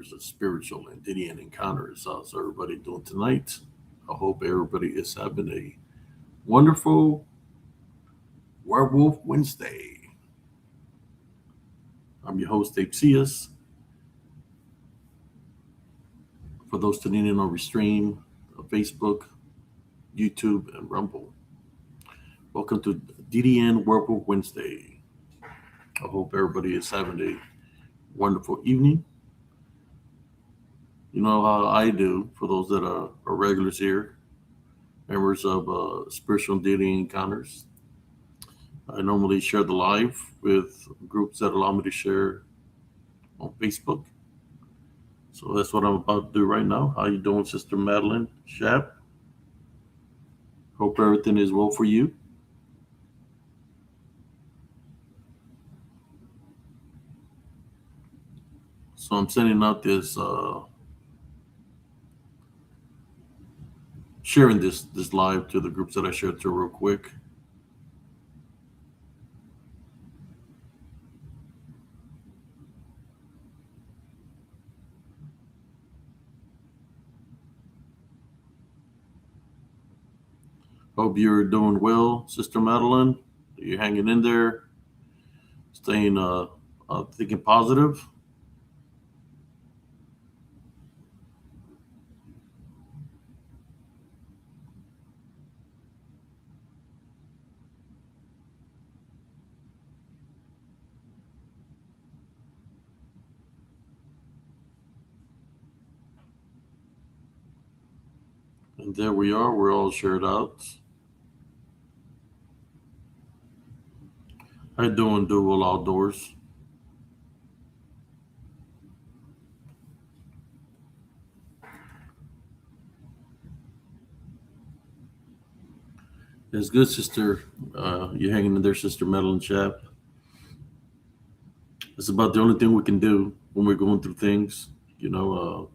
encounters, spiritual and DDN encounters. How's everybody doing tonight? I hope everybody is having a wonderful Werewolf Wednesday. I'm your host, Dave Cias. For those tuning in on Restream, Facebook, YouTube, and Rumble, welcome to DDN Werewolf Wednesday. I hope everybody is having a wonderful evening. You know how I do, for those that are regulars here, members of Spiritual and Daily Encounters. I normally share the live with groups that allow me to share on Facebook. So that's what I'm about to do right now. How you doing, Sister Madeline Shap? Hope everything is well for you. So I'm sending out this, sharing this live to the groups that I shared to real quick. Hope you're doing well, Sister Madeline. You're hanging in there, staying thinking positive. And there we are. We're all shared out. How you doing, Dual Outdoors? It's good, Sister. You're hanging in there, Sister Madeline Chap. It's about the only thing we can do when we're going through things. Got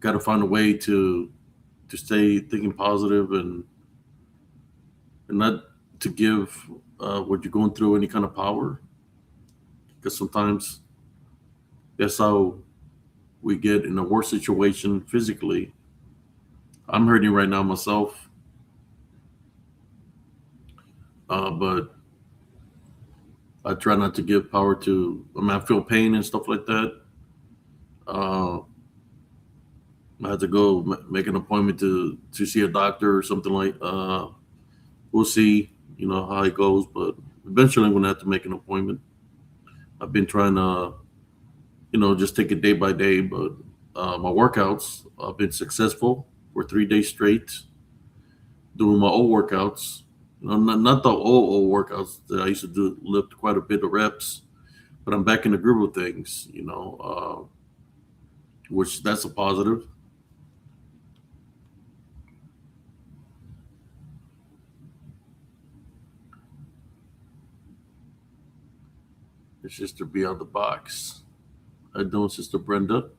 to find a way to stay thinking positive and not to give what you're going through any kind of power, because sometimes that's how we get in a worse situation physically. I'm hurting right now myself, but I try not to give power to. I feel pain and stuff like that. I had to go make an appointment to see a doctor or something like. We'll see, how it goes, but eventually I'm gonna have to make an appointment. I've been trying to, just take it day by day, but my workouts, I've been successful for 3 days straight doing my old workouts. Not the old workouts that I used to do, lift quite a bit of reps, but I'm back in the groove of things, which that's a positive. It's just to be out the box. How you doing, Sister Brenda?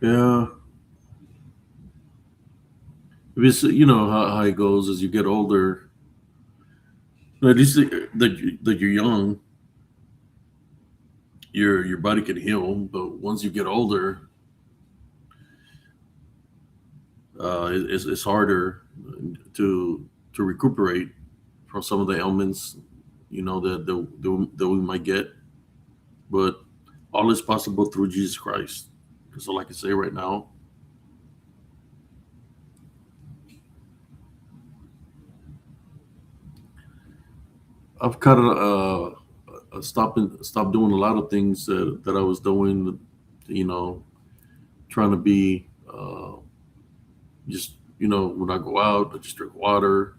Yeah. Because you know how it goes as you get older. At least that you're young, your body can heal, but once you get older, it's harder to recuperate from some of the ailments, that we might get. But all is possible through Jesus Christ. That's all I can say right now. I've kind of stopped doing a lot of things that I was doing, you know, trying to be just, when I go out, I just drink water,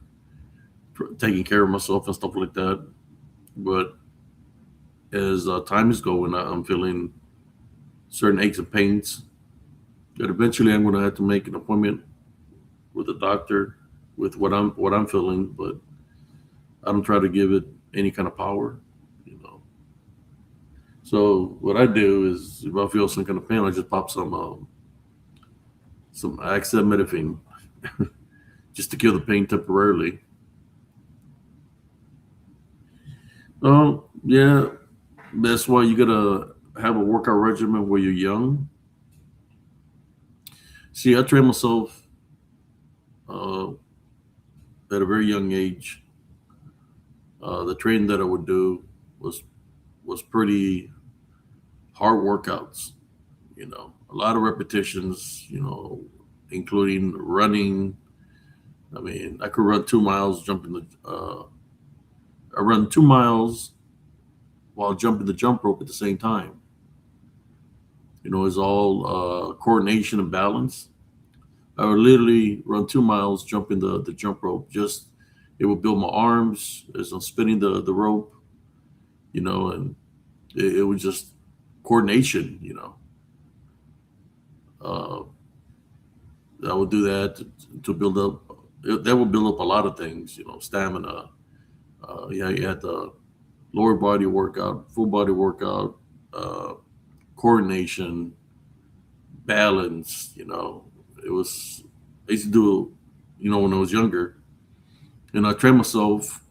taking care of myself and stuff like that. But as time is going, I'm feeling certain aches and pains that eventually I'm going to have to make an appointment with a doctor with what I'm feeling, but I don't try to give it any kind of power, you know. So what I do is, if I feel some kind of pain, I just pop some acetaminophen just to kill the pain temporarily. Yeah, that's why you gotta have a workout regimen where you're young. See, I trained myself uh, at a very young age. The training that I would do was was pretty hard workouts. A lot of repetitions. Including running. I mean, I could run 2 miles, jumping the. I run 2 miles while jumping the jump rope at the same time. It's all coordination and balance. I would literally run 2 miles jumping the jump rope. Just it would build my arms as I'm spinning the rope, and it was just coordination. Uh, I would do that to build up. That would build up a lot of things, stamina. Yeah, you had the lower body workout, full body workout, uh, coordination, balance. It was I used to do, when I was younger, and I trained myself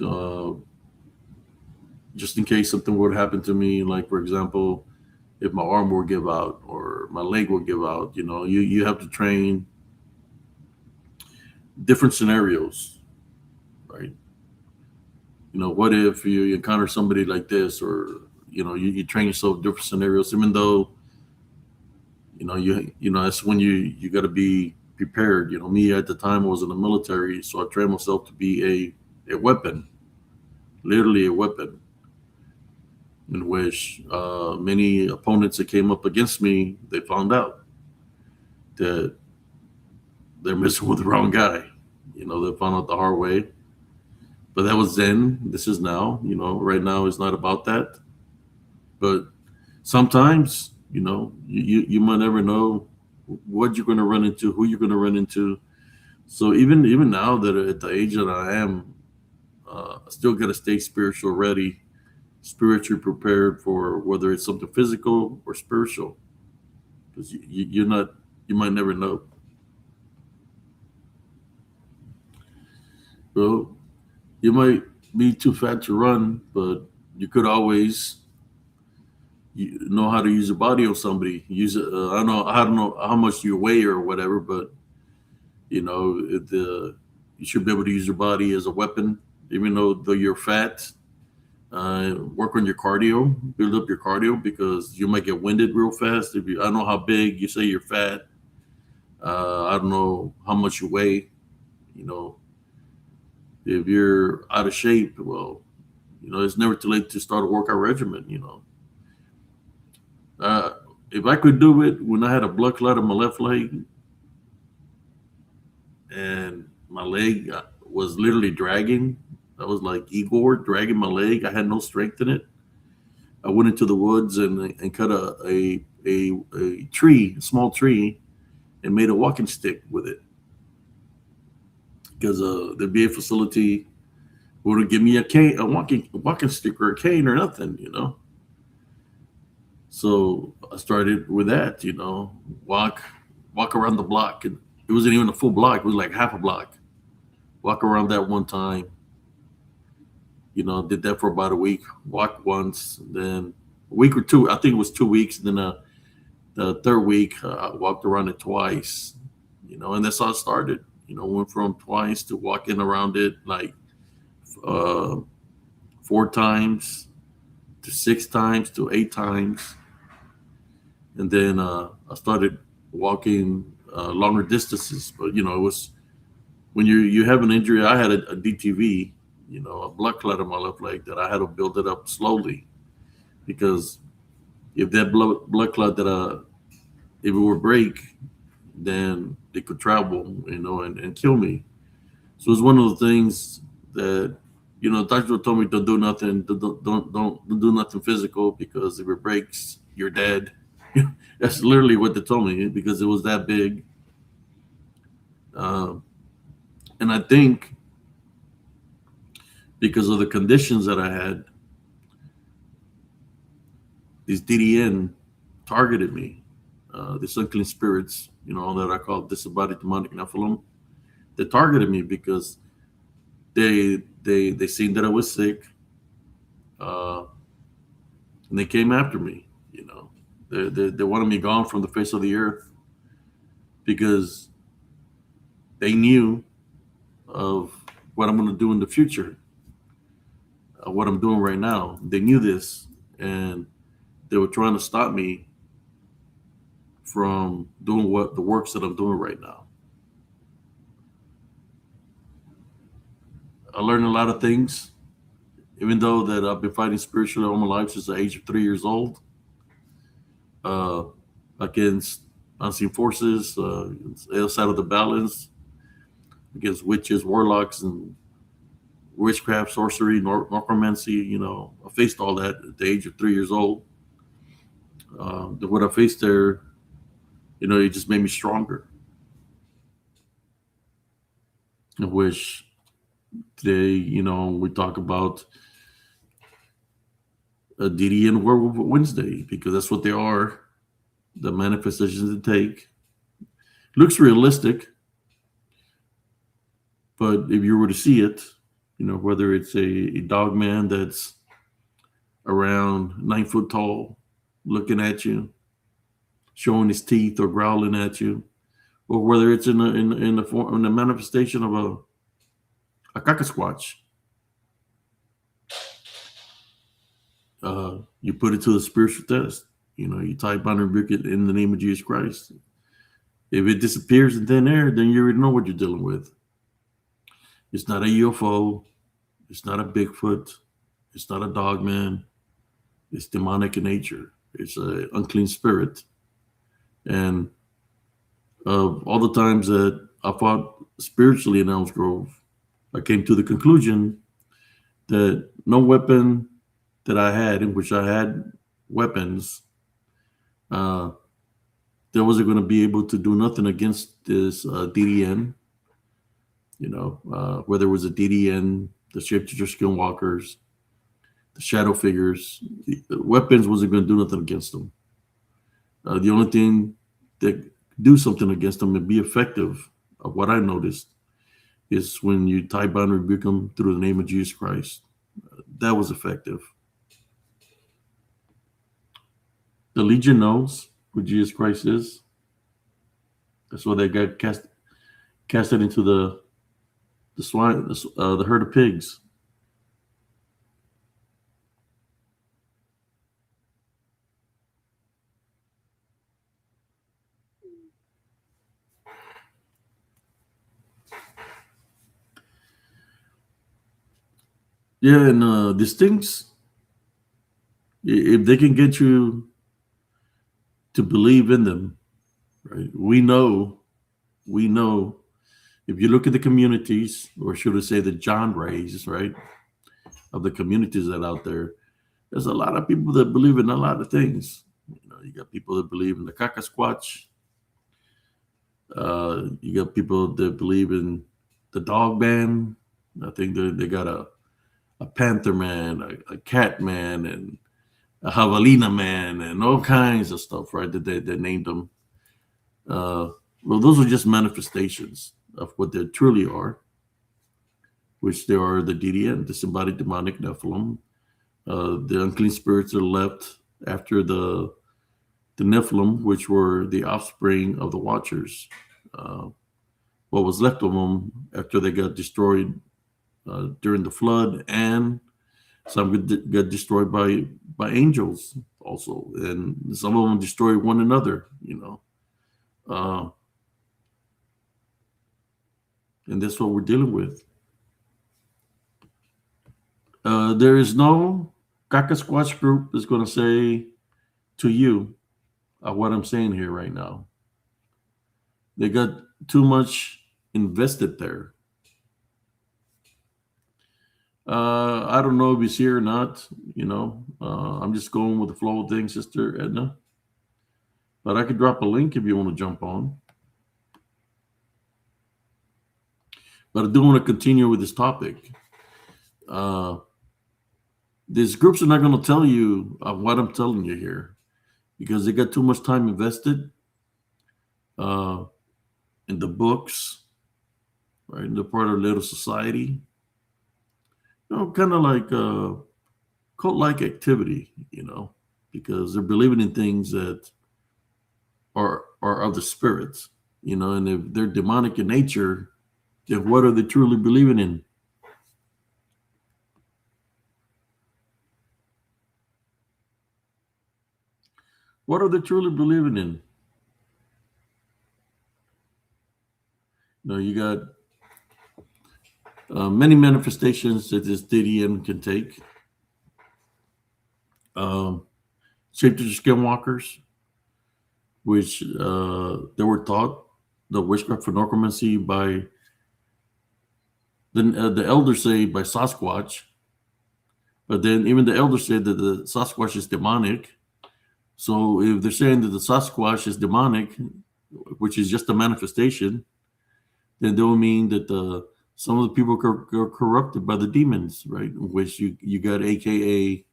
uh, just in case something would happen to me. Like, for example, if my arm would give out or my leg would give out, you have to train different scenarios, right? What if you encounter somebody like this, or you train yourself different scenarios, even though that's when you got to be prepared. Me at the time was in the military, so I trained myself to be a weapon, literally a weapon, in which many opponents that came up against me, they found out that they're messing with the wrong guy. They found out the hard way. But that was then. This is now. Right now is not about that. But sometimes, you might never know what you're going to run into, who you're going to run into. So even now that at the age that I am, I still got to stay spiritual ready, spiritually prepared for whether it's something physical or spiritual, because you're not, you might never know. Well, you might be too fat to run, but you could always know how to use your body on somebody. Use it. I don't know how much you weigh or whatever, but you should be able to use your body as a weapon, even though you're fat. Work on your cardio, build up your cardio, because you might get winded real fast. If you, I don't know how big you say you're fat. I don't know how much you weigh. You know, if you're out of shape, well, it's never too late to start a workout regimen. Uh, if I could do it when I had a blood clot in my left leg and my leg was literally dragging, I was like Igor dragging my leg. I had no strength in it. I went into the woods and cut a tree, a small tree, and made a walking stick with it, because the VA facility wouldn't give me a cane, a walking stick or a cane or nothing. So I started with that, walk walk around the block, and it wasn't even a full block; it was like half a block. Walk around that one time, did that for about a week. Walked once, then a week or two. I think it was 2 weeks. Then the third week, I walked around it twice. And that's how it started. Went from twice to walking around it like uh, 4 times to 6 times to 8 times, and then I started walking longer distances. But it was when you have an injury. I had a DTV, a blood clot in my left leg that I had to build it up slowly, because if that blood clot if it would break, then it could travel, and kill me. So it's one of the things that doctor told me, don't do nothing, don't do nothing physical, because if it breaks, you're dead. That's literally what they told me, because it was that big. Um, and I think because of the conditions that I had, these DDN targeted me. These unclean spirits, that I call disembodied demonic Nephilim, they targeted me because they seen that I was sick, uh, and they came after me. They wanted me gone from the face of the earth because they knew of what I'm going to do in the future, what I'm doing right now. They knew this, and they were trying to stop me from doing what the works that I'm doing right now. I learned a lot of things, even though that I've been fighting spiritually all my life since the age of 3 years old, uh, against unseen forces, outside of the balance, against witches, warlocks, and witchcraft, sorcery, necromancy. I faced all that at the age of 3 years old. What I faced there, it just made me stronger. I wish today, we talk about a DDN Werewolf Wednesday, because that's what they are. The manifestations they take looks realistic, but if you were to see it, whether it's a dog man that's around 9 foot tall, looking at you, showing his teeth or growling at you, or whether it's in the form, in the manifestation of a Kakasquatch, you put it to the spiritual test. You type on and rebuke it in the name of Jesus Christ. If it disappears in thin air, then you already know what you're dealing with. It's not a UFO. It's not a Bigfoot. It's not a dog man. It's demonic in nature. It's an unclean spirit. And all the times that I fought spiritually in Elms Grove, I came to the conclusion that no weapon that I had, in which I had weapons, there wasn't going to be able to do nothing against this DDN. Whether it was a DDN, the shapeshifter skinwalkers, the shadow figures, the weapons wasn't going to do nothing against them. The only thing that do something against them and be effective, of what I noticed, is when you tie, bind, rebuke them through the name of Jesus Christ. That was effective. The Legion knows who Jesus Christ is. That's why they got casted into the swine, the herd of pigs. Yeah, and these things, if they can get you to believe in them, right? We know, if you look at the communities, or should I say the genres, right, of the communities that out there, there's a lot of people that believe in a lot of things. You got people that believe in the Kakasquatch. You got people that believe in the dog man. I think they got a panther man, a cat man, and a javelina man, and all kinds of stuff, right? That they named them. Well, those are just manifestations of what they truly are, which they are the DDN, disembodied demonic Nephilim. The unclean spirits are left after the Nephilim, which were the offspring of the Watchers. What was left of them after they got destroyed during the flood, and some got destroyed by angels also, and some of them destroyed one another. And that's what we're dealing with. There is no Kakasquatch group that's going to say to you what I'm saying here right now. They got too much invested there. I don't know if he's here or not. I'm just going with the flow of things, Sister Edna. But I could drop a link if you want to jump on. But I do want to continue with this topic. These groups are not going to tell you what I'm telling you here because they got too much time invested uh, in the books, right? In the part of little society, kind of like cult-like activity, because they're believing in things that are of the spirits, and if they're demonic in nature, then what are they truly believing in? What are they truly believing in? You got many manifestations that this DDN can take. Um, Shapeshifter skinwalkers, which they were taught the witchcraft for necromancy by the elders say by Sasquatch, but then even the elders said that the Sasquatch is demonic. So if they're saying that the Sasquatch is demonic, which is just a manifestation, then that will mean that some of the people are corrupted by the demons, right? Which you got AKA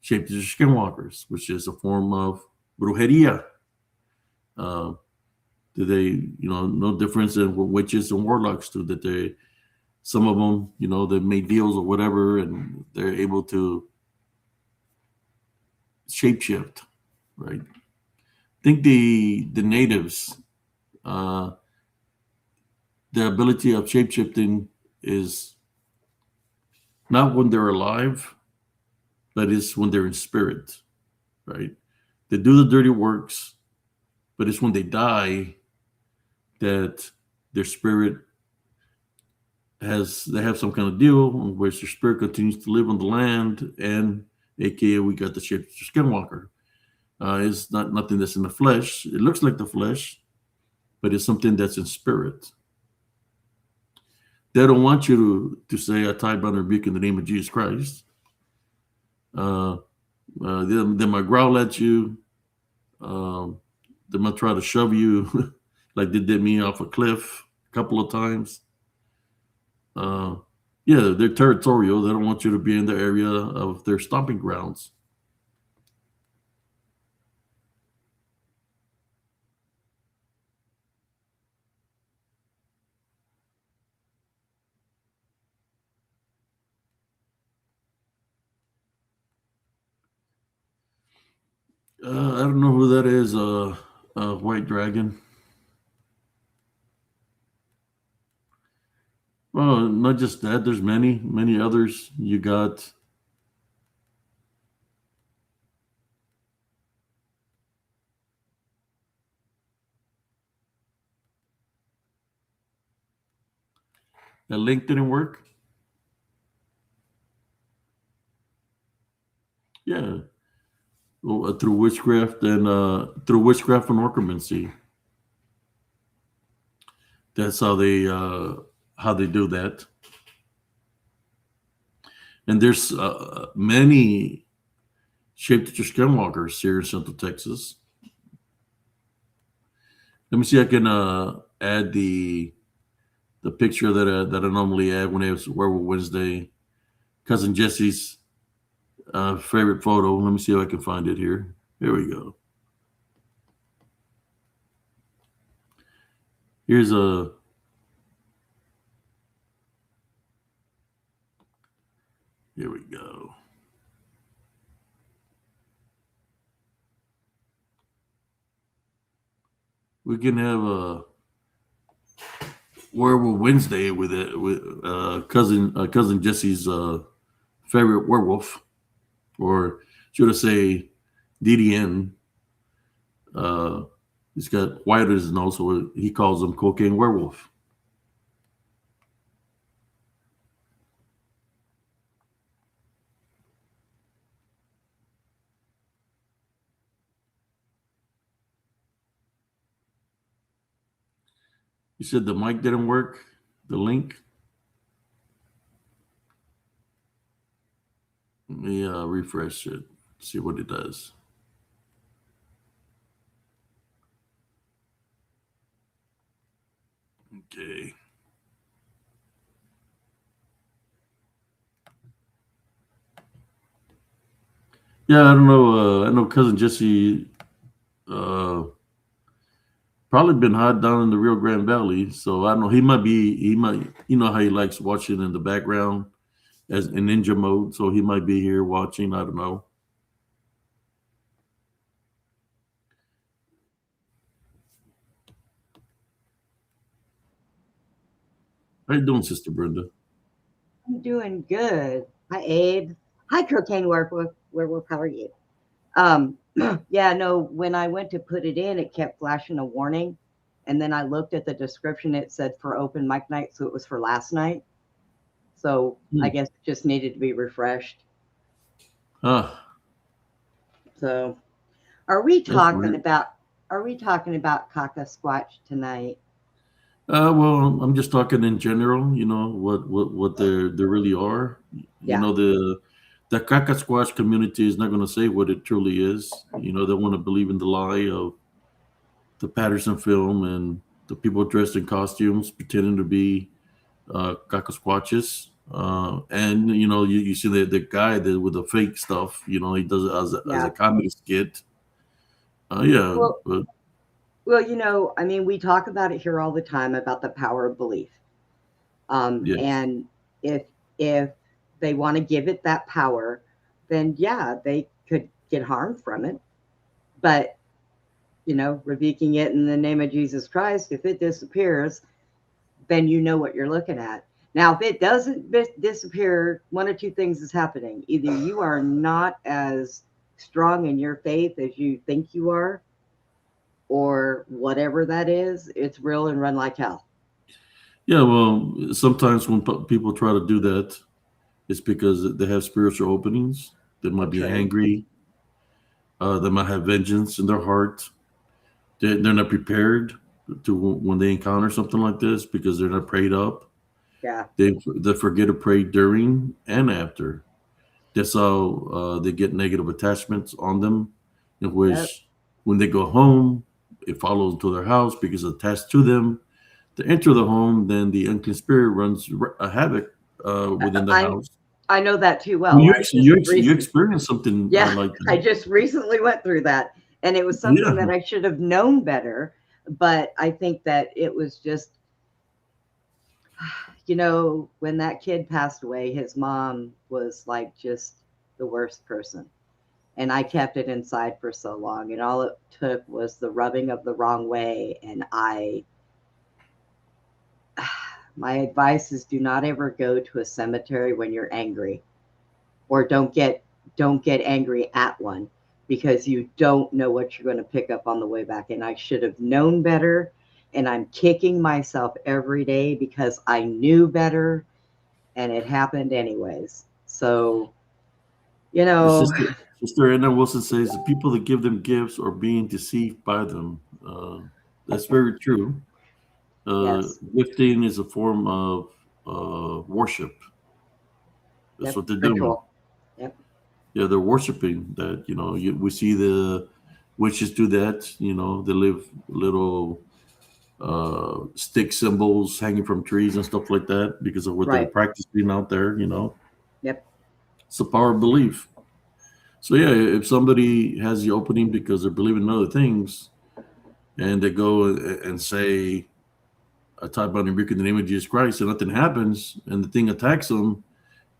shapeshifter skinwalkers, which is a form of brujeria. Uh, no difference than what witches and warlocks do, that some of them, they make deals or whatever, and they're able to shapeshift, right? I think the natives, uh, the ability of shapeshifting is not when they're alive, but it's when they're in spirit, right? They do the dirty works, but it's when they die that their spirit they have some kind of deal in which their spirit continues to live on the land, and aka we got the shapeshifter skinwalker. It's not nothing that's in the flesh. It looks like the flesh, but it's something that's in spirit. They don't want you to say, I tie, bound, and rebuke in the name of Jesus Christ. They might growl at you. They might try to shove you like they did me off a cliff a couple of times. Uh, yeah, they're territorial. They don't want you to be in the area of their stomping grounds. I don't know who that is. White Dragon. Well, not just that. There's many others. You got that link didn't work. Yeah, well, through witchcraft and necromancy. That's how they do that. And there's many shapeshifter skinwalkers here in Central Texas. Let me see. I can add the picture that I normally add when it was Werewolf Wednesday. Cousin Jesse's favorite photo. Let me see if I can find it here. Here we go. Here's a. Here we go. We can have a Werewolf Wednesday with it with cousin Jesse's favorite werewolf, or should I say DDN. Uh, he's got white as his nose, so he calls him Cocaine Werewolf. You said the mic didn't work. The link. Let me refresh it. See what it does. Okay. Yeah, I don't know. I know cousin Jesse uh, probably been hot down in the Rio Grande Valley, so I don't know. He might, you know how he likes watching in the background as in ninja mode, so he might be here watching. I don't know. How you doing, Sister Brenda? I'm doing good. Hi, Abe. Hi, Cocaine Werewolf. How are you? Um, yeah, no, when I went to put it in, it kept flashing a warning. And then I looked at the description. It said for open mic night. So it was for last night. So I Hmm. guess it just needed to be refreshed. Ah, So are we that's talking weird. about, are we talking about Kaka Squatch tonight? Well, I'm just talking in general. You know what they really are. You Yeah. know the Kaka Squash community is not going to say what it truly is. You know they want to believe in the lie of the Patterson film and the people dressed in costumes pretending to be Kaka Squatches. And you know you see the guy that with the fake stuff. You know he does it as a Yeah. comedy skit. Yeah, Well, but I mean, we talk about it here all the time about the power of belief. yes, And if if they want to give it that power, then yeah, they could get harmed from it. But rebuking it in the name of Jesus Christ, if it disappears, then you know what you're looking at. Now, if it doesn't disappear, one or two things is happening. Either you are not as strong in your faith as you think you are, or whatever that is, it's real and run like hell. yeah. Well, sometimes when people try to do that, it's because they have spiritual openings. They might be Okay. angry. They might have vengeance in their heart. They're not prepared to when they encounter something like this because they're not prayed up. Yeah. They forget to pray during and after. That's how they get negative attachments on them, in Yep. which when they go home, it follows to their house because it's attached to them. To enter the home, then the unclean spirit runs a havoc within the I house. I know that too Well, well. I just you recently, experienced something yeah, like I that. just recently went through that, and it was something Yeah. that I should have known better. But I think that it was just, when that kid passed away, his mom was like just the worst person. And I kept it inside for so long, and all it took was the rubbing of the wrong way. And my advice is do not ever go to a cemetery when you're angry, or don't get angry at one, because you don't know what you're going to pick up on the way back. And I should have known better, and I'm kicking myself every day because I knew better, and it happened anyways. So, you The know, sister Anna Wilson says the people that give them gifts are being deceived by them. That's very true. yes. Gifting is a form of worship. That's Yep, what they're doing. ritual. Yep. Yeah, they're worshiping that. You know, we see the witches do that. You know, they live little stick symbols hanging from trees and stuff like that because of what they're Right. practicing out there. You know, Yep. it's the power of belief. So yeah, if somebody has the opening because they're believing in other things, and they go and say, "I type out and rebuke in the name of Jesus Christ," and nothing happens, and the thing attacks them,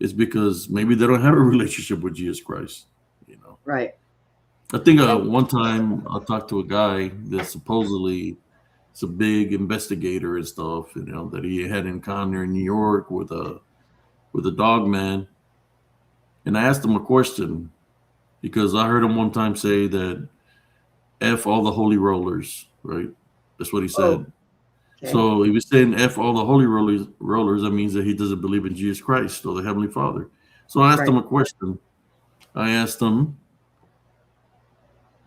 is because maybe they don't have a relationship with Jesus Christ. You know, Right. I think And one time I talked to a guy that supposedly is a big investigator and stuff. You know, that he had an encounter in New York with a dog man, and I asked him a question because I heard him one time say that F all the holy rollers, right? That's what he oh, said. okay. So if he's saying F all the holy rollers, that means that he doesn't believe in Jesus Christ or the Heavenly Father. So I asked him Right. a question. I asked him,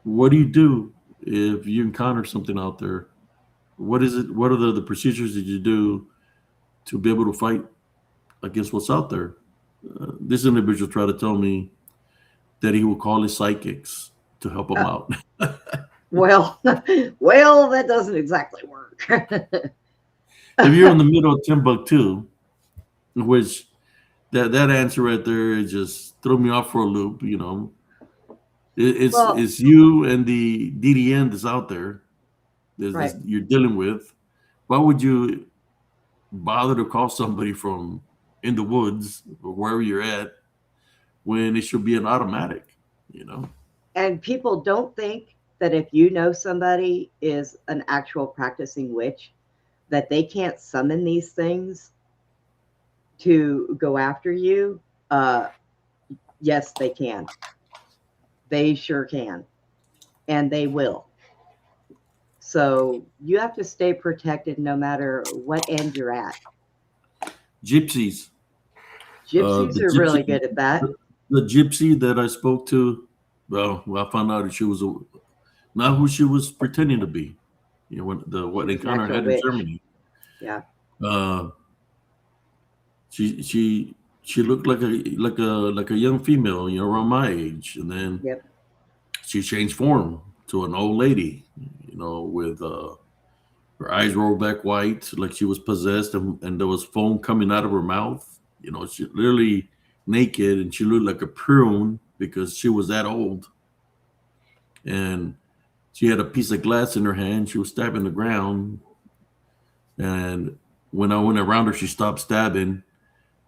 what do you do if you encounter something out there? What is it? What are the procedures that you do to be able to fight against what's out there? This individual tried to tell me that he will call his psychics to help him Uh, out. well, well, that doesn't exactly work. If you're in the middle of Timbuktu, which that answer right there it just threw me off for a loop. You know, Well, it's you and the DDN that's out there right. you're dealing with. Why would you bother to call somebody from in the woods or wherever you're at when it should be an automatic, you know? And people don't think that if you know somebody is an actual practicing witch, that they can't summon these things to go after you. Uh, yes, they can. They sure can. And they will. So you have to stay protected no matter what end you're at. Gypsies. Gypsies The are really gypsy, good at that. the gypsy that I spoke to, well, I found out that she was not who she was pretending to be. You know, when She what was an encounter I actual had in witch. Germany, Yeah. uh, she she she looked like a young female, you know, around my age, and then Yep. she changed form to an old lady, you know, with her eyes rolled back white, like she was possessed, and there was foam coming out of her mouth. You know, she literally naked, and she looked like a prune because she was that old. And she had a piece of glass in her hand. She was stabbing the ground, and when I went around her, she stopped stabbing,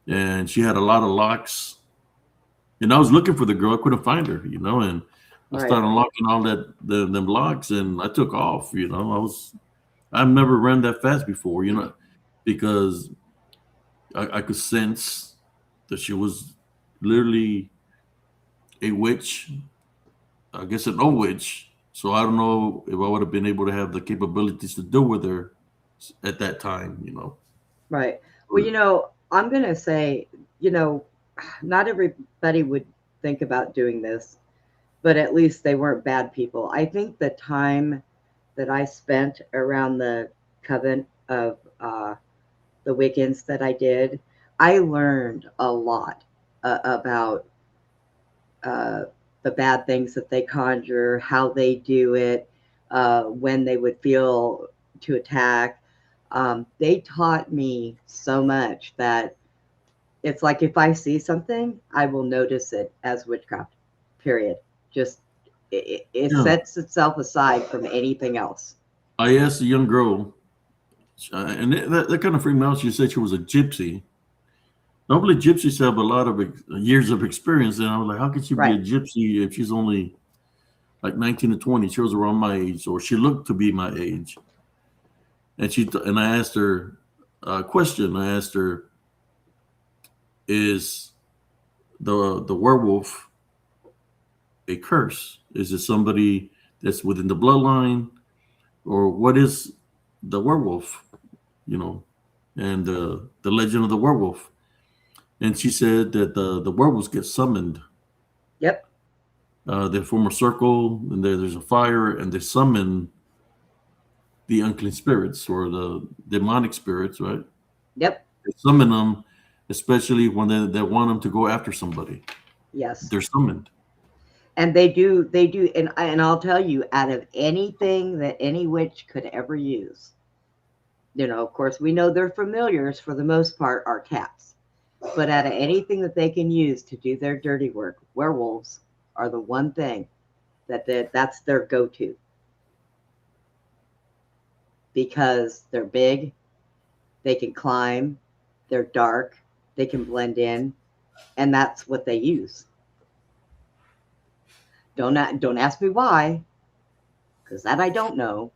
and she had a lot of locks. And I was looking for the girl, I couldn't find her, you know, and I Right. started unlocking all them locks, and I took off. You know, I've never ran that fast before, you know, because I could sense that she was literally a witch, I guess an old witch. So I don't know if I would have been able to have the capabilities to deal with her at that time, you know. Right. Well, I'm going to say, you know, not everybody would think about doing this, but at least they weren't bad people. I think the time that I spent around the coven of the Wiccans that I did, I learned a lot about uh, the bad things that they conjure, how they do it, when they would feel to attack. They taught me so much that it's like if I see something, I will notice it as witchcraft, period. Just it Yeah. sets itself aside from anything else. I asked a young girl, and that kind of freaked me out. She said she was a gypsy. Normally, gypsies have a lot of years of experience, and I was like, how could she be a Right. gypsy if she's only like 19 to 20? She was around my age, or she looked to be my age. And I asked her a question. I asked her, "Is the werewolf a curse? Is it somebody that's within the bloodline, or what is the werewolf? You know, and the legend of the werewolf." And she said that the werewolves get summoned. Yep. They form a circle, and there's a fire, and they summon the unclean spirits or the demonic spirits, right? Yep. They summon them, especially when they want them to go after somebody. Yes. They're summoned. And they do, and I'll tell you, out of anything that any witch could ever use, of course, we know their familiars for the most part are cats. But out of anything that they can use to do their dirty work, werewolves are the one thing that's their go-to because they're big, they can climb, they're dark, they can blend in, and that's what they use. Don't ask me why, because that I don't know.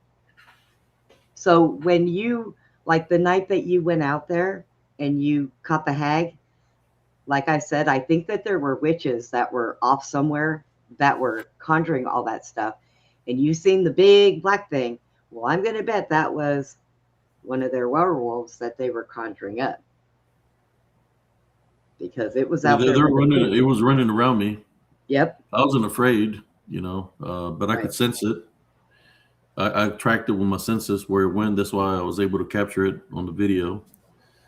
So when you like the night that you went out there and you caught the hag, like I said, I think that there were witches that were off somewhere that were conjuring all that stuff. And you seen the big black thing. Well, I'm going to bet that was one of their werewolves that they were conjuring up because it was Yeah, out there they're with a running. big. It was running around me. Yep. I wasn't afraid, but I Right. could sense it. I tracked it with my senses where it went. That's why I was able to capture it on the video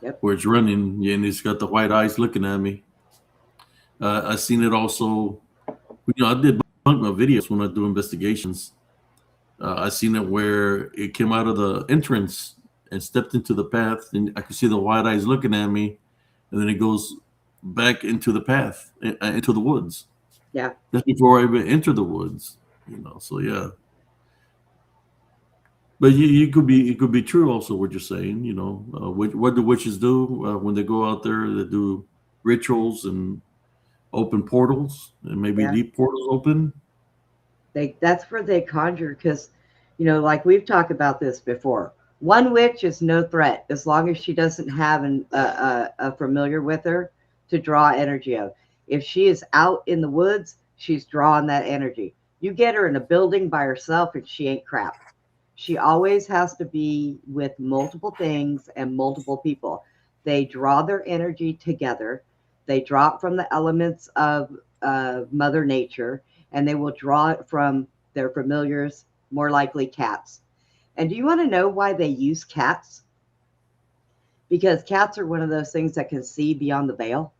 Yep. where it's running. Yeah, and it's got the white eyes looking at me. I seen it also. I did bunk my videos when I do investigations. I seen it where it came out of the entrance and stepped into the path, and I could see the white eyes looking at me, and then it goes back into the path, into the woods. Yeah. That's before I even enter the woods. So yeah. But you could be it could be true also what you're saying. What do witches do when they go out there? They do rituals and open portals and maybe Yeah. leave portals open. That's where they conjure because, like we've talked about this before. One witch is no threat as long as she doesn't have a familiar with her to draw energy of. If she is out in the woods, she's drawing that energy. You get her in a building by herself and she ain't crap. She always has to be with multiple things and multiple people. They draw their energy together. They draw it from the elements of Mother Nature, and they will draw it from their familiars, more likely cats. And do you want to know why they use cats? Because cats are one of those things that can see beyond the veil,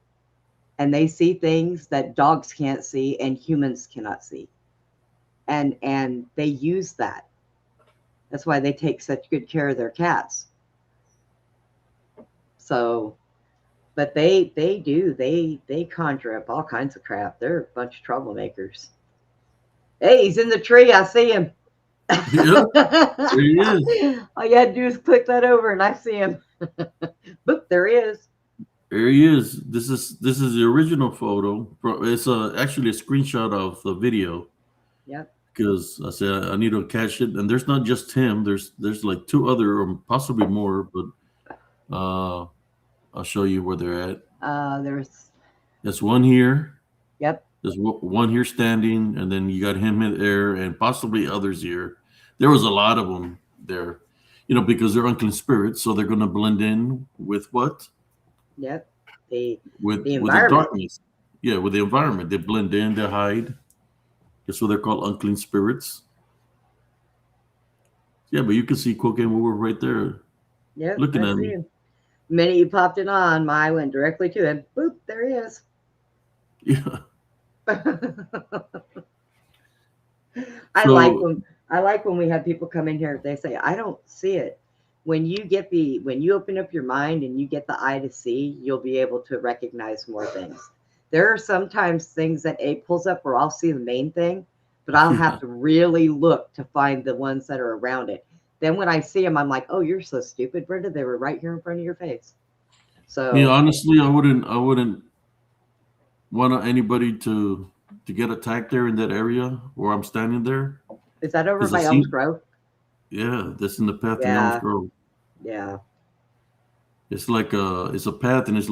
and they see things that dogs can't see and humans cannot see. And they use that. That's why they take such good care of their cats. So, but they conjure up all kinds of crap. They're a bunch of troublemakers. Hey, he's in the tree. I see him. Yeah, there he is. All you had to do is click that over, and I see him. Boop, there he is. There he is. This is the original photo. It's actually a screenshot of the video Yep. because I said I need to catch it. And there's not just him. There's like two other or possibly more, but I'll show you where they're at. There's. There's one here. Yep. There's one here standing, and then you got him in there, and possibly others here. There was a lot of them there, because they're unclean spirits, so they're going to blend in with what? Yep. The With the environment. darkness. Yeah, with the environment. They blend in, they hide. That's what they're called, unclean spirits. Yeah, but you can see Cocaine Wolf right there. Yep. Looking I at see me. him. The minute you popped it on, I went directly to him. Boop, there he is. Yeah. I So like when we have people come in here. They say, "I don't see it." When you open up your mind and you get the eye to see, you'll be able to recognize more things. There are sometimes things that A pulls up where I'll see the main thing, but I'll yeah. have to really look to find the ones that are around it. Then when I see them, I'm like, "Oh, you're so stupid, Brenda. They were right here in front of your face." So Honestly, I wouldn't want anybody to get attacked there in that area where I'm standing there. is that over Because I by Elms see, Grove? yeah, that's in the path in Elms Yeah, Grove. yeah, It's a path, and it's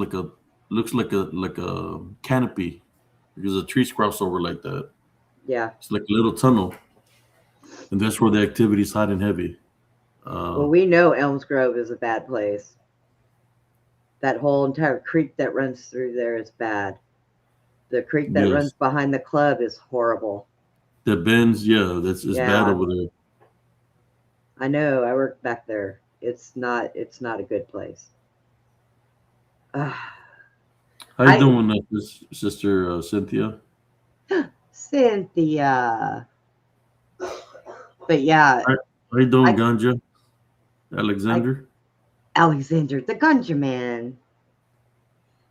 looks like a canopy because the trees cross over like that. yeah. It's like a little tunnel, and that's where the activity is hot and heavy. Well, Uh, we know Elms Grove is a bad place. That whole entire creek that runs through there is bad. The creek that runs yes, behind the club is horrible. the bends, yeah, that's it's bad Yeah, over there. I know. I work back there. It's not a good place. Ah, How you I doing, sister Cynthia? Cynthia. But yeah, How you doing, I Ganja I Alexander? Alexander the Gunja Man.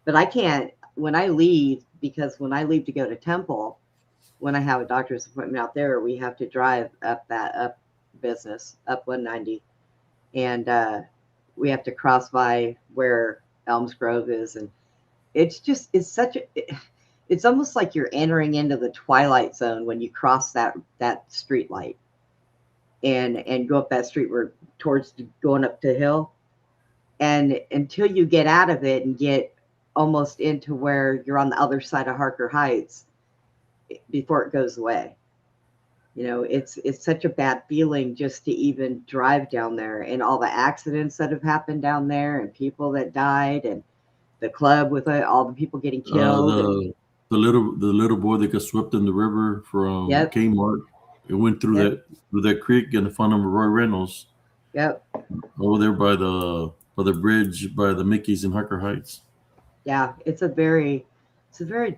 But I can't when I leave because when I leave to go to Temple, when I have a doctor's appointment out there, we have to drive up business up 190, and we have to cross by where Elms Grove is, and it's almost like you're entering into the twilight zone when you cross that street light and go up that street where towards going up the hill, and until you get out of it and get almost into where you're on the other side of Harker Heights before it goes away. It's such a bad feeling just to even drive down there, and all the accidents that have happened down there and people that died, and the club with all the people getting killed. And The little boy that got swept in the river from yep, Kmart. It went yep, through that creek and found him Roy Reynolds yep. over there by the bridge by the Mickey's in Harker Heights. Yeah, it's a very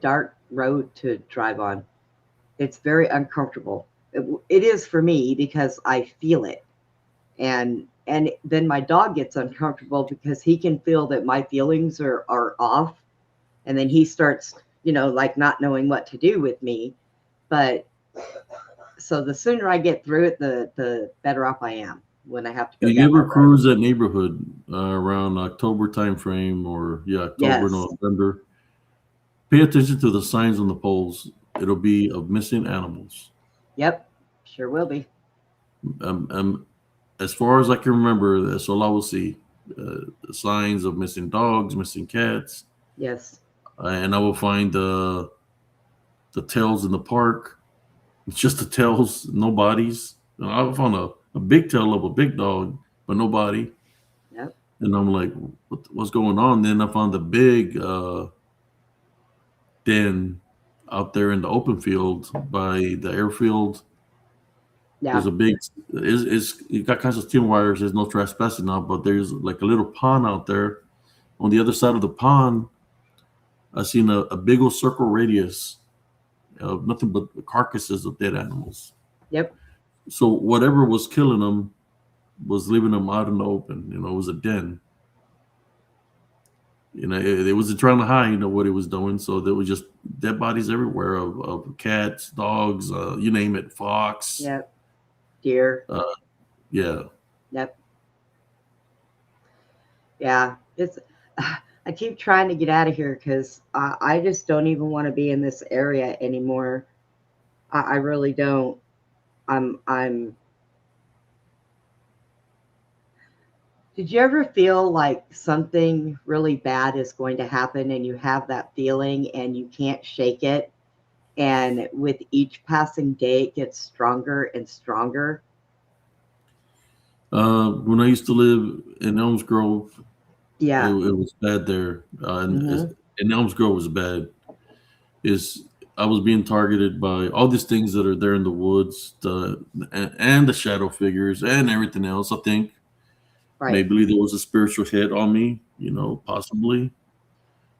dark road to drive on. It's very uncomfortable. It is for me because I feel it, and then my dog gets uncomfortable because he can feel that my feelings are off, and then he starts like not knowing what to do with me. But so the sooner I get through it, the better off I am when I have to go You down ever that road. cruise that neighborhood around October time frame, or October, Yes. November? Pay attention to the signs on the poles. It'll be of missing animals. Yep. Sure will be. Um, as far as I can remember, that's all I will see. Signs of missing dogs, missing cats, Yes. and I will find the tails in the park. It's just the tails, no bodies. And I found a big tail of a big dog, but no body. Yep. And I'm like, what's going on? Then I found the big den out there in the open field by the airfield. Yeah. There's a big, it's you got kinds of steel wires. There's no trespassing now, but there's like a little pond out there. On the other side of the pond, I seen a big old circle radius of nothing but carcasses of dead animals. Yep. So whatever was killing them was leaving them out in the open. It was a den. It wasn't trying to hide, what it was doing. So there was just dead bodies everywhere of cats, dogs, you name it, fox. Yep. Deer. Yeah. Yep. Yeah. It's. I keep trying to get out of here because I just don't even want to be in this area anymore. I really don't. I'm. Did you ever feel like something really bad is going to happen and you have that feeling and you can't shake it? And with each passing day, it gets stronger and stronger. When I used to live in Elms Grove, it Yeah. was bad there. Hmm. And Elms Grove was bad. Is I was being targeted by all these things that are there in the woods, and the shadow figures and everything else. I think Right. maybe there was a spiritual hit on me, possibly.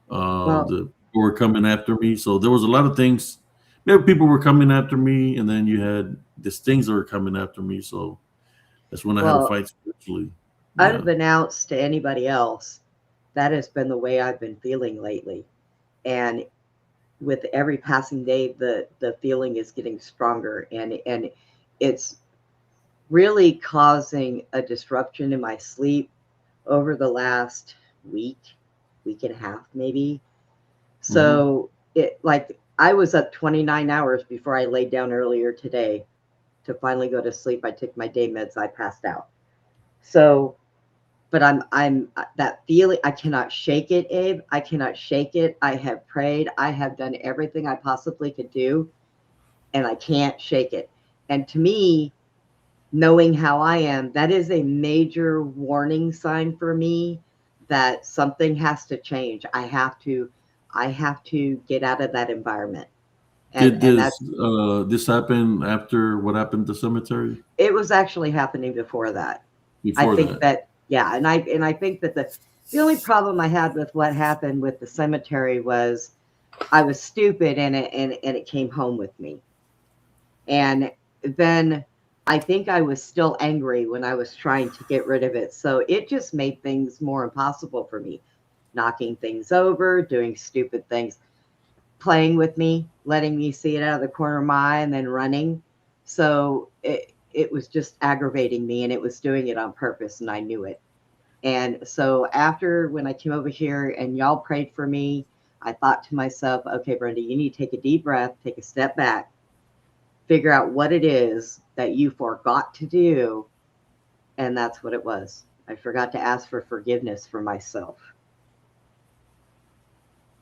Well, The people were coming after me, so there was a lot of things. Maybe people were coming after me, and then you had these things that were coming after me. So that's when I had to well, fight spiritually. Yeah. unbeknownst to anybody else, that has been the way I've been feeling lately. And with every passing day, the feeling is getting stronger, and it's really causing a disruption in my sleep over the last week and a half, maybe. Hmm. So it like I was up 29 hours before I laid down earlier today to finally go to sleep. I took my day meds. I passed out. So, but I'm that feeling. I cannot shake it, Abe. I cannot shake it. I have prayed. I have done everything I possibly could do, and I can't shake it. And to me, knowing how I am, that is a major warning sign for me that something has to change. I have to get out of that environment. Did And that's this happen after what happened at the cemetery? it was actually happening before that. I Before think that? that yeah, and I think that the only problem I had with what happened with the cemetery was I was stupid and it came home with me. And then I think I was still angry when I was trying to get rid of it. So it just made things more impossible for me, knocking things over, doing stupid things, playing with me, letting me see it out of the corner of my eye and then running. So it was just aggravating me and it was doing it on purpose and I knew it. And so after when I came over here and y'all prayed for me, I thought to myself, okay, Brenda, you need to take a deep breath, take a step back, figure out what it is that you forgot to do. And that's what it was. I forgot to ask for forgiveness for myself.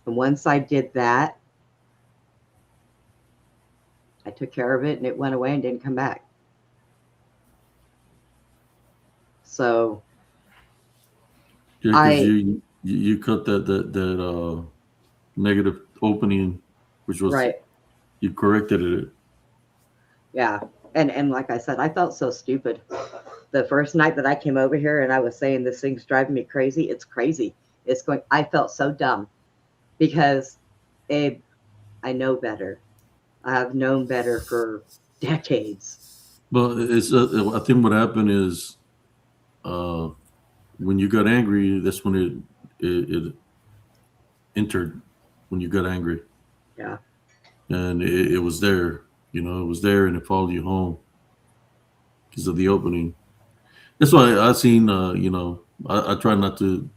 And once I did that, I took care of it and it went away and didn't come back. So Yeah, because I, you cut that negative opening, which was right. you corrected it. Yeah. And like I said, I felt so stupid. The first night that I came over here and I was saying this thing's driving me crazy, it's crazy. I felt so dumb because Abe, I know better. I have known better for decades. But I think what happened is uh, when you got angry, that's when it entered. When you got angry. Yeah. and it was there. It was there, and it followed you home because of the opening. That's why I seen. I try not to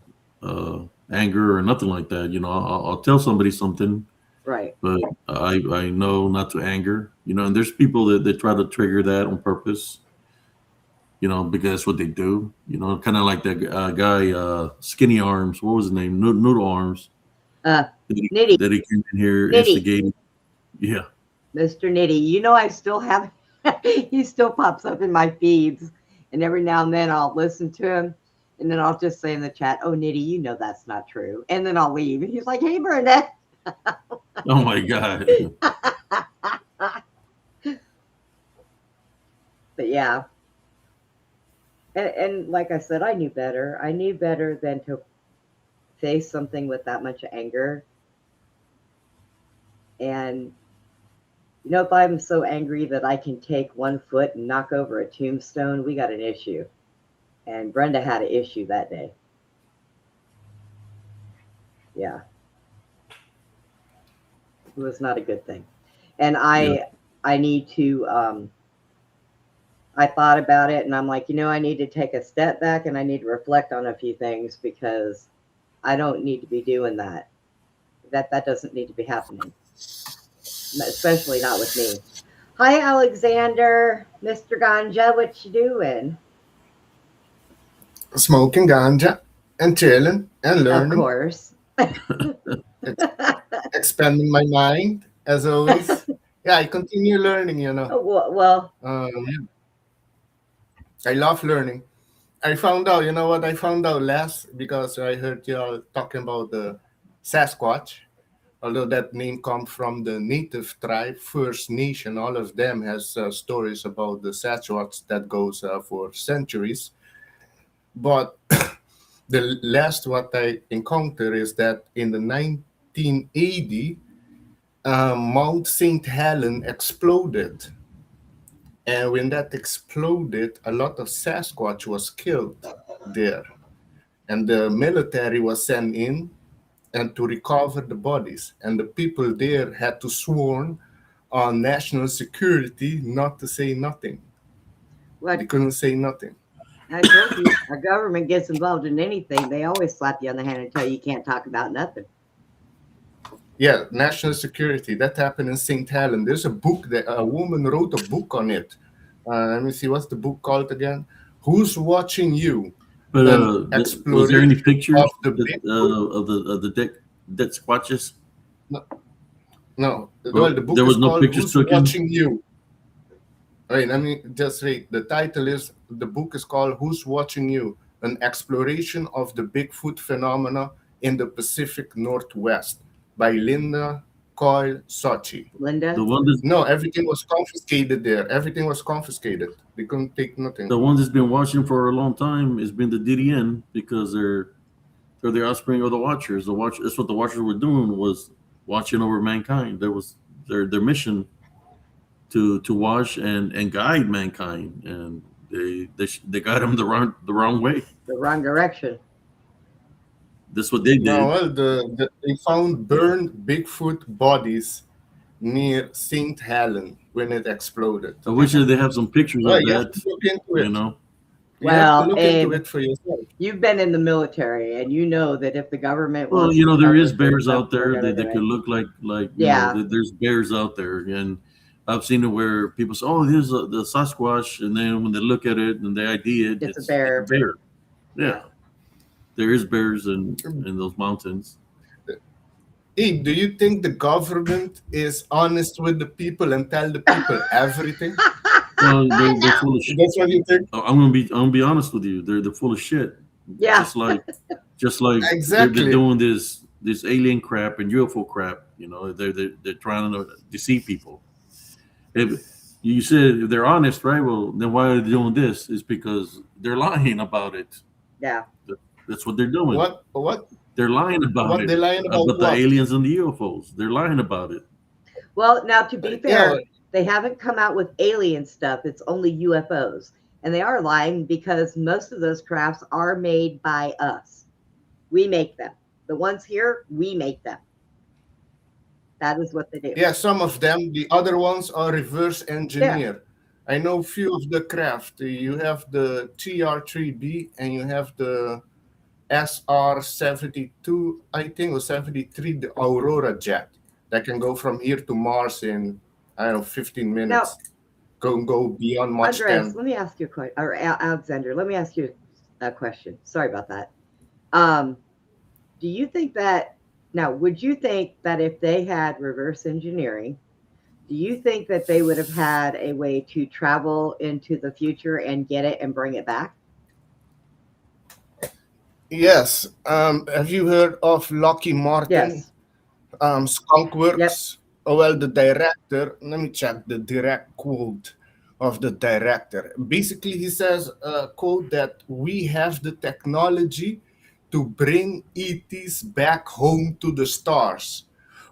uh, anger or nothing like that. I'll tell somebody something, Right. but I know not to anger. And there's people that try to trigger that on purpose. Because that's what they do. Kind of like that guy, Skinny Arms. What was his name? Noodle Arms. Uh, That he, Nitty, that he came in here Nitty, instigating. Yeah. Mr. Nitty. You know, I still have. He still pops up in my feeds, and every now and then I'll listen to him, and then I'll just say in the chat, "Oh, Nitty, you know that's not true," and then I'll leave. And he's like, "Hey, Bernadette." Oh my God. But yeah, and like I said, I knew better. I knew better than to face something with that much anger. And if I'm so angry that I can take 1 foot and knock over a tombstone, we got an issue. And Brenda had an issue that day. Yeah, it was not a good thing. And Yeah. I need to. I thought about it, and I'm like, I need to take a step back, and I need to reflect on a few things because I don't need to be doing that. That doesn't need to be happening, especially not with me. Hi, Alexander, Mr. Ganja, what you doing? Smoking ganja and chilling and Of learning, course. ex- expanding my mind as always. Yeah, I continue learning. Oh, well, Yeah, I love learning. I found out, you know what I found out last because I heard y'all talking about the Sasquatch. Although that name comes from the native tribe, First Nation, all of them has stories about the Sasquatch that goes for centuries. But the last what I encountered is that in the 1980, Mount St. Helen exploded. And when that exploded, a lot of Sasquatch was killed there. And the military was sent in and to recover the bodies. And the people there had to sworn on national security not to say nothing. They what couldn't say nothing. I told you, our government gets involved in anything. They always slap you on the hand and tell you can't talk about nothing. Yeah, national security. That happened in St. Helen. There's a book that a woman wrote a book on it. Let me see, what's the book called again? Who's Watching You? But An was there any exploration of pictures the Bigfoot. of the dead squatches? No, no. Well, Well, the there book was is no called pictures Who's taken. Watching You? Wait, let me just read. The title is the book is called Who's Watching You? An exploration of the Bigfoot phenomena in the Pacific Northwest by Linda Coyle Sochi. The Linda? one that's No, everything was confiscated there. Everything was confiscated. They couldn't take nothing. the one that's been watching for a long time has been the DDN because they're the offspring of the Watchers. That's what the Watchers were doing was watching over mankind. That was their mission to watch and guide mankind, and they got them the wrong way. The wrong direction. That's what they No, did. well, they found burned Bigfoot bodies near St. Helen when it exploded. I wish that they have some pictures Well, of you have that. to look into You it. know, You have to Well, look into Abe, it for yourself. you've been in the military, and you know that if the government well, wants to there is cover things bears up, out they're there going that, to that do could it. look like Yeah, there's bears out there, and I've seen it where people say, "Oh, here's the Sasquatch," and then when they look at it and they ID it, it's a it's a bear. bear. Yeah. Yeah, there is bears in those mountains. Hey, do you think the government is honest with the people and tell the people everything? Well, they're No. full of shit. That's what you think? I'm gonna be honest with you. They're full of shit. Yeah. Just like they're Exactly. doing this alien crap and UFO crap. They're trying to deceive people. If you said if they're honest, right? Well, then why are they doing this? It's because they're lying about it. Yeah. That's what they're doing. What They're lying about what it, they lying about about the what? aliens and the UFOs. They're lying about it. Well, now to be Yeah, fair, they haven't come out with alien stuff. It's only UFOs. And they are lying because most of those crafts are made by us. We make them. The ones here, we make them. That is what they do. Yeah, some of them. The other ones are reverse Yeah. engineer. I know few of the craft. You have the TR3B and you have the SR-72, I think, or 73, the Aurora jet that can go from here to Mars in, I don't know, 15 Now, minutes. Go beyond Mach Andres, 10. let me ask you a question, or Alexander, let me ask you a question. Sorry about that. Um, do you think that now? Would you think that if they had reverse engineering, do you think that they would have had a way to travel into the future and get it and bring it back? Yes. Have you heard of Lockheed Martin, Yes. Skunk Yep. Works? Oh, well, the director, let me check the direct quote of the director. Basically, he says, quote, that we have the technology to bring ETs back home to the stars,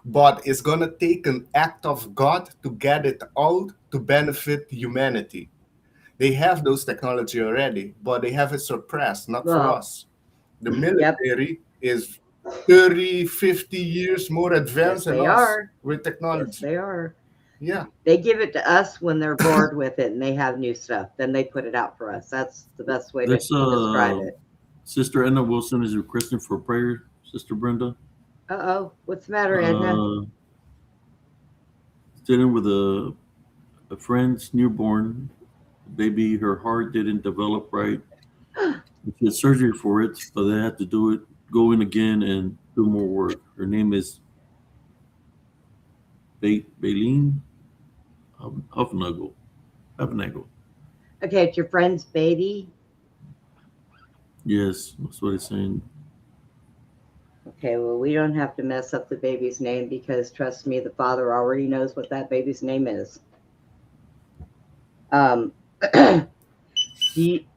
but it's going to take an act of God to get it out to benefit humanity. They have those technology already, but they have it suppressed, not for Well, us. The yep. military is 30, 50 years more Yes, advanced than they us are. with Yes, technology. they are. Yeah. They give it to us when they're bored with it and they have new stuff. Then they put it out for us. That's the best way to That's describe it. Sister Edna Wilson is requesting for prayer. Sister Brenda, Uh-oh. What's the matter, Edna? dealing with a friend's newborn baby. Her heart didn't develop right. She had surgery for it, but they had to do it, go in again and do more work. Her name is Baleen Hufnagel. Hufnagel. Okay, it's your friend's baby. Yes, that's what it's saying. Okay, well, we don't have to mess up the baby's name because trust me, the father already knows what that baby's name is.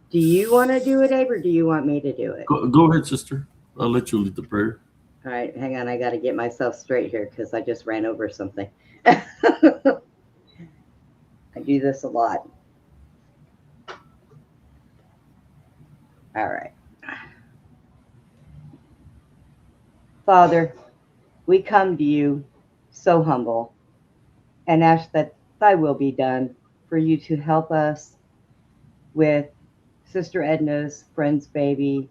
Do you want to do it, Abe, or do you want me to do it? Go ahead, sister. I'll let you lead the prayer. All right, hang on. I got to get myself straight here because I just ran over something. I do this a lot. All right. Father, we come to you so humble and ask that thy will be done for you to help us with Sister Edna's friend's baby.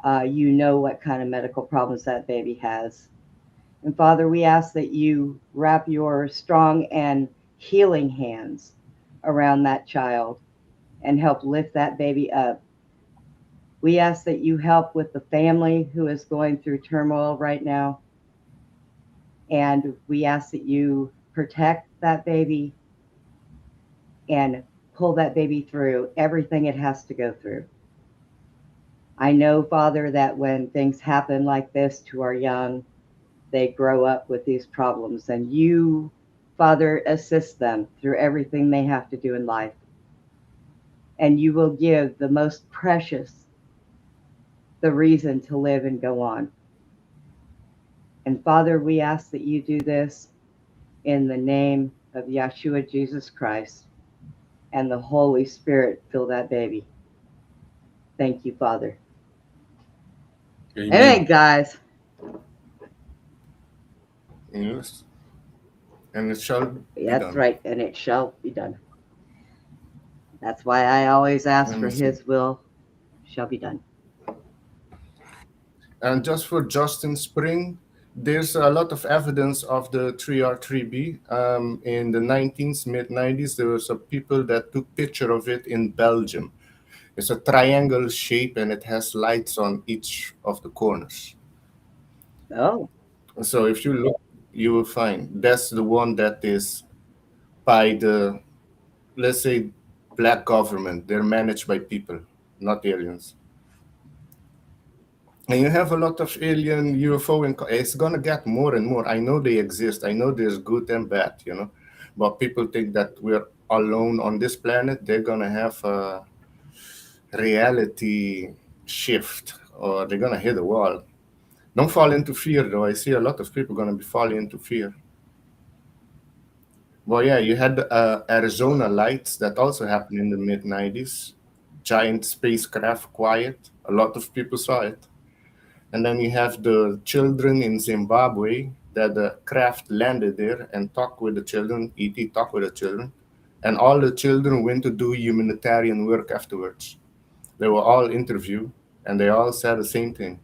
You know what kind of medical problems that baby has. And Father, we ask that you wrap your strong and healing hands around that child and help lift that baby up. We ask that you help with the family who is going through turmoil right now. And we ask that you protect that baby and pull that baby through everything it has to go through. I know, Father, that when things happen like this to our young, they grow up with these problems, and you, Father, assist them through everything they have to do in life. And you will give the most precious the reason to live and go on. And Father, we ask that you do this in the name of Yeshua Jesus Christ, and the Holy Spirit fill that baby. Thank you, Father. Amen. Amen, guys. Yes. And it shall be That's done. right, and it shall be done. That's why I always ask Let for me see. his will shall be done. And just for Justin Spring, there's a lot of evidence of the 3R3B. In the mid-90s, there was some people that took picture of it in Belgium. It's a triangle shape and it has lights on each of the corners. Oh, So if you look, you will find that's the one that is by the, let's say, black government. They're managed by people, not aliens. And you have a lot of alien UFO, and it's gonna get more and more. I know they exist. I know there's good and bad, but people think that we're alone on this planet. They're gonna have a reality shift, or they're gonna hit a wall. Don't fall into fear, though. I see a lot of people gonna be falling into fear. Well, yeah, you had Arizona lights that also happened in the mid-90s. Giant spacecraft, quiet. A lot of people saw it. And then you have the children in Zimbabwe that the craft landed there and talked with the children. E.T. talked with the children, and all the children went to do humanitarian work afterwards. They were all interviewed, and they all said the same thing.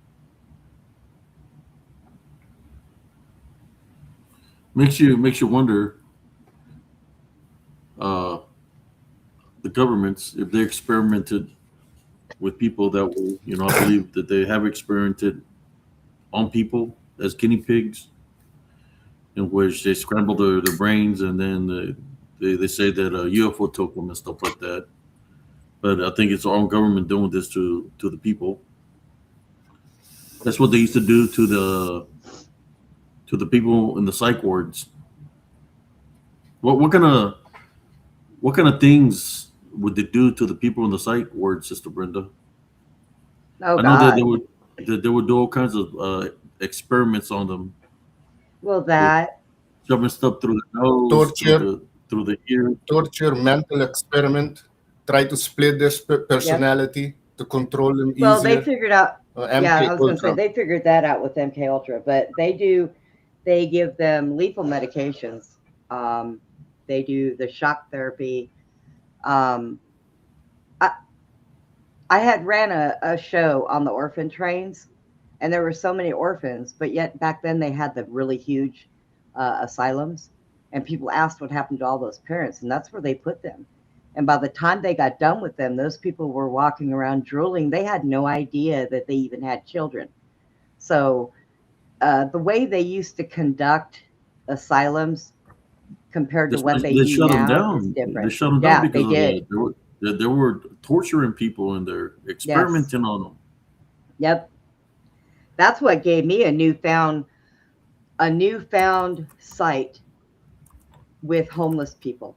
Makes you wonder, uh, the governments, if they experimented with people that were, I believe that they have experimented on people as guinea pigs, in which they scramble their brains, and then they say that a UFO took them and stuff like that. But I think it's our own government doing this to the people. That's what they used to do to the people in the psych wards. What kind of things would they do to the people in the psych ward, Sister Brenda? Oh I know that God. they would do all kinds of experiments on them, Well, with that. shoving stuff through the nose, Torture, through the ear. torture, mental experiment, try to split their Yep. personality to control them Well, they easier. figured out. Yeah, MK I was going to say Ultra. they figured that out with MK Ultra, but they do. They give them lethal medications. Um, they do the shock therapy. Um, I, I had ran a show on the orphan trains, and there were so many orphans, but yet back then they had the really huge asylums, and people asked what happened to all those parents, and that's where they put them. And by the time they got done with them, those people were walking around drooling. They had no idea that they even had children. So the way they used to conduct asylums compared to what they They do shut them now is down. They different. shut them down Yeah, because they of did. that. They were torturing people and they're Yes. experimenting on them. Yep. That's what gave me a newfound sight with homeless people,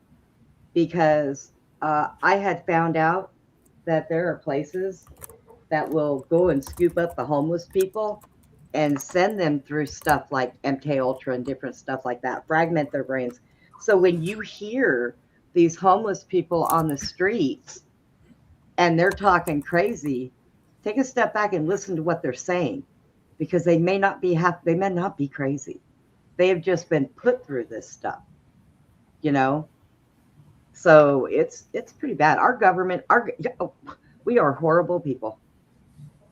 because I had found out that there are places that will go and scoop up the homeless people and send them through stuff like MK Ultra and different stuff like that, fragment their brains. So when you hear these homeless people on the streets and they're talking crazy, take a step back and listen to what they're saying, because they may not be crazy. They have just been put through this stuff, you know. So it's pretty bad. Our government, we are horrible people.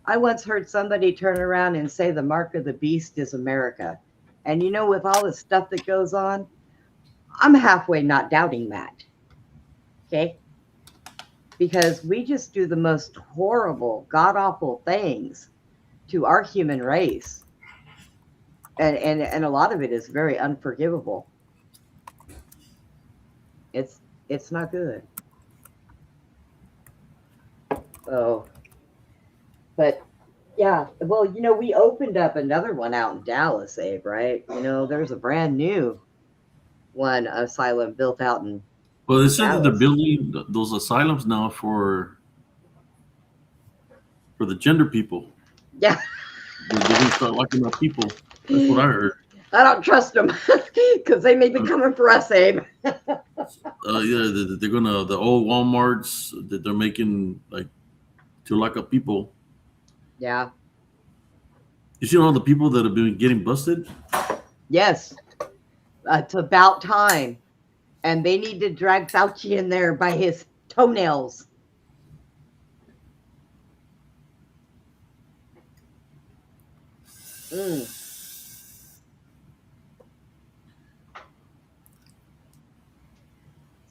I once heard somebody turn around and say the mark of the beast is America. And you know, with all the stuff that goes on, I'm halfway not doubting that. Okay. Because we just do the most horrible, god awful things to our human race. And a lot of it is very unforgivable. It's not good. So, but yeah, well, we opened up another one out in Dallas, Abe, right? There's a brand new one asylum built out in Well, they said that they're Dallas. building those asylums now for the gender people. Yeah, They're going to start locking up people. That's what I heard. I don't trust them because they may be coming for us, Abe. Yeah, they're gonna, the old WalMarts that they're making, like, to lock up people. Yeah. You see all the people that have been getting busted? Yes. It's about time. And they need to drag Fauci in there by his toenails. Mm.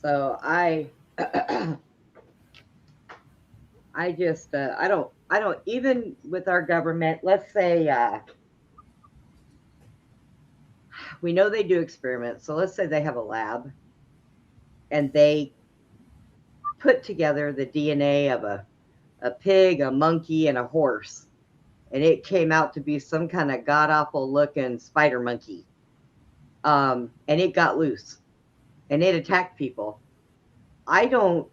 So I just I don't even with our government. Let's say we know they do experiments. So let's say they have a lab and they put together the DNA of a pig, a monkey, and a horse, and it came out to be some kind of god awful looking spider monkey. And it got loose and it attacked people. The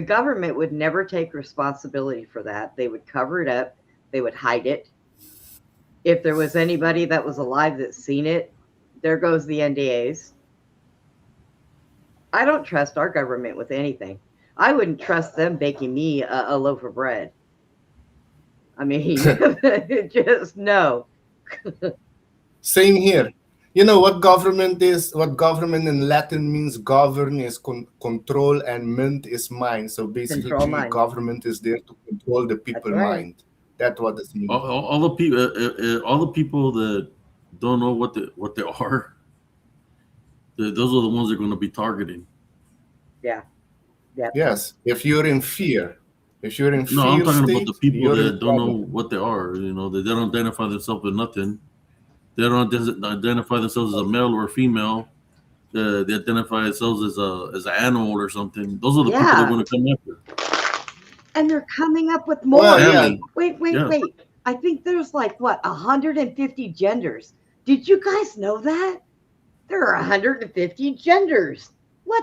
government would never take responsibility for that. They would cover it up, they would hide it. If there was anybody that was alive that's seen it, there goes the NDAs. I don't trust our government with anything. I wouldn't trust them baking me a loaf of bread. I mean, just no. Same here. You know what government is? What government in Latin means? Govern is control, and ment is mind. So Control basically, mind. government is there to control the That's people right. mind. That's what it means. All the people that don't know what they are, those are the ones they're going to be targeting. Yeah. Yep. Yes, if you're in No, I'm fear talking about the state, people you're in that don't know trouble. what they are. You know, they don't identify themselves with nothing. They don't identify themselves as a male or a female. They identify themselves as an animal or something. Those are the people they're Yeah. going to come after. And they're coming up with Well, more. yeah, Family, Wait, yeah. wait. I think there's like what 150 genders. Did you guys know that? There are 150 genders. What?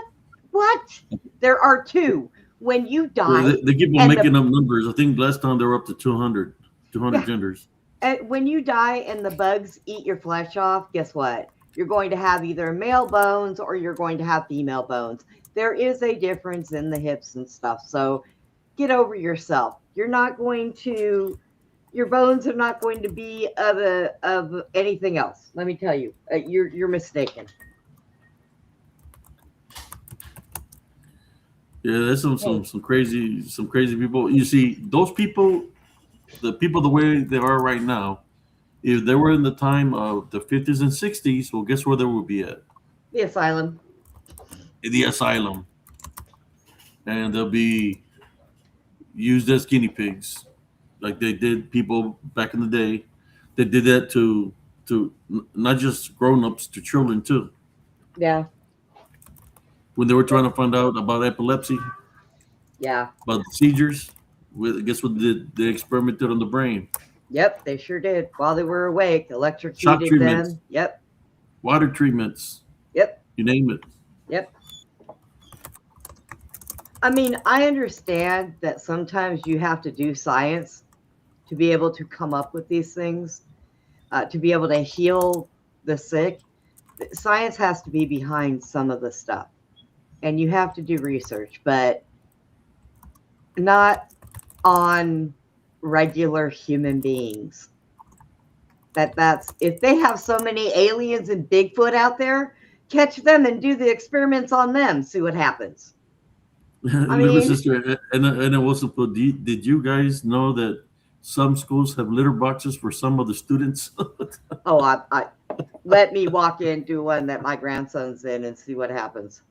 What? There are two. When you die, They keep on and the making up numbers. I think last time they were up to 200, 200 yeah, genders. and when you die and the bugs eat your flesh off, guess what? You're going to have either male bones or you're going to have female bones. There is a difference in the hips and stuff. So get over yourself. You're not going to your bones are not going to be of anything else. Let me tell you, you're mistaken. Yeah, there's Hey, some crazy people. You see, those people, the people the way they are right now, if they were in the time of the 50s and 60s, well, guess where they would be at? the asylum. In the asylum, and they'll be used as guinea pigs, like they did people back in the day. They did that to not just grown-ups, to children too. Yeah, When they were trying to find out about epilepsy, yeah. about the seizures, guess what they experimented on the brain? Yep, they sure did. While they were awake, Shock electrocuted treatments, them. Yep, water treatments, yep, you name it. yep. I mean, I understand that sometimes you have to do science to be able to come up with these things, to be able to heal the sick. Science has to be behind some of the stuff, and you have to do research, but not on regular human beings. That's if they have so many aliens and Bigfoot out there, catch them and do the experiments on them, see what happens. I Little mean, sister, and I was put. Did you guys know that some schools have litter boxes for some of the students? oh, I let me walk into one that my grandson's in and see what happens.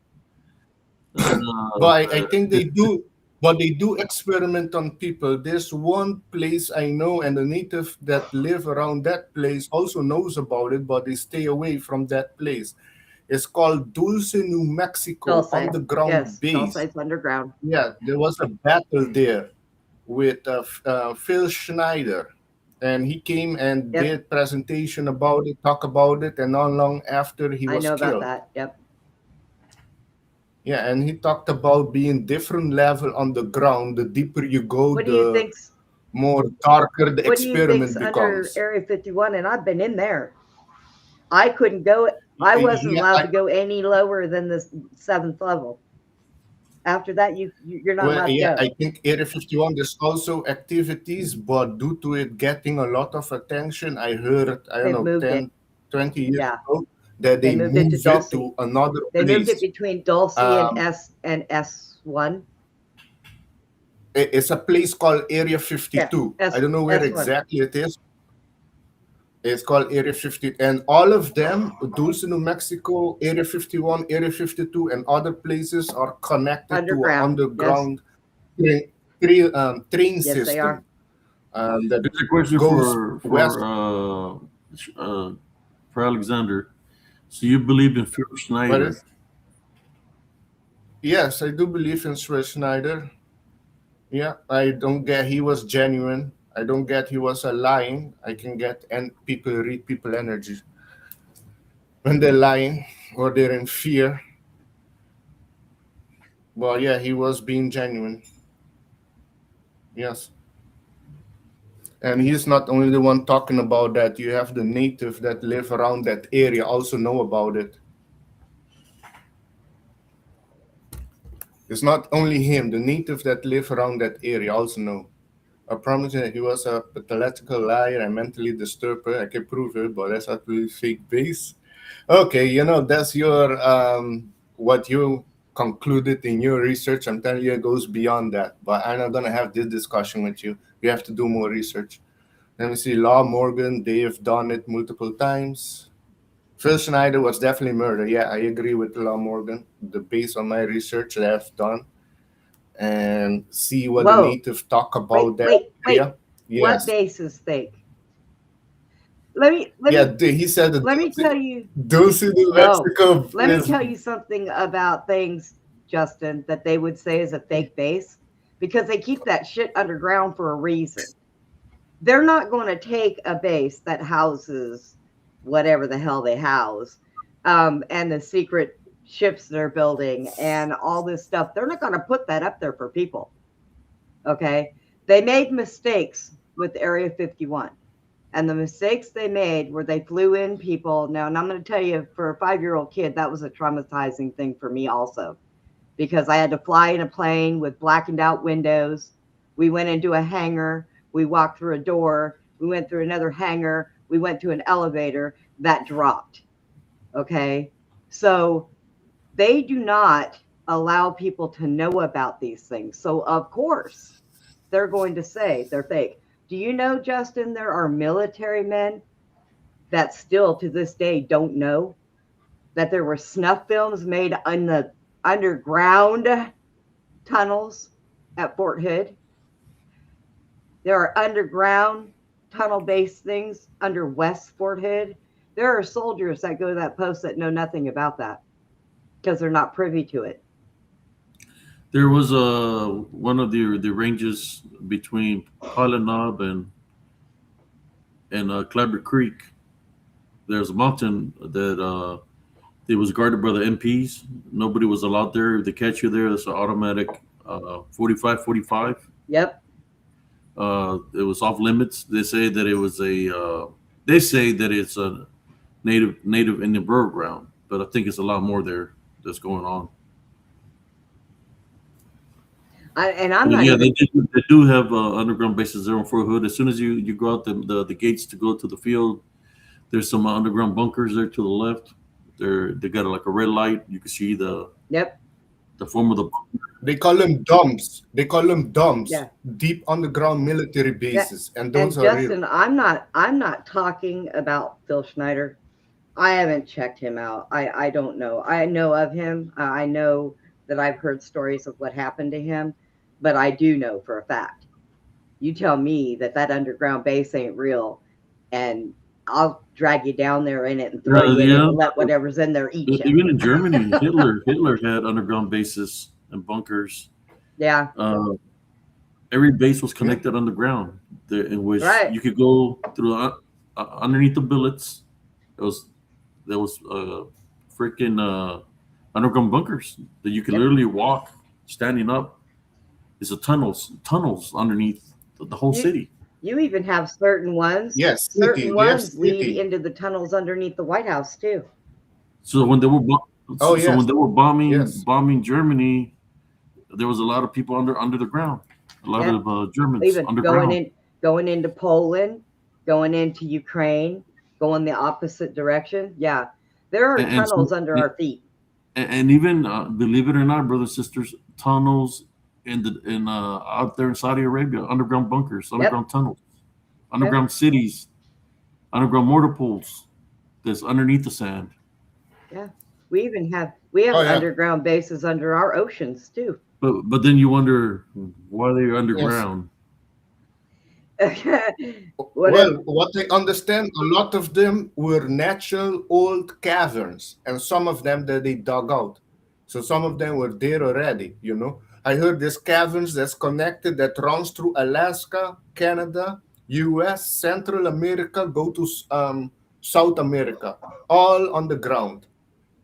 but I think they do. But they do experiment on people. There's one place I know, and the native that live around that place also knows about it, but they stay away from that place. It's called Dulce, New Mexico, Dulce, underground yes, base. Dulce's underground. Yeah, there was a battle there with Phil Schneider, and he came and Yep, did presentation about it, talk about it, and not long after he I was know about killed. that. Yep. Yeah, and he talked about being different level on the ground. The deeper you go, What do you the think's more darker the What do you think's experiment under becomes. Area 51? And I've been in there. I couldn't go. I wasn't Yeah, allowed to go any lower than the seventh level. After that, you're not well, allowed to yeah, I go. think Area 51, there's also activities, but due to it getting a lot of attention, I heard, I don't They've know, moved it. 10, 20 years Yeah, ago, that they they moved it to move it Dulce. to another They moved it place. between Dulce and Um, S1. it's a place called Area Yeah, 52. I S don't know where S1. exactly it is. It's called Area 50. And all of them, Dulce, New Mexico, Area 51, Area 52, and other places are connected to an Underground. Yes, underground train yes, they are. system that There's a question goes west. for Alexander. So you believe in Phil But Schneider? yes, I do believe in Swiss Schneider. Yeah, I don't get he was genuine. I don't get he was a lying. I can get and people read people energy when they're lying or they're in fear. Well, yeah, he was being genuine. Yes. And he's not only the one talking about that. You have the native that live around that area also know about it. It's not only him. The native that live around that area also know. I promise you, he was a pathological liar and mentally disturbed. I can prove it, but that's actually fake base. Okay, that's your what you concluded in your research. I'm telling you, it goes beyond that. But I'm not gonna have this discussion with you. You have to do more research. Let me see. Law Morgan, they have done it multiple times. Phil Schneider was definitely murder. Yeah, I agree with Law Morgan. The based on my research that I've done and see what the Whoa. native talk Wait, about that wait, area. wait. What Yes. base is fake? Let me He said that let me tell you. Dulce, New No, Mexico let me is. tell you something about things, Justin, that they would say is a fake base because they keep that shit underground for a reason. They're not going to take a base that houses whatever the hell they house, and the secret ships they're building and all this stuff. They're not going to put that up there for people. Okay. They made mistakes with Area 51. And the mistakes they made were they flew in people. Now, and I'm going to tell you, for a 5-year-old kid, that was a traumatizing thing for me also, because I had to fly in a plane with blackened out windows. We went into a hangar. We walked through a door. We went through another hangar. We went to an elevator that dropped. Okay. So they do not allow people to know about these things. So, of course, they're going to say they're fake. Do you know, Justin, there are military men that still to this day don't know that there were snuff films made in the underground tunnels at Fort Hood? There are underground tunnel-based things under West Fort Hood. There are soldiers that go to that post that know nothing about that because they're not privy to it. There was one of the ranges between Pilot Knob and Clabber Creek. There's a mountain that it was guarded by the MPs. Nobody was allowed there. If they catch you there, it's an automatic 45. Yep. It was off limits. They say that it was they say that it's a native Indian burial ground, but I think it's a lot more there that's going on. I'm But not yeah, even. they do have underground bases there on Fort Hood. As soon as you go out the gates to go to the field, there's some underground bunkers there to the left. They got like a red light. You can see Yep. the form of the bunker. They call them dumps. Yeah. Deep underground military Yeah. bases, and And those are real. Justin, I'm not talking about Phil Schneider. I haven't checked him out. I don't know. I know of him. I know that I've heard stories of what happened to him, but I do know for a fact. You tell me that underground base ain't real, and I'll drag you down there in it and throw you in it Yeah, and let whatever's in there eat you. even in Germany, Hitler had underground bases and bunkers. Yeah. Every base was connected underground, in which Right. you could go through underneath the billets. There was freaking underground bunkers that you could Yep. literally walk standing up. It's a tunnels underneath the whole city. You even have certain ones. Yes, Certain city. ones Yes, lead city. into the tunnels underneath the White House too. So when they were Oh, so when yes. they were Yes. bombing Germany, there was a lot of people under the ground. A lot Yep. of Germans Even underground. going into Poland, going into Ukraine, going the opposite direction. Yeah, there are And tunnels so, under our feet. and even believe it or not, brothers and sisters, tunnels in out there in Saudi Arabia, underground bunkers, underground tunnels, underground cities, underground mortar pools that's underneath the sand. Yeah, we have Oh, yeah. underground bases under our oceans too. But then you wonder why they're Yes. underground. Well, what I understand, a lot of them were natural old caverns, and some of them that they dug out. So some of them were there already. I heard there's caverns that's connected that runs through Alaska, Canada, U.S., Central America, go to South America, all on the ground.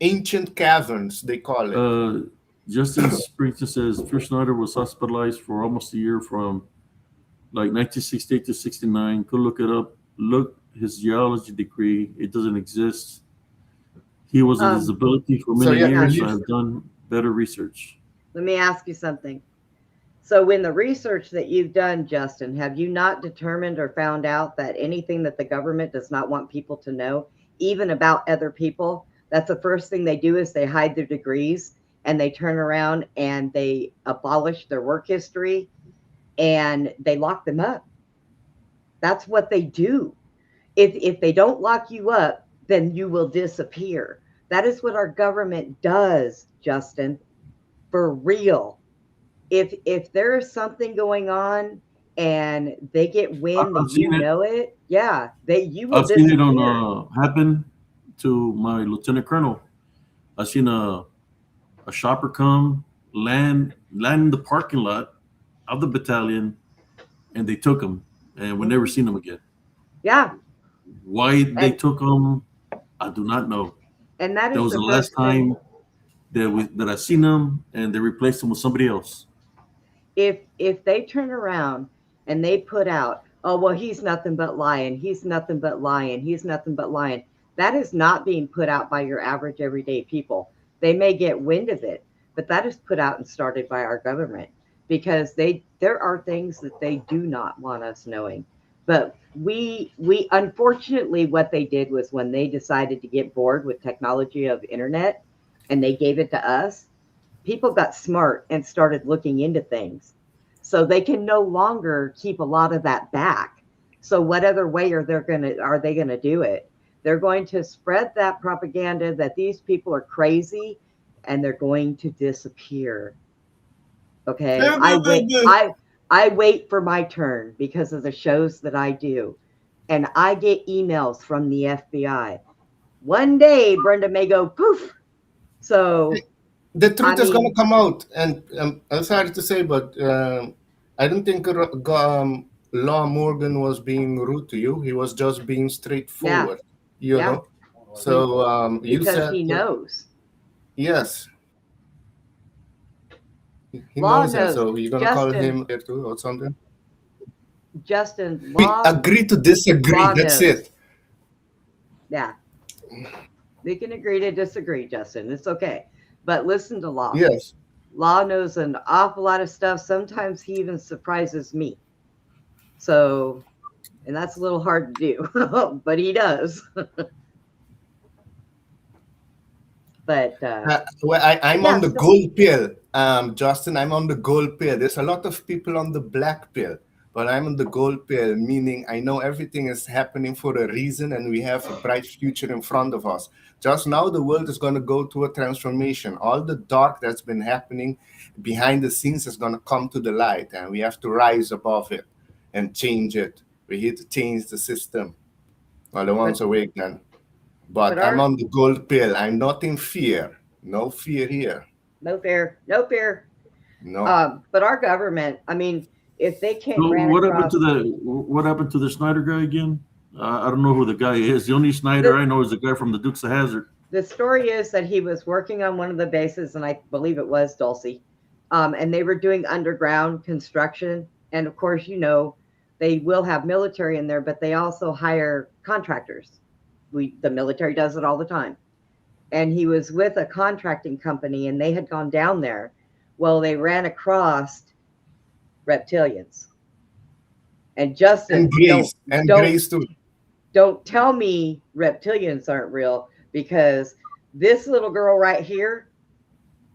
Ancient caverns, they call it. Justin Springston says Phil Schneider was hospitalized for almost a year from like 1968 to 69. Could look it up. Look his geology degree. It doesn't exist. He was a disability for So, many yeah, years. you- So I've done better research. Let me ask you something. So, in the research that you've done, Justin, have you not determined or found out that anything that the government does not want people to know, even about other people, that's the first thing they do is they hide their degrees and they turn around and they abolish their work history and they lock them up. That's what they do. If they don't lock you up, then you will disappear. That is what our government does, Justin, for real. If there is something going on and they get wind I've that you seen it. know it, yeah, you will I've seen it disappear. on happen to my lieutenant colonel. I've seen a shopper come land in the parking lot of the battalion, and they took him, and we never seen him again. Yeah, Why they and took him, I do not know. and that That is was the the last first thing. time that I seen him, and they replaced him with somebody else. If they turn around and they put out, oh well, he's nothing but lying, he's nothing but lying, he's nothing but lying, that is not being put out by your average everyday people. They may get wind of it, but that is put out and started by our government because there are things that they do not want us knowing. But we unfortunately what they did was when they decided to get bored with technology of internet and they gave it to us, people got smart and started looking into things. So they can no longer keep a lot of that back. So what other way are they gonna do it? They're going to spread that propaganda that these people are crazy and they're going to disappear. Okay. Yeah, the- I wait for my turn because of the shows that I do. And I get emails from the FBI. One day Brenda may go poof. So the truth I is going mean, to come out, and I'm sorry to say, but I don't think Law Morgan was being rude to you. He was just being yeah, straightforward, you yeah. know. So you Because said he knows. yes, he Law knows that. knows. So you're gonna call Justin, him there too or something. Justin, We agree to disagree. Law That's knows. it. Yeah. We can agree to disagree, Justin. It's okay. But listen to Law. Yes. Law knows an awful lot of stuff. Sometimes he even surprises me. So, and that's a little hard to do, but he does. But Well, I'm yeah, on the so gold pill, Justin. I'm on the gold pill. There's a lot of people on the black pill, but I'm on the gold pill, meaning I know everything is happening for a reason and we have a bright future in front of us. Just now, the world is going to go through a transformation. All the dark that's been happening behind the scenes is going to come to the light, and we have to rise above it and change it. We're here to change the system. Well, the one's but awake then. but But I'm our on the gold pill. I'm not in fear. No fear here. no fear, no fear. No. But our government, I mean, if they So ran across what happened to the Snyder guy again? I don't know who the guy is. The only Snyder the I know is the guy from the Dukes of Hazzard. the story is that he was working on one of the bases, and I believe it was Dulcie, and they were doing underground construction. And of course, they will have military in there, but they also hire contractors. The military does it all the time. And he was with a contracting company, and they had gone down there. Well, they ran across reptilians. And Justin, And Grace. And don't Grace too. don't tell me reptilians aren't real, because this little girl right here,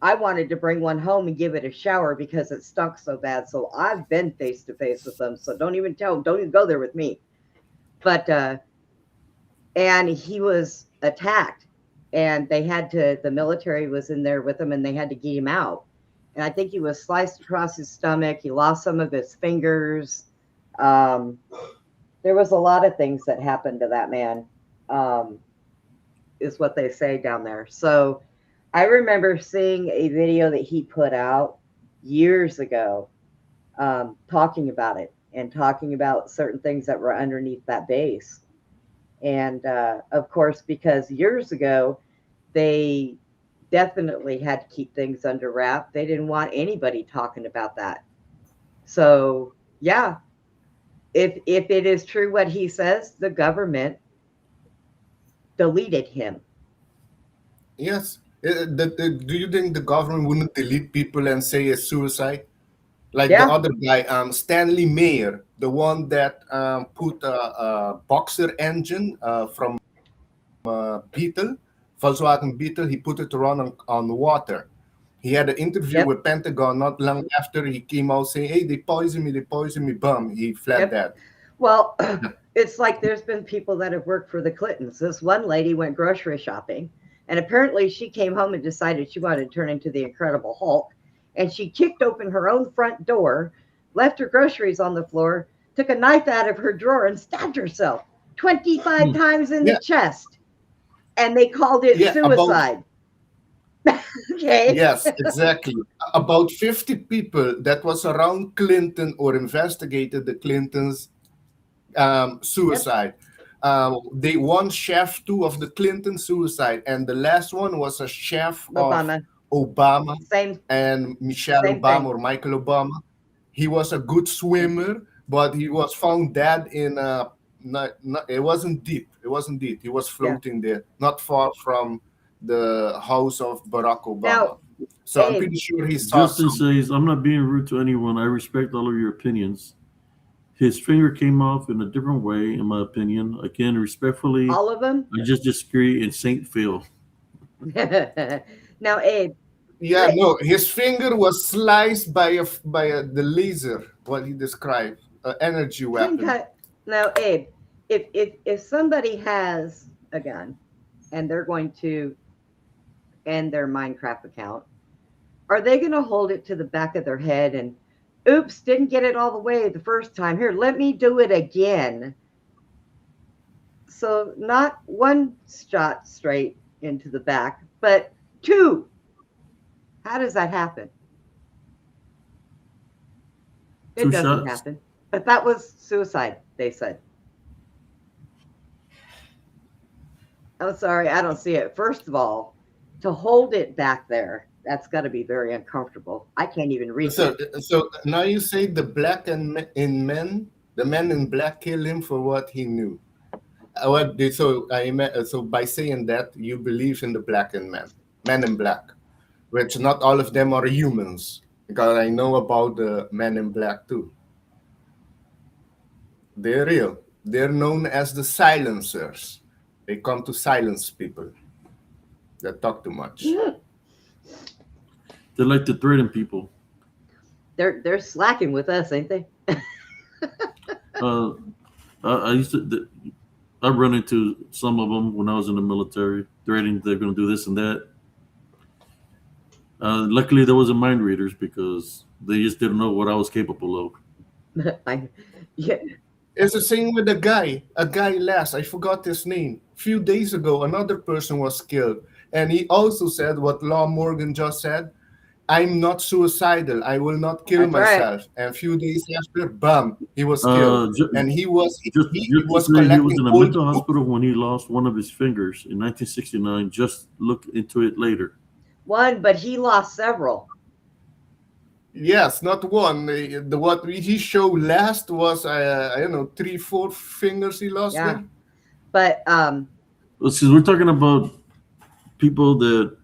I wanted to bring one home and give it a shower because it stunk so bad. So I've been face to face with them. So don't even go there with me. But and he was attacked, and the military was in there with him, and they had to get him out. And I think he was sliced across his stomach. He lost some of his fingers. There was a lot of things that happened to that man, is what they say down there. So I remember seeing a video that he put out years ago, talking about it and talking about certain things that were underneath that base. And of course, because years ago, they definitely had to keep things under wrap. They didn't want anybody talking about that. So yeah, if it is true what he says, the government deleted him. Yes. Do you think the government wouldn't delete people and say it's suicide? Like the Yeah. other guy, Stanley Mayer, the one that put a boxer engine from Beetle, Volkswagen Beetle. He put it around on water. He had an interview Yep. with Pentagon not long after he came out saying, "Hey, they poisoned me, bum." He fled Yep. dead. Well, it's like there's been people that have worked for the Clintons. This one lady went grocery shopping, and apparently she came home and decided she wanted to turn into the Incredible Hulk. And she kicked open her own front door, left her groceries on the floor, took a knife out of her drawer, and stabbed herself 25 times in Yeah. the chest. And they called it Yeah, about suicide. Okay. yes, exactly. About 50 people that was around Clinton or investigated the Clintons' Yep. suicide. They one chef too of the Clinton suicide, and the last one was a chef of Obama. Obama Same and Michelle same Obama thing. or Michael Obama. He was a good swimmer, but he was found dead in a. It wasn't deep. It wasn't deep. He was Yeah. floating there, not far from the house of Barack Obama. Now, So I'm Abe, pretty sure he saw Justin something. says, I'm not being rude to anyone. I respect all of your opinions. His finger came off in a different way, in my opinion. Again, respectfully, all of them. I just disagree in St. Phil. Now, Abe, Yeah, let, no, his finger was sliced by the laser. What he described, an energy clean weapon. cut. Now, Abe, if somebody has a gun and they're going to end their Minecraft account, are they going to hold it to the back of their head and, oops, didn't get it all the way the first time. Here, let me do it again. So not one shot straight into the back, but two. How does that happen? It Two doesn't shots. happen. But that was suicide, they said. I'm sorry, I don't see it. First of all, to hold it back there, that's got to be very uncomfortable. I can't even reach So, it. so now you say the black in men, the man in black killed him for what he knew. So by saying that you believe in the black and men in black, which not all of them are humans, because I know about the men in black too. They're real. They're known as the silencers. They come to silence people that talk too much. They like to threaten people. They're slacking with us, ain't they? Uh, I used to. I run into some of them when I was in the military, threatening they're going to do this and that. Luckily, there wasn't mind readers because they just didn't know what I was capable of. Yeah. It's the same with a guy last, I forgot his name. A few days ago, another person was killed. And he also said what Law Morgan just said, I'm not suicidal. I will not kill That's right. myself. And a few days after, bam, he was killed. And he was Just was say he was collecting in a old mental books. hospital when he lost one of his fingers in 1969. Just look into it later. One, but he lost several. Yes, not one. The what he showed last was I don't know 3-4 fingers he lost Yeah. there. But Well, since we're talking about people that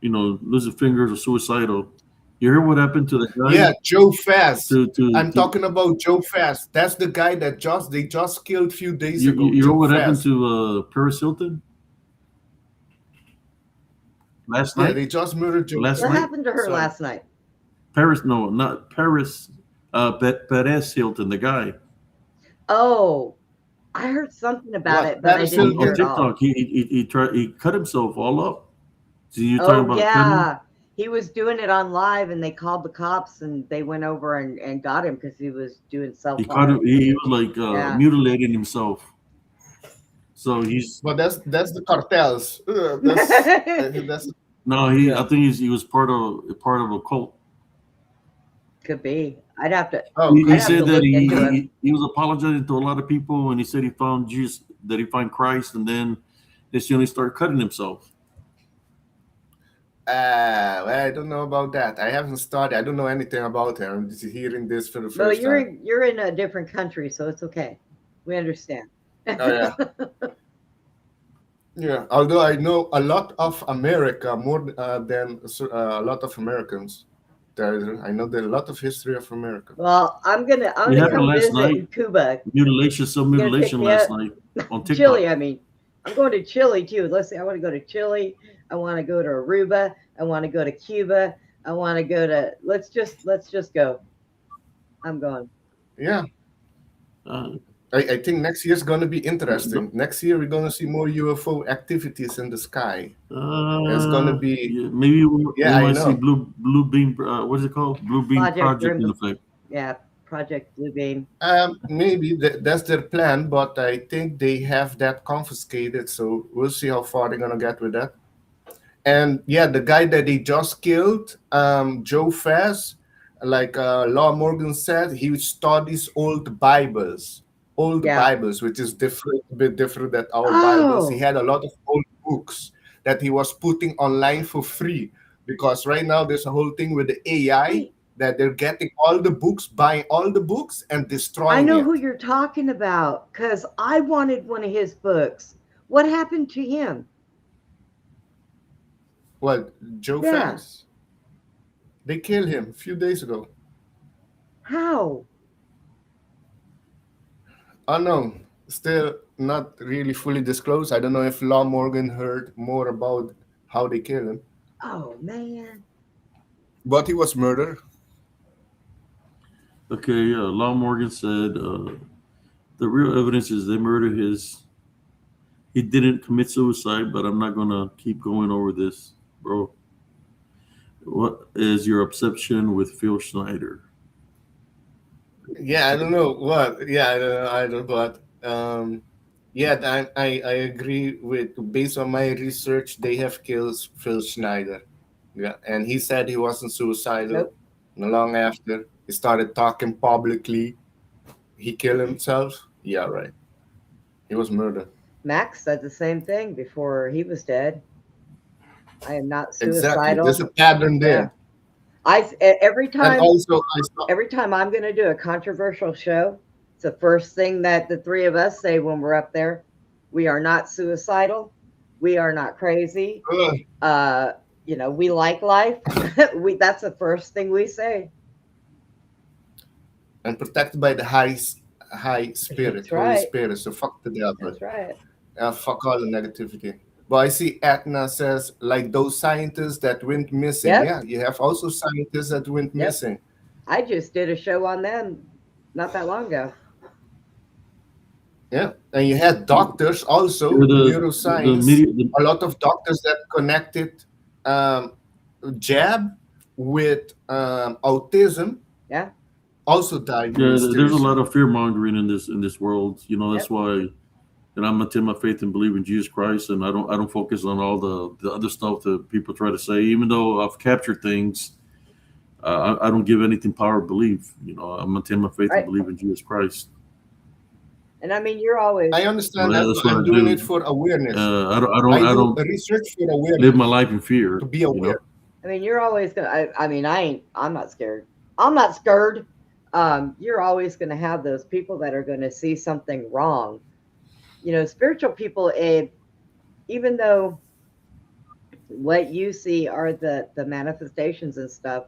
losing fingers or suicidal, you hear what happened to the guy? Yeah, Joe Fast. To I'm talking about Joe Fast. That's the guy that they just killed a few days you, ago. you know Joe what happened Fast. to Paris Hilton last Yeah, night? they just murdered Joe. Last what night? happened to her Sorry. last night? Paris, no, not Paris. Perez Hilton, the guy Oh, I heard something about What? it, but I Paris didn't on hear Hilton? it all. TikTok. He cut himself all up. So you're talking Oh about cutting? yeah, he was doing it on live, and they called the cops, and they went over and got him because he was doing self He caught him. harm. He was like Yeah. mutilating himself. So he's But that's the cartels. That's no. Yeah. I think he was part of a cult. Could be. I'd have to. oh He I'd have said to that look into him. he was apologizing to a lot of people, and he said he found Jesus, that he found Christ, and then this he started cutting himself. well, I don't know about that. I haven't studied. I don't know anything about him. I'm just hearing this for the Well, first time. you're in a different country, so it's okay. We understand. Oh yeah. Yeah, although I know a lot of America more than a lot of Americans. I know there's a lot of history of America. Well, I'm gonna It happened come last visit night. in Cuba. Some You gonna pick mutilation me last up? night on TikTok. Chile, I mean. I'm going to Chile too. Let's see. I want to go to Chile. I want to go to Aruba. I want to go to Cuba. I want to go to. Let's just go. I'm going. Yeah, Uh, I think next year's going to be no, interesting. Next year we're going to see more UFO activities in the sky. It's going to be, yeah, maybe we yeah, I might see know. blue beam. What is it called? Blue beam Project project in Rainbow. effect. Yeah, Project Blue Beam. Maybe that's their plan, but I think they have that confiscated. So we'll see how far they're going to get with that. And yeah, the guy that they just killed, Joe Fass, like Law Morgan said, he studies old Yeah. Bibles, which is different, a bit different than our Bibles. He Oh, had a lot of old books that he was putting online for free because right now there's a whole thing with the AI that they're getting all the books, buying all the books, and I destroying know it. who you're talking about because I wanted one of his books. What happened to him? Well, Joe Yeah. Fass, they killed him a few days ago. How? Unknown, still not really fully disclosed. I don't know if Law Morgan heard more about how they killed him, Oh man. but he was murdered. Okay, Law Morgan said the real evidence is they murdered his. He didn't commit suicide, but I'm not gonna keep going over this, bro. What is your obsession with Phil Schneider? Yeah, I don't know what. Yeah, I don't know either, but yeah, I agree with based on my research, they have killed Phil Schneider. Yeah, and he said he wasn't suicidal. Nope. And long after he started talking publicly, he killed himself. Yeah, right. He was murdered. Max said the same thing before he was dead. I am not Exactly. There's suicidal. a pattern Yeah. there. Every And time also, I saw. I'm going to do a controversial show, it's the first thing that the three of us say when we're up there. We are not suicidal. We are not crazy. Ugh. We like life. That's the first thing we say. And protected by the high spirit, That's Holy right. Spirit. So fuck the devil. That's right. Fuck all the negativity. But I see Etna says like those scientists that went missing. Yep. Yeah, you have also scientists that went Yep. missing. I just did a show on them not that long ago. Yeah, and you had doctors also, The neuroscience. A lot of doctors that connected jab with autism Yeah. also died there's a mysteriously. lot of fear mongering in this world. You know, that's Yep. why. And I'm maintain my faith and believe in Jesus Christ, and I don't focus on all the other stuff that people try to say. Even though I've captured things, I don't give anything power of belief. You know, I maintain my faith and Right. believe in Jesus Christ. And I mean, you're always. I understand Well, that, that's but what I'm I doing do. it for awareness. I I do don't research for live my awareness, life in fear. to be You know, aware. I mean, you're always gonna. I mean, I'm not scared. I'm not scared. You're always gonna have those people that are gonna see something wrong. Spiritual people. Even though what you see are the manifestations and stuff,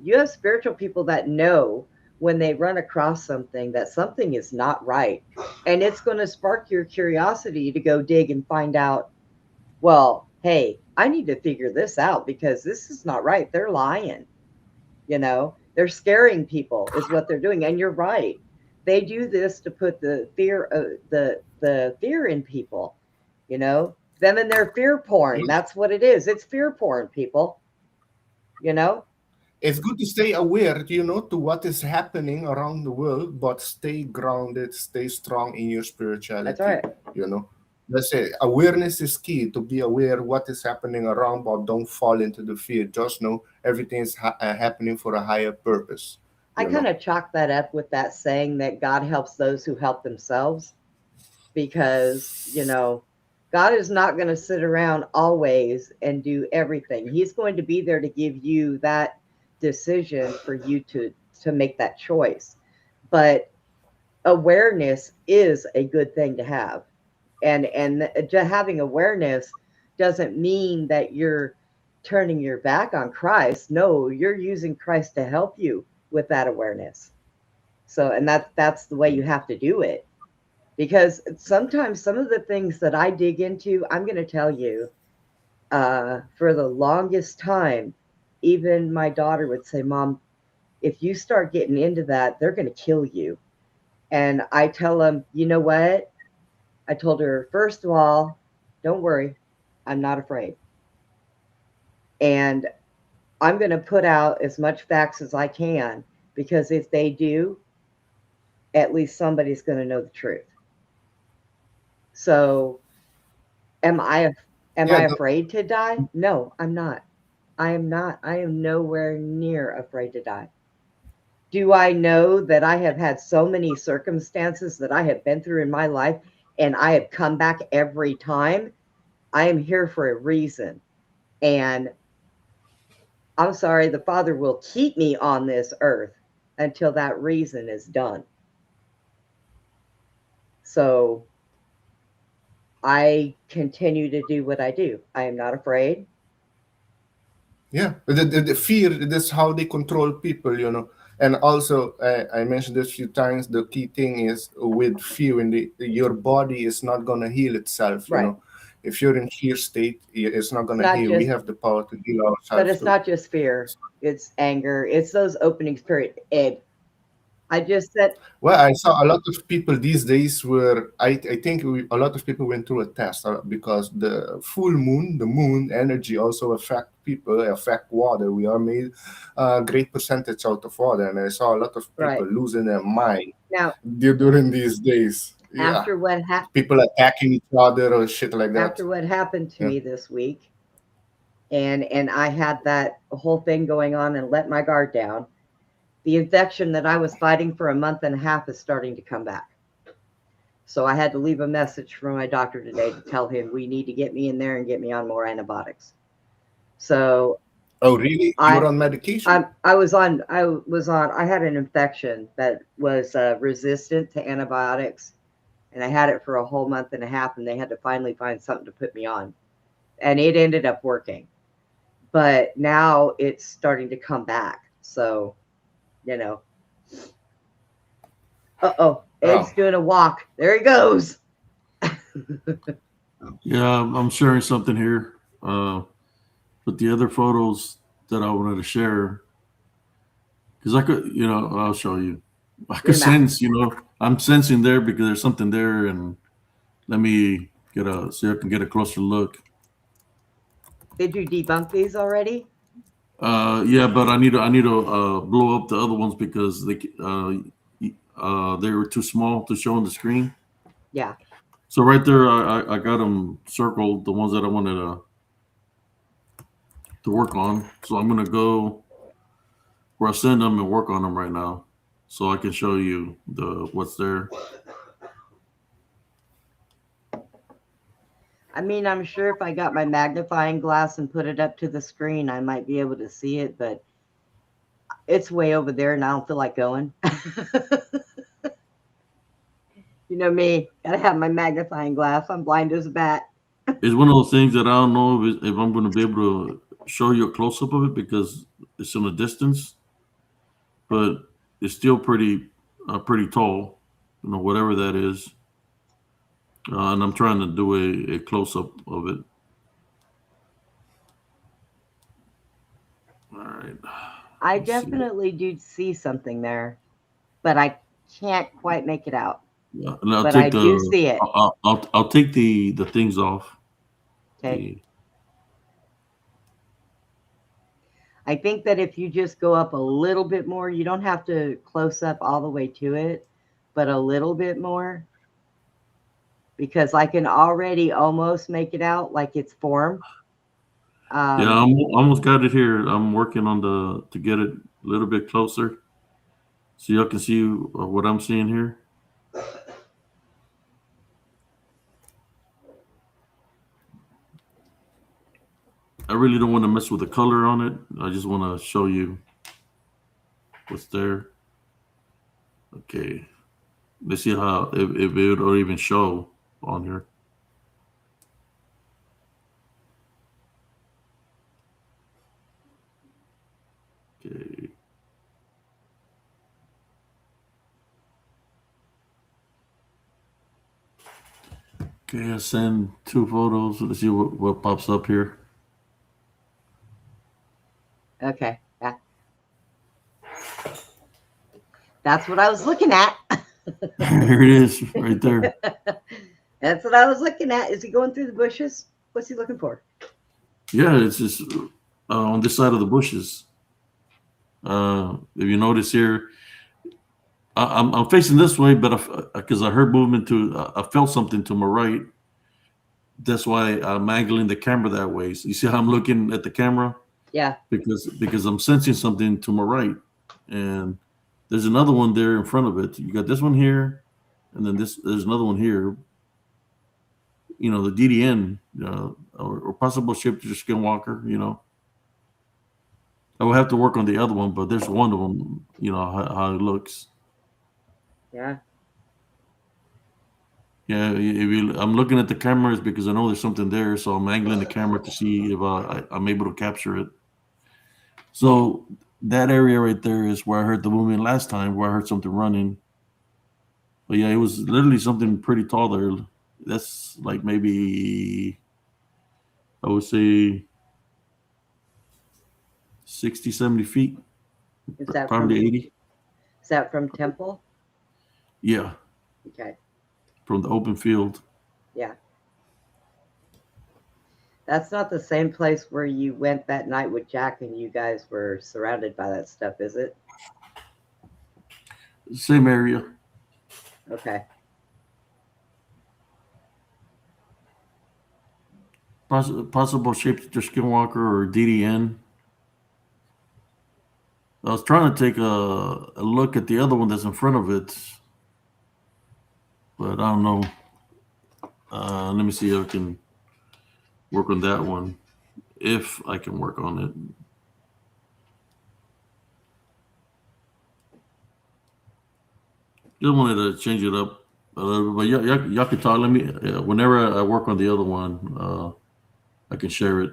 you have spiritual people that know when they run across something that something is not right, and it's going to spark your curiosity to go dig and find out. Well, hey, I need to figure this out because this is not right. They're lying. They're scaring people is what they're doing, and you're right. They do this to put the fear the fear in people. Them and their fear porn. That's what it is. It's fear porn, people. You know. It's good to stay aware, to what is happening around the world, but stay grounded, stay strong in your spirituality. That's right. Let's say awareness is key, to be aware what is happening around, but don't fall into the fear. Just know everything is happening for a higher purpose. I kind of chalk that up with that saying that God helps those who help themselves, because God is not going to sit around always and do everything. He's going to be there to give you that decision for you to make that choice. But awareness is a good thing to have, and having awareness doesn't mean that you're turning your back on Christ. No, you're using Christ to help you with that awareness. So, and that's the way you have to do it. Because sometimes some of the things that I dig into, I'm going to tell you, for the longest time, even my daughter would say, Mom, if you start getting into that, they're going to kill you. And I tell them, you know what? I told her, first of all, don't worry, I'm not afraid. And I'm going to put out as much facts as I can, because if they do, at least somebody's going to know the truth. So am I afraid to die? No, I'm not. I am not. I am nowhere near afraid to die. Do I know that I have had so many circumstances that I have been through in my life and I have come back every time? I am here for a reason. And I'm sorry, the Father will keep me on this earth until that reason is done. So I continue to do what I do. I am not afraid. Yeah, the fear, that's how they control people, you know. And also, I mentioned this a few times, the key thing is with fear, when your body is not going to heal itself, you Right. know. If you're in fear state, it's not going It's to not heal. We just- have the power to heal ourselves. But it's too. not just fear. It's anger. It's those opening spirit. Ed, I just said, Well, I saw a lot of people these days where I think a lot of people went through a test because the full moon, the moon energy also affect people, affect water. We are made a great percentage out of water. And I saw a lot of people Right. losing their mind now, during these days. Yeah. after what happened. People attacking each other or shit like that. After what happened to Yeah. me this week, and I had that whole thing going on and let my guard down, the infection that I was fighting for a month and a half is starting to come back. So I had to leave a message for my doctor today to tell him we need to get me in there and get me on more antibiotics. So Oh, really? You were on medication? I had an infection that was resistant to antibiotics, and I had it for a whole month and a half, and they had to finally find something to put me on, and it ended up working. But now it's starting to come back. So, you know. Ed's doing a walk. There he goes. Yeah, I'm sharing something here. But the other photos that I wanted to share, because I could, I'll show you. I could sense, I'm sensing there because there's something there, and let me so I can get a closer look. Did you debunk these already? Yeah, but I need to blow up the other ones because they were too small to show on the screen. Yeah. So right there, I got them circled, the ones that I wanted to work on. So I'm gonna go where I send them and work on them right now, so I can show you what's there. I mean, I'm sure if I got my magnifying glass and put it up to the screen, I might be able to see it, but it's way over there and I don't feel like going. You know me, gotta have my magnifying glass. I'm blind as a bat. It's one of those things that I don't know if I'm going to be able to show you a close up of it because it's in a distance, but it's still pretty tall, whatever that is. And I'm trying to do a close up of it. All right. I definitely do see something there, but I can't quite make it out. Yeah, and but I do see it. I'll take the things off. Okay. I think that if you just go up a little bit more, you don't have to close up all the way to it, but a little bit more, because I can already almost make it out like it's formed. Yeah, I almost got it here. I'm working on to get it a little bit closer, so y'all can see what I'm seeing here. I really don't want to mess with the color on it. I just want to show you what's there. Okay, let's see how if it would even show on here. Okay, I send 2 photos. Let's see what pops up here. Okay. Yeah. That's what I was looking at. Here it is, right there. That's what I was looking at. Is he going through the bushes? What's he looking for? Yeah, it's just on this side of the bushes. If you notice here, I'm facing this way, but because I heard movement I felt something to my right. That's why I'm angling the camera that way. So you see how I'm looking at the camera? Yeah. Because I'm sensing something to my right, and there's another one there in front of it. You got this one here, and then there's another one here. You know, the DDN or possible ship to skinwalker. You know, I will have to work on the other one, but there's one of them. You know how it looks. Yeah. Yeah, I'm looking at the cameras because I know there's something there, so I'm angling the camera to see if I'm able to capture it. So that area right there is where I heard the movement last time, where I heard something running. But yeah, it was literally something pretty tall there. That's like maybe, I would say 60, 70 feet, Is that probably from 80. Is that from Temple? Yeah, Okay. from the open field. Yeah. That's not the same place where you went that night with Jack and you guys were surrounded by that stuff, is it? Same area. Okay. Possible shapeshifter skinwalker or DDN. I was trying to take a look at the other one that's in front of it, but I don't know. Let me see if I can work on that one. If I can work on it. Just wanted to change it up a little bit, but y'all can talk. Let me. Whenever I work on the other one, I can share it.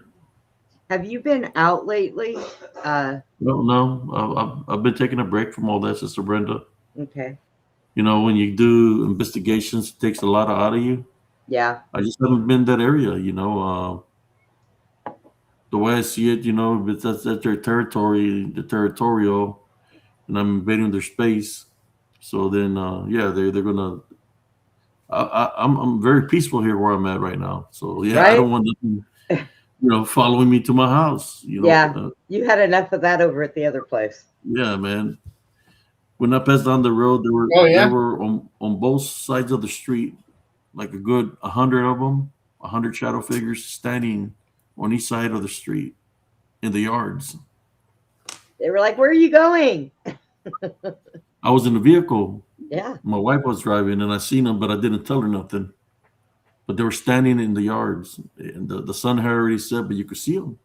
Have you been out lately? No. I've been taking a break from all that, Sister Brenda. Okay. You know, when you do investigations, it takes a lot out of you. Yeah. I just haven't been in that area. The way I see it, if that's their territory, the territorial, and I'm invading their space. So then, yeah, they're gonna. I'm very peaceful here where I'm at right now. So yeah, I Right? don't want nothing, following me to my house. Yeah. You had enough of that over at the other place. Yeah, man. When I passed down the road, Oh there yeah. were on both sides of the street, like a good 100 of them, 100 shadow figures standing on each side of the street in the yards. They were like, "Where are you going?" I was in the vehicle. Yeah. My wife was driving, and I seen them, but I didn't tell her nothing. But they were standing in the yards, and the sun had already set, but you could see them.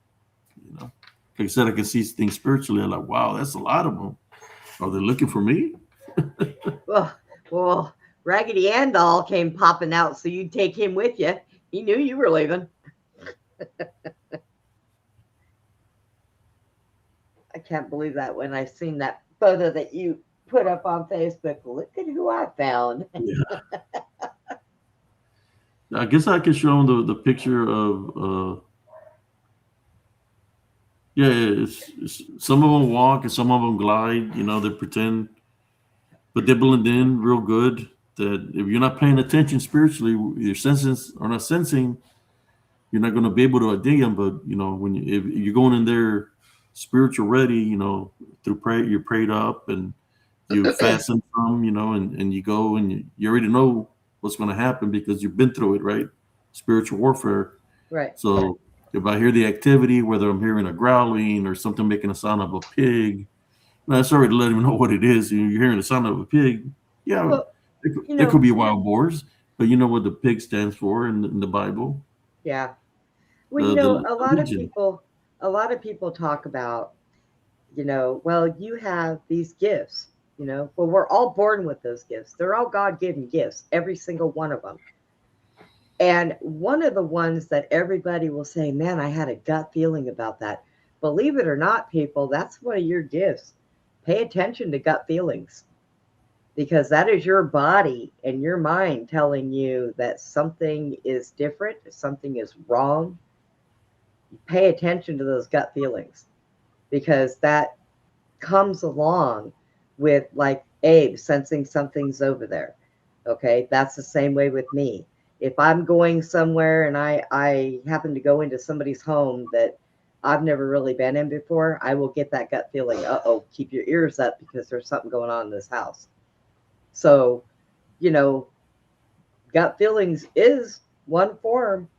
Like I said, I can see things spiritually. I'm like, wow, that's a lot of them. Are they looking for me? Well, Raggedy Ann doll came popping out, so you'd take him with you. He knew you were leaving. I can't believe that when I seen that photo that you put up on Facebook. Look at who I found. Yeah. I guess I can show them the picture of. Yeah, it's some of them walk and some of them glide. They pretend, but they blend in real good. That if you're not paying attention spiritually, your senses are not sensing. You're not going to be able to dig them. But if you're going in there spiritual ready, through prayer, you're prayed up and you fasten from, and you go and you already know what's going to happen because you've been through it, right? Spiritual warfare. Right. So if I hear the activity, whether I'm hearing a growling or something making a sound of a pig, that's already letting me know what it is. You're hearing the sound of a pig. Yeah, Well, it could be wild boars, but you know what the pig stands for in the Bible. Yeah. Well, The a lot legion. of people talk about, well, you have these gifts, well, we're all born with those gifts. They're all God-given gifts, every single one of them. And one of the ones that everybody will say, man, I had a gut feeling about that. Believe it or not, people, that's one of your gifts. Pay attention to gut feelings. because that is your body and your mind telling you that something is different, something is wrong. Pay attention to those gut feelings, because that comes along with, like Abe sensing something's over there. Okay, that's the same way with me. If I'm going somewhere and I happen to go into somebody's home that I've never really been in before, I will get that gut feeling, uh-oh, keep your ears up because there's something going on in this house. So, you know, gut feelings is one form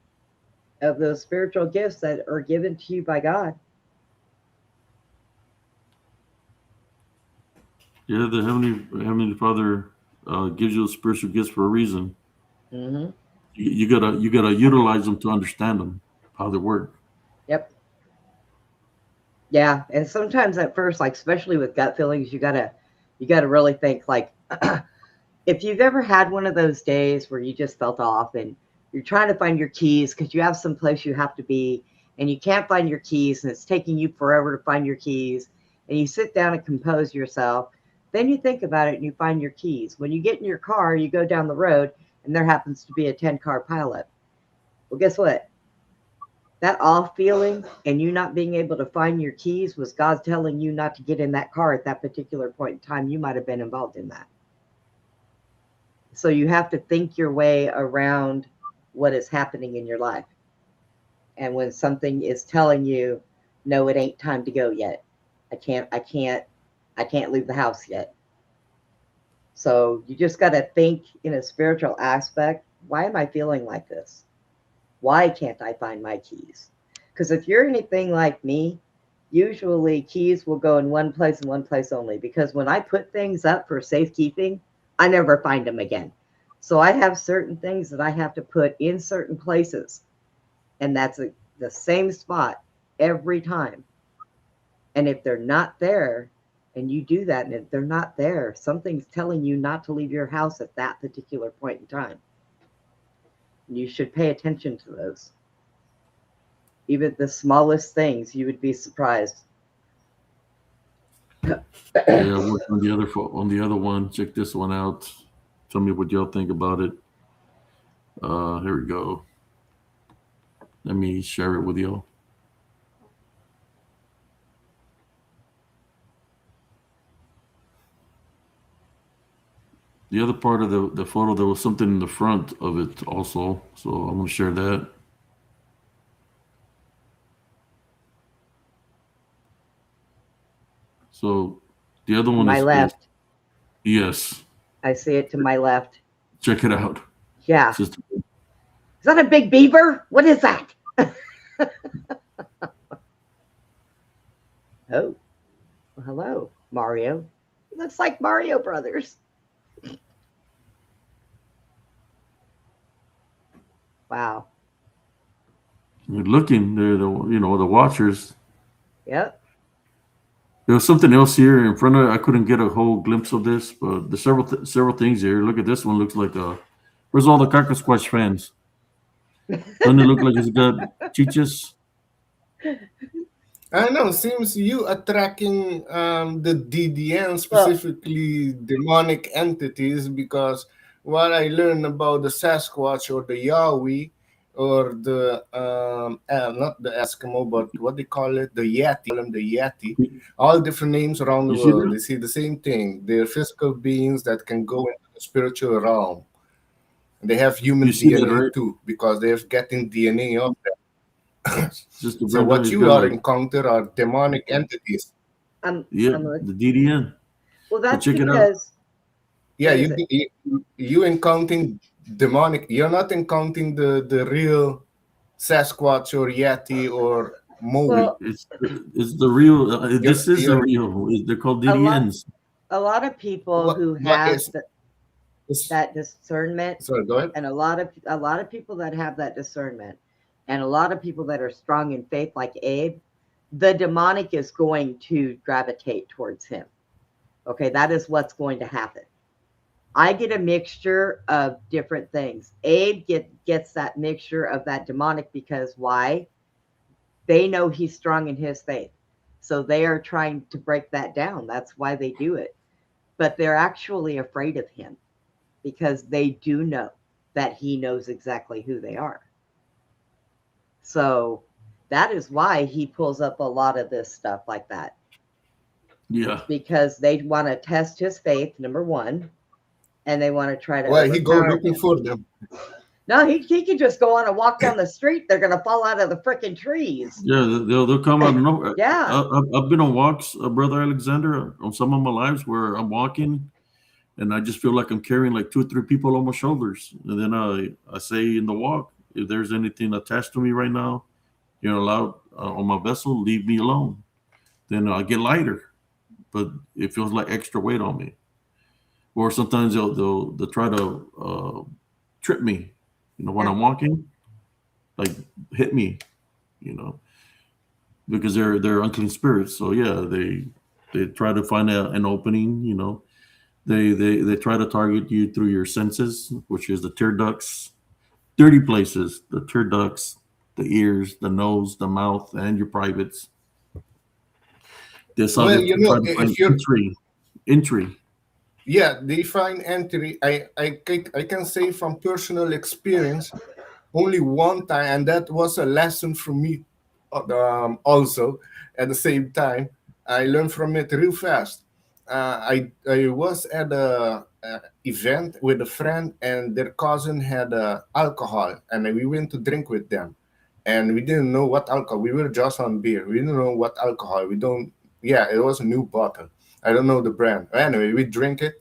of those spiritual gifts that are given to you by God. Yeah, the Heavenly Father gives you spiritual gifts for a reason. Mm-hmm. You gotta utilize them to understand them, how they work. Yep. Yeah, and sometimes at first, like especially with gut feelings, you gotta really think, like, if you've ever had one of those days where you just felt off and you're trying to find your keys because you have some place you have to be and you can't find your keys and it's taking you forever to find your keys, and you sit down and compose yourself, then you think about it and you find your keys. When you get in your car, you go down the road and there happens to be a 10-car pileup. Well, guess what? That off feeling and you not being able to find your keys was God telling you not to get in that car at that particular point in time. You might have been involved in that. So you have to think your way around what is happening in your life. And when something is telling you, no, it ain't time to go yet. I can't leave the house yet. So you just got to think in a spiritual aspect, why am I feeling like this? Why can't I find my keys? Because if you're anything like me, usually keys will go in one place and one place only. Because when I put things up for safekeeping, I never find them again. So I have certain things that I have to put in certain places. And that's the same spot every time. And if they're not there, and you do that, and if they're not there, something's telling you not to leave your house at that particular point in time. You should pay attention to those. Even the smallest things, you would be surprised. Yeah, I worked on the other one. Check this one out. Tell me what y'all think about it. Here we go. Let me share it with y'all. The other part of the photo, there was something in the front of it also. So I'm going to share that. So the other one My left. Yes. I see it to my left. Check it out. Yeah. It's just, Is that a big beaver? What is that? Oh. Well, hello, Mario. It looks like Mario Brothers. Wow. you're looking, they're the watchers. Yep. There was something else here in front of it. I couldn't get a whole glimpse of this, but there's several things here. Look at this one. Looks like where's all the Caca Squatch fans? Doesn't it look like it's got chichas? I know. Seems you are tracking the DDN, specifically demonic entities, because what I learned about the Sasquatch or the Yahweh or the not the Eskimo, but what they call it, the Yeti. Call them the Yeti. All different names around the You see world. that? They see the same thing. They're physical beings that can go into the spiritual realm. And they have human You see that, DNA right? too, because they're getting DNA of them. Just the So Brenda, what he's you got are like, encounter are demonic entities. yeah, the DDN. Well, But that's check it out. because. Yeah, What is it? you encountering demonic. You're not encountering the real Sasquatch or Yeti or Moe. Well, It's the real. This is the you're real. They're called a lot DDNs. of people who what have is that discernment, sorry, go ahead. and a lot of people that have that discernment, and a lot of people that are strong in faith like Abe, the demonic is going to gravitate towards him. Okay, that is what's going to happen. I get a mixture of different things. Abe gets that mixture of that demonic because why? They know he's strong in his faith. So they are trying to break that down. That's why they do it. but they're actually afraid of him because they do know that he knows exactly who they are. So that is why he pulls up a lot of this stuff like that. Yeah. It's because they want to test his faith, number one, and they want to try to Why he go overpower looking him. for them? No, he could just go on and walk down the street. They're going to fall out of the freaking trees. Yeah, they'll come out of nowhere. Yeah. I've been on walks, Brother Alexander, on some of my lives where I'm walking, and I just feel like I'm carrying like 2 or 3 people on my shoulders. And then I say in the walk, if there's anything attached to me right now, you're allowed on my vessel, leave me alone. Then I get lighter, but it feels like extra weight on me. Or sometimes they'll try to trip me, when I'm walking, like hit me, because they're unclean spirits. So yeah, they try to find an opening. They try to target you through your senses, which is the tear ducts, dirty places, the tear ducts, the ears, the nose, the mouth, and your privates. That's how Well, they try to find if you're entry. yeah, they find entry. I can say from personal experience, only one time, and that was a lesson for me. Also, at the same time, I learned from it real fast. I was at a event with a friend, and their cousin had alcohol, and we went to drink with them, and we didn't know what alcohol. We were just on beer. We didn't know what alcohol. We don't. Yeah, it was a new bottle. I don't know the brand. Anyway, we drink it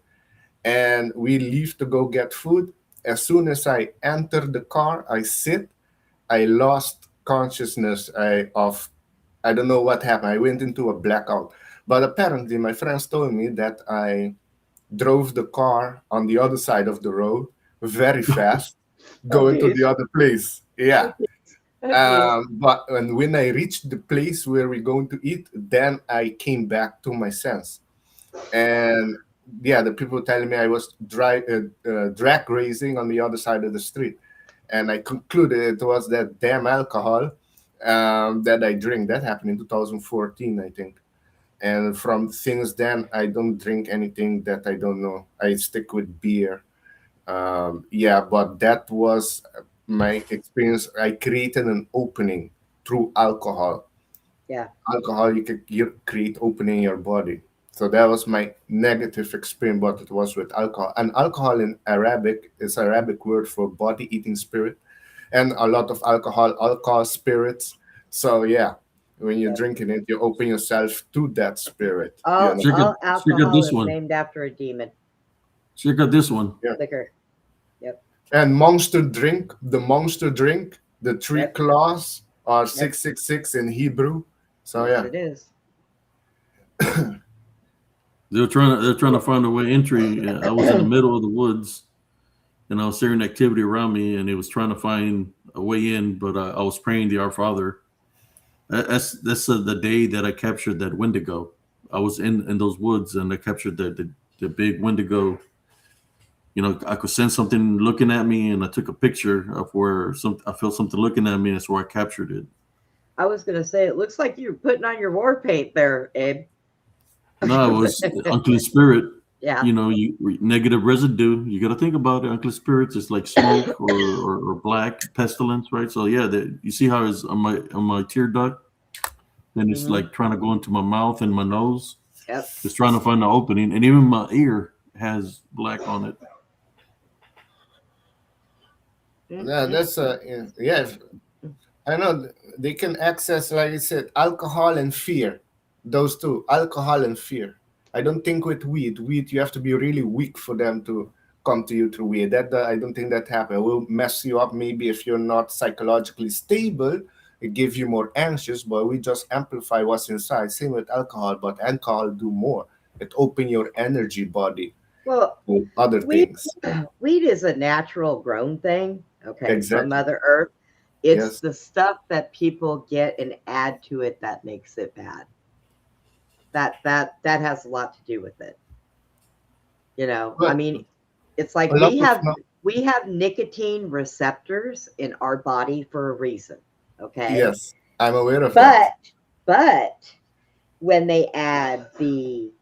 and we leave to go get food. As soon as I enter the car, I sit. I lost consciousness. I don't know what happened. I went into a blackout. But apparently, my friends told me that I drove the car on the other side of the road very fast, going to geez. the other place. Yeah. Okay. But when I reached the place where we're going to eat, then I came back to my sense. And yeah, the people telling me I was drag racing on the other side of the street, and I concluded it was that damn alcohol that I drink. That happened in 2014, I think. And from since then, I don't drink anything that I don't know. I stick with beer. Yeah, but that was my experience. I created an opening through alcohol. Yeah. Alcohol, you create opening in your body. So that was my negative experience, but it was with alcohol. And alcohol in Arabic is Arabic word for body eating spirit, and a lot of alcohol spirits. So yeah, when you're Yeah. drinking it, you open yourself to that spirit. All, Check all out alcohol this is one. named after a demon. Check out this one. Yeah. Liquor. Yep. And monster drink, the 3 Yep. claws are 666 in Hebrew. So Yes, yeah. it is. They're trying to find a way entry. I was in the middle of the woods, and I was hearing activity around me, and it was trying to find a way in. But I was praying the Our Father. That's the day that I captured that Wendigo. I was in those woods, and I captured the big Wendigo. I could sense something looking at me, and I took a picture of where I felt something looking at me, and that's where I captured it. I was going to say, it looks like you're putting on your war paint there, Abe. No, it was unclean spirit. Yeah. Negative residue. You got to think about it. Unclean spirits is like smoke or black pestilence, right? So yeah, you see how it's on my tear duct, and it's like trying to go into my mouth and my nose. Yep. It's trying to find the opening, and even my ear has black on it. Yeah, that's yeah. I know they can access, like I said, alcohol and fear. Those two, alcohol and fear. I don't think with weed. Weed, you have to be really weak for them to come to you through weed. That I don't think that happens. It will mess you up maybe if you're not psychologically stable. It gives you more anxious, but we just amplify what's inside. Same with alcohol, but alcohol do more. It open your energy body. Well, to other things. Weed is a natural grown thing, okay, Exactly. from Mother Earth. It's Yes. the stuff that people get and add to it that makes it bad. That has a lot to do with it. But I mean, it's like a lot we have nicotine receptors in our body for a reason. Okay. Yes, I'm aware of that. But when they add the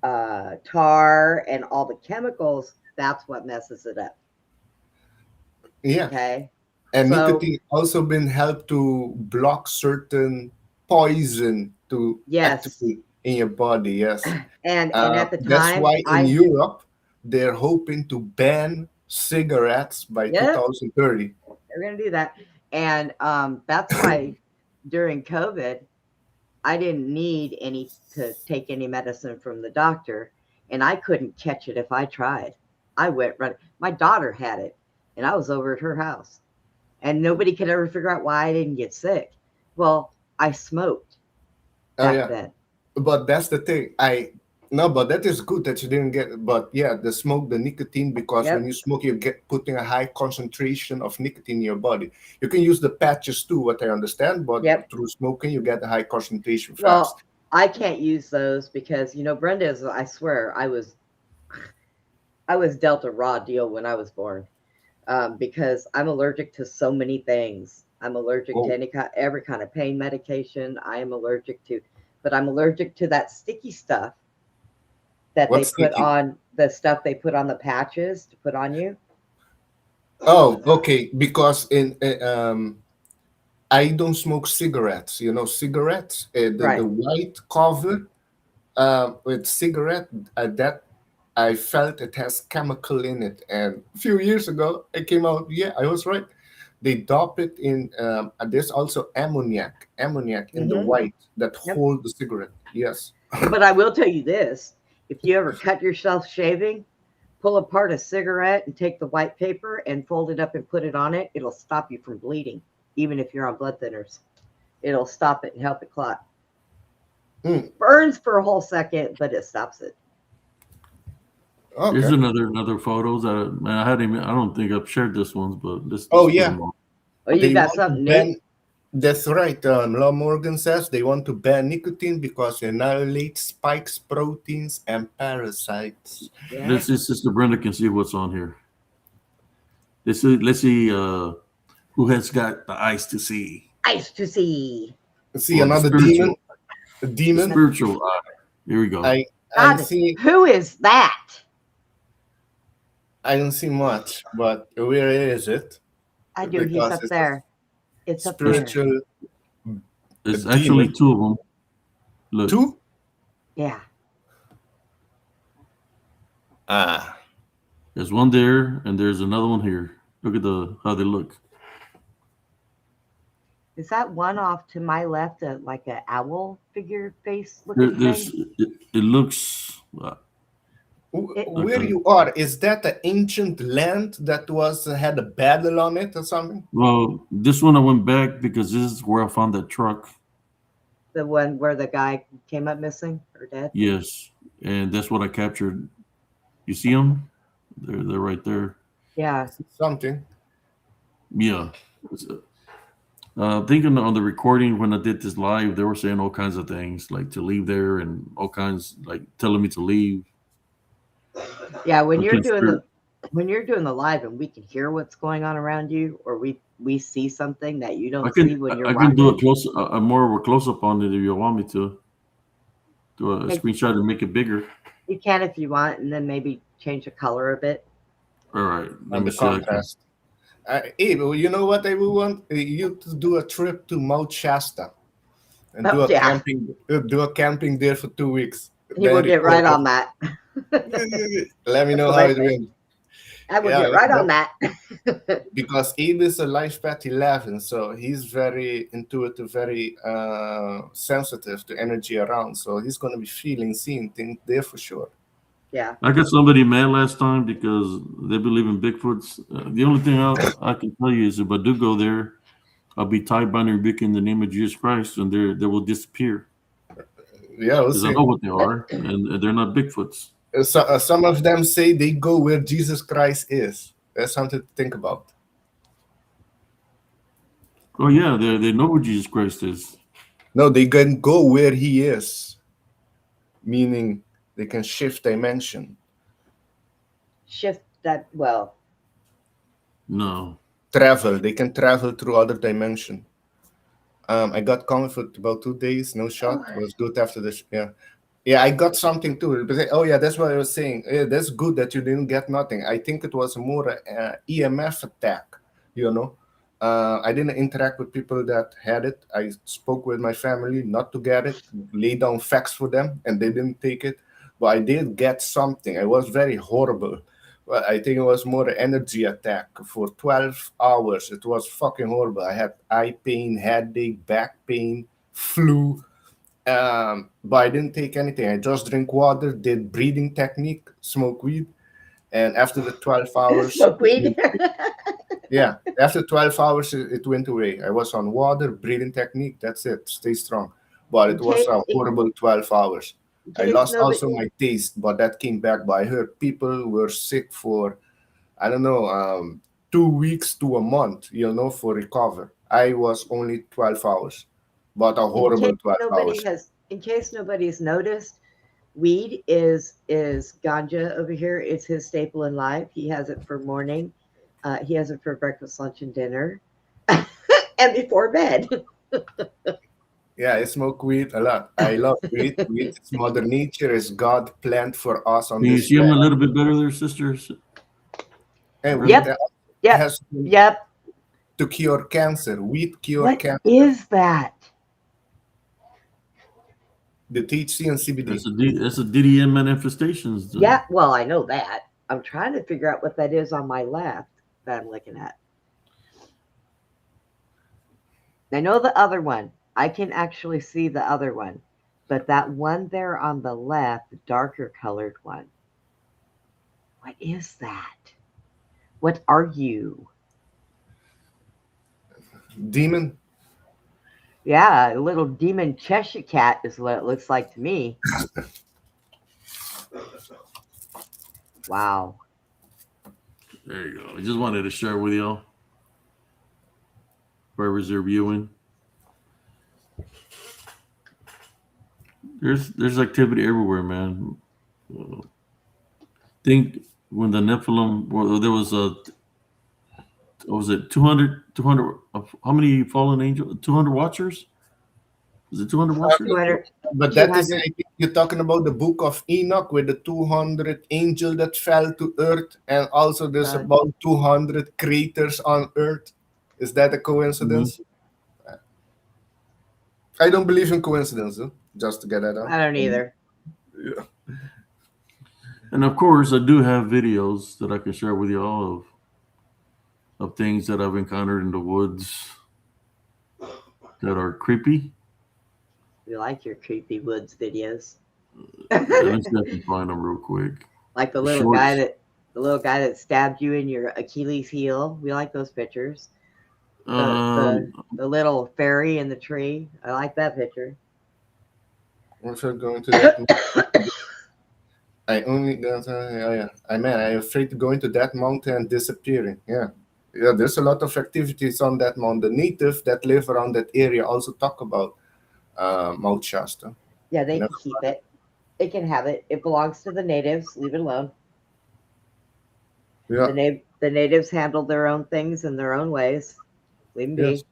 tar and all the chemicals, that's what messes it up. Yeah. Okay. And So- nicotine also been helped to block certain poison to Yes. activate in your body. Yes. And at the That's time, why in Europe they're hoping to ban cigarettes by Yep. 2030. they're going to do that. And that's why during COVID, I didn't need to take any medicine from the doctor, and I couldn't catch it if I tried. I went running. My daughter had it, and I was over at her house, and nobody could ever figure out why I didn't get sick. Well, I smoked back then. But that's the thing. But that is good that you didn't get. But yeah, the smoke, the nicotine, because when you smoke, you get putting a high concentration of nicotine in your body. You can use the patches too, what I understand, but through smoking, you get a high concentration fast. Well, I can't use those because Brenda is. I swear, I was dealt a raw deal when I was born, because I'm allergic to so many things. I'm allergic to every kind of pain medication. I am allergic to. But I'm allergic to that sticky stuff that they put on the patches to put on you. Oh, okay. Because I don't smoke cigarettes. Cigarettes, the white cover with cigarette, that I felt it has chemical in it. And a few years ago, it came out. Yeah, I was right. They dop it in. There's also ammoniac in the white that hold the cigarette. Yes. But I will tell you this: if you ever cut yourself shaving, pull apart a cigarette and take the white paper and fold it up and put it on it. It'll stop you from bleeding, even if you're on blood thinners. It'll stop it and help it clot. Burns for a whole second, but it stops it. Okay. Here's another photos that I don't think I've shared this ones, but this. Oh yeah. Oh, you got something new? That's right. Law Morgan says they want to ban nicotine because it annihilates spikes, proteins, and parasites. Yeah. This is Sister Brenda can see what's on here. Let's see who has got the eyes to see. Eyes to see. See another demon. A demon. The spiritual eye. Here we go. I see. Who is that? I don't see much, but where is it? I do. He's up there. It's up spiritual. There. It's actually demon. Two of them. Look. Two? Yeah. There's one there, and there's another one here. Look at how they look. Is that one off to my left, like an owl figure face looking thing? It looks. Where you are, is that an ancient land that had a battle on it or something? Well, this one I went back because this is where I found that truck. The one where the guy came up missing or dead? Yes, and that's what I captured. You see them? They're right there. Yeah. Something. Yeah. Thinking on the recording when I did this live, they were saying all kinds of things like to leave there and all kinds, like telling me to leave. Yeah, when you're doing the live and we can hear what's going on around you, or we see something that you don't see when you're watching. I can do more of a close up on it if you want me to. Do a screenshot and make it bigger. You can if you want, and then maybe change the color a bit. All right, let me contrast. Hey, you know what I would want you to do a trip to Mount Shasta and do a camping there for 2 weeks. You will get right on that. Let me know how it went. I will get right on that. Because Abe is a life path 11, so he's very intuitive, very sensitive to energy around. So he's going to be feeling, seeing things there for sure. Yeah. I got somebody mad last time because they believe in Bigfoots. The only thing I can tell you is if I do go there, I'll be tied by and rebuking in the name of Jesus Christ, and they will disappear. Yeah, we'll see. I know what they are, and they're not Bigfoots. So, some of them say they go where Jesus Christ is. That's something to think about. Oh yeah, they know where Jesus Christ is. No, they can go where he is, meaning they can shift dimension. Shift that, well. No. Travel. They can travel through other dimension. I got COVID for about 2 days. No shot. It was good after this. Yeah. Yeah, I got something too. But oh yeah, that's what I was saying. Yeah, that's good that you didn't get nothing. I think it was more EMF attack. You know, I didn't interact with people that had it. I spoke with my family not to get it. Lay down facts for them, and they didn't take it. But I did get something. It was very horrible. Well, I think it was more an energy attack for 12 hours. It was fucking horrible. I had eye pain, headache, back pain, flu. But I didn't take anything. I just drink water, did breathing technique, smoke weed, and after the 12 hours, Smoke weed. yeah, after 12 hours, it went away. I was on water, breathing technique. That's it. Stay strong. But it was a horrible 12 hours. I lost also my taste, but that came back. But I heard people were sick for, I don't know, 2 weeks to a month, for recover. I was only 12 hours, but a horrible 12 hours. In case nobody's noticed, weed is ganja over here. It's his staple in life. He has it for morning. He has it for breakfast, lunch, and dinner, and before bed. Yeah, I smoke weed a lot. I love weed. Weed is Mother Nature, is God planned for us on Can you this see them a planet. little bit better there, sisters? And Yep. weed Yep. has Yep. to cure cancer. Weed cure What cancer. is that? The THC and CBD. That's a DDN manifestations. Yeah, well, I know that. I'm trying to figure out what that is on my left that I'm looking at. I know the other one. I can actually see the other one. But that one there on the left, the darker colored one, what is that? What are you? Demon. Yeah, a little demon Cheshire cat is what it looks like to me. Wow. There you go. I just wanted to share with y'all. Whoever's reviewing. There's activity everywhere, man. Think when the Nephilim, well, there was a, what was it, 200, how many fallen angels? 200 watchers? Was it 200 watchers? 200. But that is, 200. I think you're talking about the book of Enoch with the 200 angel that fell to earth, and also there's about 200 craters on earth. Is that a coincidence? Mm-hmm. I don't believe in coincidence, though, just to get that out. I don't either. Yeah. And of course, I do have videos that I can share with y'all of things that I've encountered in the woods that are creepy. We like your creepy woods videos. Let's definitely find them real quick. Like the little guy that stabbed you in your Achilles heel. We like those pictures. The little fairy in the tree. I like that picture. Also going to that. I only got. I'm afraid to go into that mountain and disappearing. Yeah. There's a lot of activities on that mountain. The natives that live around that area also talk about Mount Shasta. Yeah, they can keep it. They can have it. It belongs to the natives. Leave it alone. Yeah. The natives handle their own things in their own ways. Leave them be.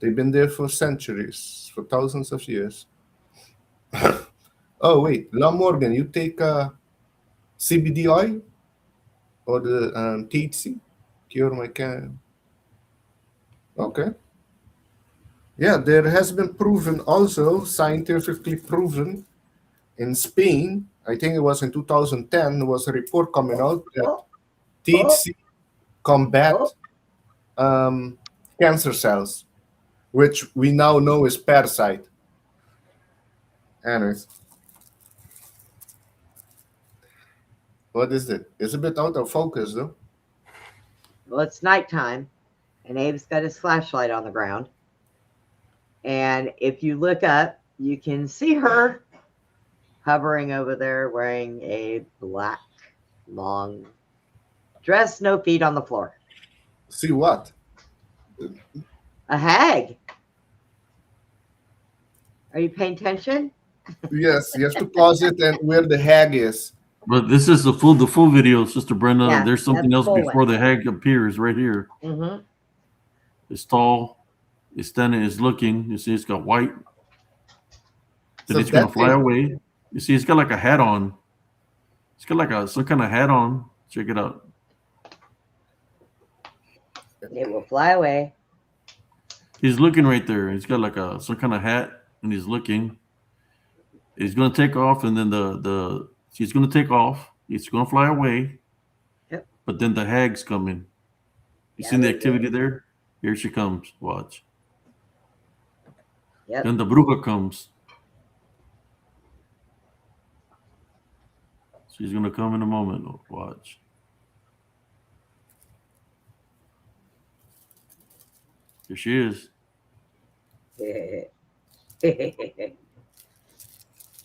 They've been there for centuries, for thousands of years. Oh wait, La Morgan, you take CBD oil or the THC? Cure my can. Okay. Yeah, there has been proven also, scientifically proven, in Spain. I think it was in 2010. There was a report coming out that THC combat cancer cells, which we now know is parasite. Anyways. What is it? It's a bit out of focus, though. Well, it's nighttime, and Abe's got his flashlight on the ground. And if you look up, you can see her hovering over there wearing a black, long dress, no feet on the floor. See what? A hag. Are you paying attention? Yes, you have to pause it and where the hag is. But this is the full video, Sister Brenda. Yeah, there's something else before the hag appears right here. Mm-hmm. It's tall. It's standing. It's looking. You see, it's got white. Then it's going to fly away. You see, he's got like a hat on. He's got like some kind of hat on. Check it out. It will fly away. He's looking right there. He's got like some kind of hat, and he's looking. He's gonna take off, and then he's gonna take off. He's gonna fly away. Yep. But then the hag's coming. You Yeah, seen the they activity do. there? Here she comes. Watch. Yep. Then the bruja comes. She's gonna come in a moment. Watch. Here she is.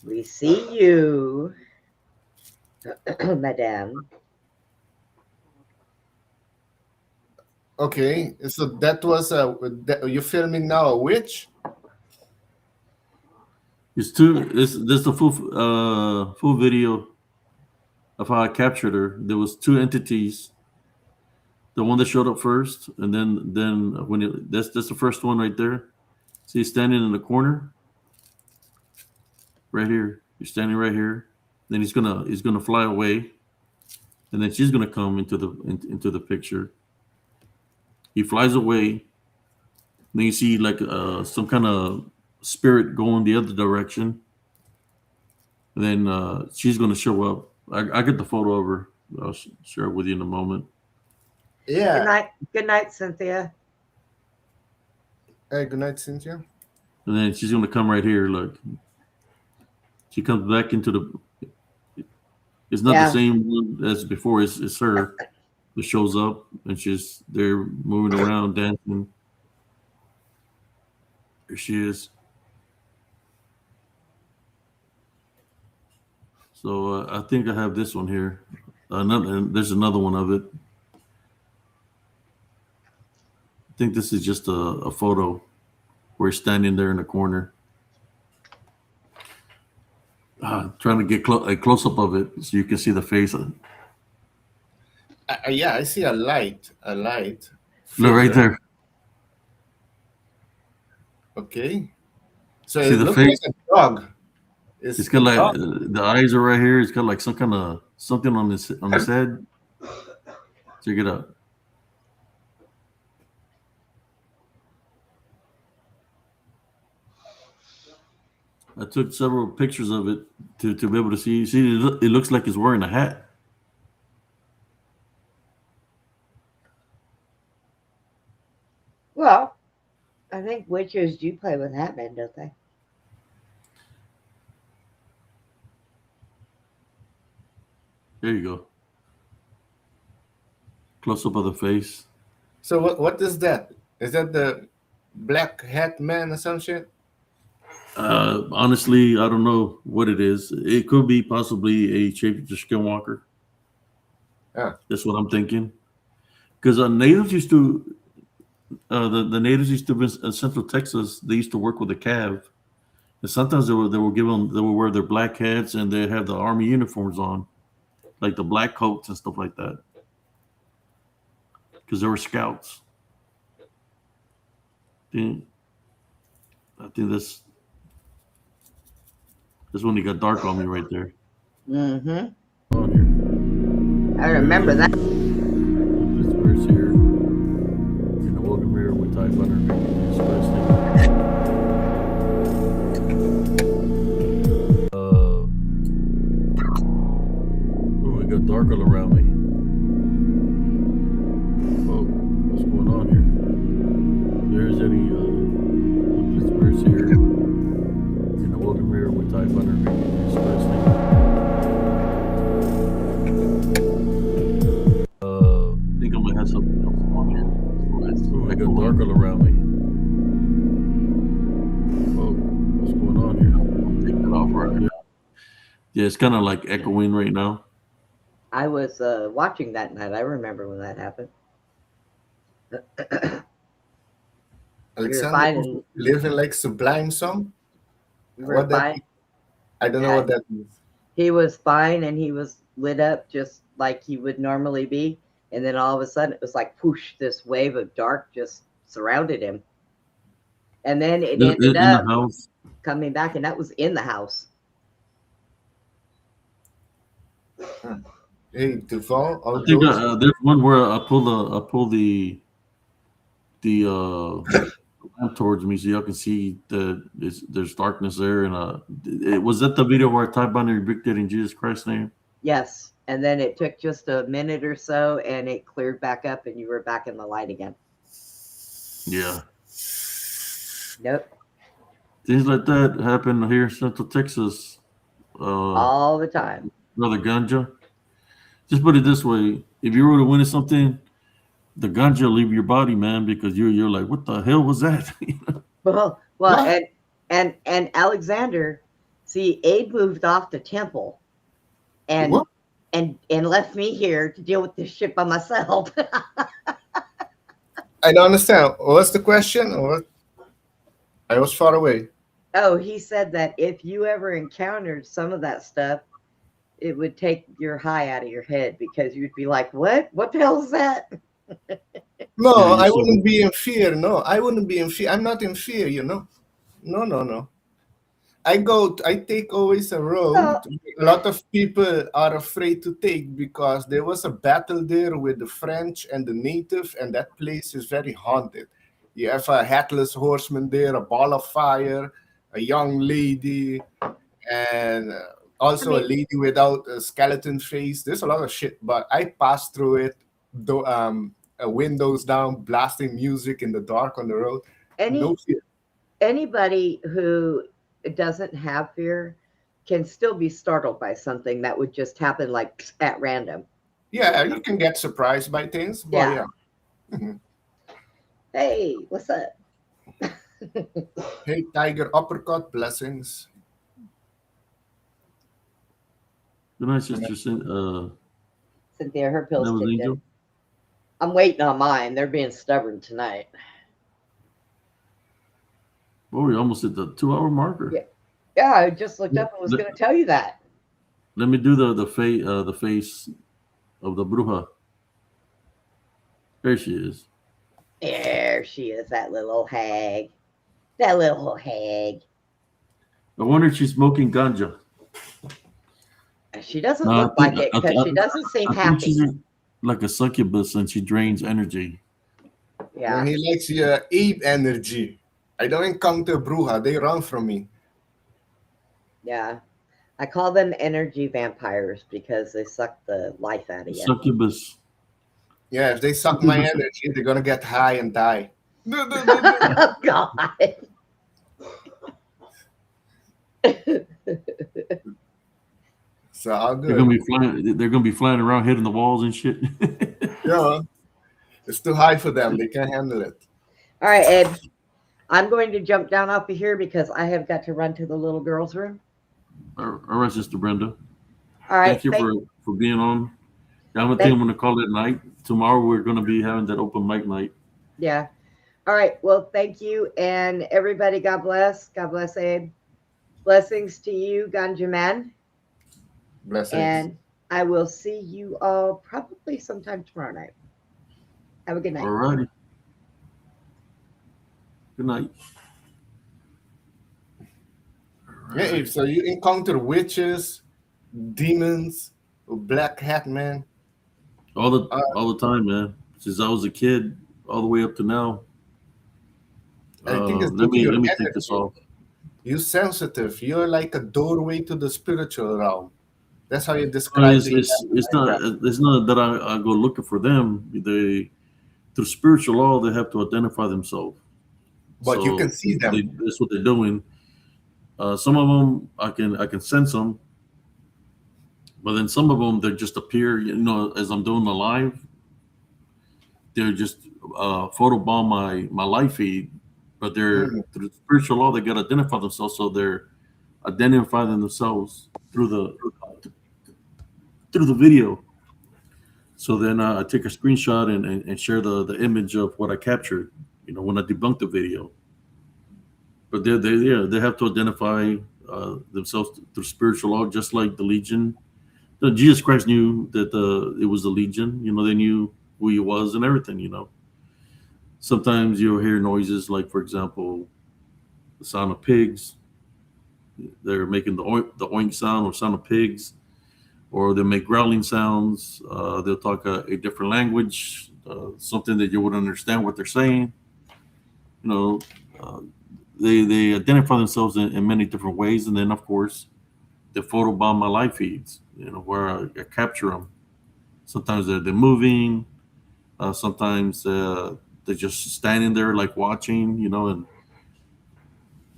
We see you, Madame. Okay, so that was you're filming now a witch? It's two. This is the full video of how I captured her. There was two entities. The one that showed up first, and then when that's the first one right there. See, he's standing in the corner, right here. He's standing right here. Then he's gonna fly away, and then she's gonna come into the picture. He flies away. Then you see like some kind of spirit going the other direction. And then she's gonna show up. I get the photo of her. I'll share it with you in a moment. Yeah. Good night. Good night, Cynthia. Hey, good night, Cynthia. And then she's gonna come right here. Look, she comes back into the. It's not the same one as before. It's her that shows up, and she's there moving around, dancing. Here she is. So I think I have this one here. There's another one of it. I think this is just a photo where he's standing there in the corner. Trying to get a close up of it so you can see the face. Yeah, I see a light. Look right there. Okay. So see it the looks face? like a dog. It's got like the eyes are right here. It's got like some kind of something on his head. Check it out. I took several pictures of it to be able to see. See, it looks like he's wearing a hat. Well, I think witches do play with Hatman, don't they? There you go. Close up of the face. So what is that? Is that the black hat man or some shit? Honestly, I don't know what it is. It could be possibly a shapeshifter skinwalker. Yeah. That's what I'm thinking. Because natives used to, the natives used to in Central Texas. They used to work with a cav, and sometimes they would wear their black hats and they'd have the army uniforms on, like the black coats and stuff like that. Because they were scouts. I think that's when he got dark on me right there. Mm-hmm. On here. I remember that. This verse here. In the welcome here with TIE Fighter we got dark all around me. Whoa, what's going on here? There's any this verse here. In the welcome here with TIE Fighter I think I might have something else on here. I got dark all around me. Whoa, what's going on here? I'm taking it off right now. Yeah, it's kind of like echoing right now. I was watching that night. I remember when that happened. Alexander living like Sublime song? I don't know what that means. He was fine and he was lit up just like he would normally be. And then all of a sudden it was like whoosh, this wave of dark just surrounded him. And then it ended up coming back, and that was in the house. Hey, Duval, I all think those. there's one where I pull the lamp towards me so y'all can see that there's darkness there. And was that the video where I typed on and rebuked it in Jesus Christ's name? Yes. And then it took just a minute or so and it cleared back up and you were back in the light again. Yeah. Nope. Things like that happen here in Central Texas. All the time. Brother Ganja. Just put it this way: if you were to win something, the ganja will leave your body, man, because you're like, what the hell was that? Well, What? and Alexander, see, Abe moved off the temple and What? and left me here to deal with this shit by myself. I don't understand. What's the question? Or I was far away. Oh, he said that if you ever encountered some of that stuff, it would take your high out of your head because you'd be like, "What? What the hell is that?" No, Yeah, you're I so wouldn't be in fear. No, I wouldn't be in fear. I'm not in fear, you know. No, no, no. I take always a road Well, a lot of people are afraid to take because there was a battle there with the French and the native, and that place is very haunted. You have a headless horseman there, a ball of fire, a young lady, and I also a mean, lady without a skeleton face. There's a lot of shit, but I passed through it, though, windows down, blasting music in the dark on the road. No any fear. anybody who doesn't have fear can still be startled by something that would just happen like at random. Yeah, you can get surprised by things, but Yeah. yeah. Mhm. Hey, what's up? Hey, Tiger Uppercut, blessings. good night, sister. Cynthia, her That pills was kicked in. Angel. I'm waiting on mine. They're being stubborn tonight. Oh, we almost hit the 2 hour marker. Yeah. Yeah, I just looked up and was Let, going to tell you that. let me do the face of the bruja. There she is. There she is, that little hag. That little hag. I wonder if she's smoking ganja. She doesn't No, look like it because she doesn't seem I think happy. she's like a succubus and she drains energy. Yeah. He likes your ape energy. I don't encounter Bruja, they run from me. Yeah. I call them energy vampires because they suck the life out of you. Succubus. Yeah, if they suck my Succubus. energy, they're gonna get high and die. Oh, God. So how They're gonna good? be flying. They're gonna be flying around, hitting the walls and shit. Yeah, it's too high for them. They can't handle it. All right, Ed. I'm going to jump down off of here because I have got to run to the little girl's room. All right, Sister Brenda. All right. Thank you for being on. I'm gonna think Thank- I'm gonna call it night. Tomorrow we're gonna be having that open mic night. Yeah. All right. Well, thank you. And everybody, God bless. God bless, Abe. Blessings to you, Ganja Man. Blessings. And I will see you all probably sometime tomorrow night. Have a good night. All righty. Good night. Yeah, so you encounter witches, demons, black hat man. All the time, man. Since I was a kid, all the way up to now. I think it's Let due to your me take this energy. off. You're sensitive. You're like a doorway to the spiritual realm. That's how you describe the It's not that I go looking for them. They through spiritual law they have to identify themselves. But you can So see them. that's what they're doing. Some of them I can sense them, but then some of them they just appear. You know, as I'm doing the live, they're just photobomb my live feed. But they're Mm. through spiritual law they got to identify themselves, so they're identifying themselves through the video. So then I take a screenshot and share the image of what I captured. You know, when I debunked the video. But they have to identify themselves through spiritual law, just like the Legion. Jesus Christ knew that it was the Legion. You know, they knew who he was and everything. You know, sometimes you'll hear noises like, for example, the sound of pigs. They're making the oink sound or sound of pigs. or they make growling sounds. They'll talk a different language, something that you wouldn't understand what they're saying. You know, uh, they identify themselves in many different ways, and then of course they photobomb my live feeds. You know, where I capture them. Sometimes they're moving. Sometimes they're just standing there like watching. You know, and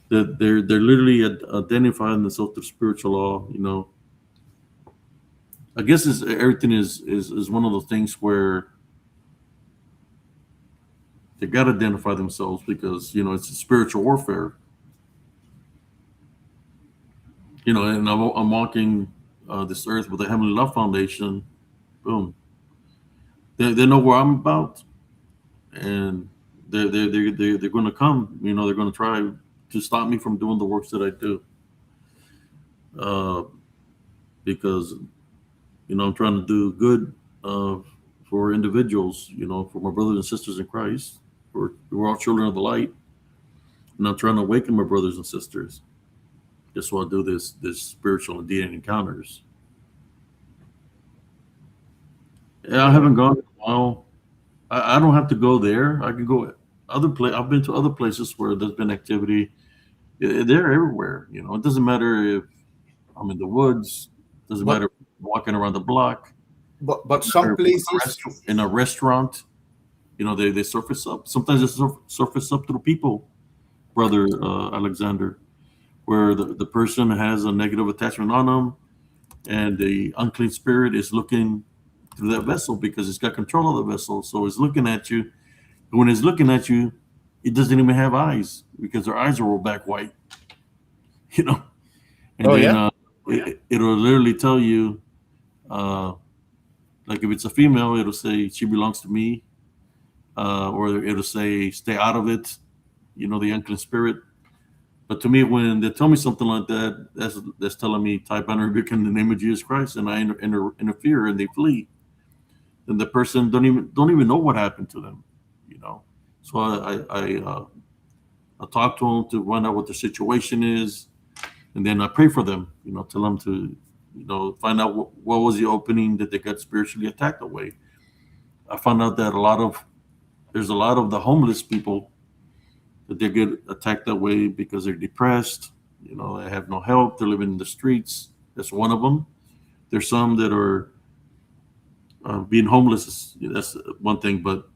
they're literally identifying themselves through spiritual law. You know, I guess everything is one of those things where they got to identify themselves because it's a spiritual warfare. And I'm walking this earth with a heavenly love foundation. Boom, they know where I'm about, and they're going to come. They're going to try to stop me from doing the works that I do, uh, because I'm trying to do good for individuals. For my brothers and sisters in Christ. We're all children of the light, and I'm trying to awaken my brothers and sisters. That's why I do this spiritual and DDN encounters. Yeah, I haven't gone in a while. I don't have to go there. I can go other place. I've been to other places where there's been activity. They're everywhere. It doesn't matter if I'm in the woods. It doesn't But matter if I'm walking around the block. but some places, In a restaurant, they surface up. Sometimes they surface up to the people, brother Alexander, where the person has a negative attachment on them, and the unclean spirit is looking through that vessel because it's got control of the vessel. So it's looking at you. When it's looking at you, it doesn't even have eyes because their eyes are rolled back white. You know, and oh then yeah, it'll literally tell you, uh, like if it's a female, it'll say she belongs to me, or it'll say stay out of it. The unclean spirit. But to me, when they tell me something like that, that's telling me type and rebuke in the name of Jesus Christ, and I interfere, and they flee. Then the person don't even know what happened to them. You know, so I talk to them to find out what the situation is, and then I pray for them. Tell them to find out what was the opening that they got spiritually attacked away. I found out that there's a lot of the homeless people that they get attacked that way because they're depressed. They have no help. They're living in the streets. That's one of them. There's some that are being homeless. That's one thing, but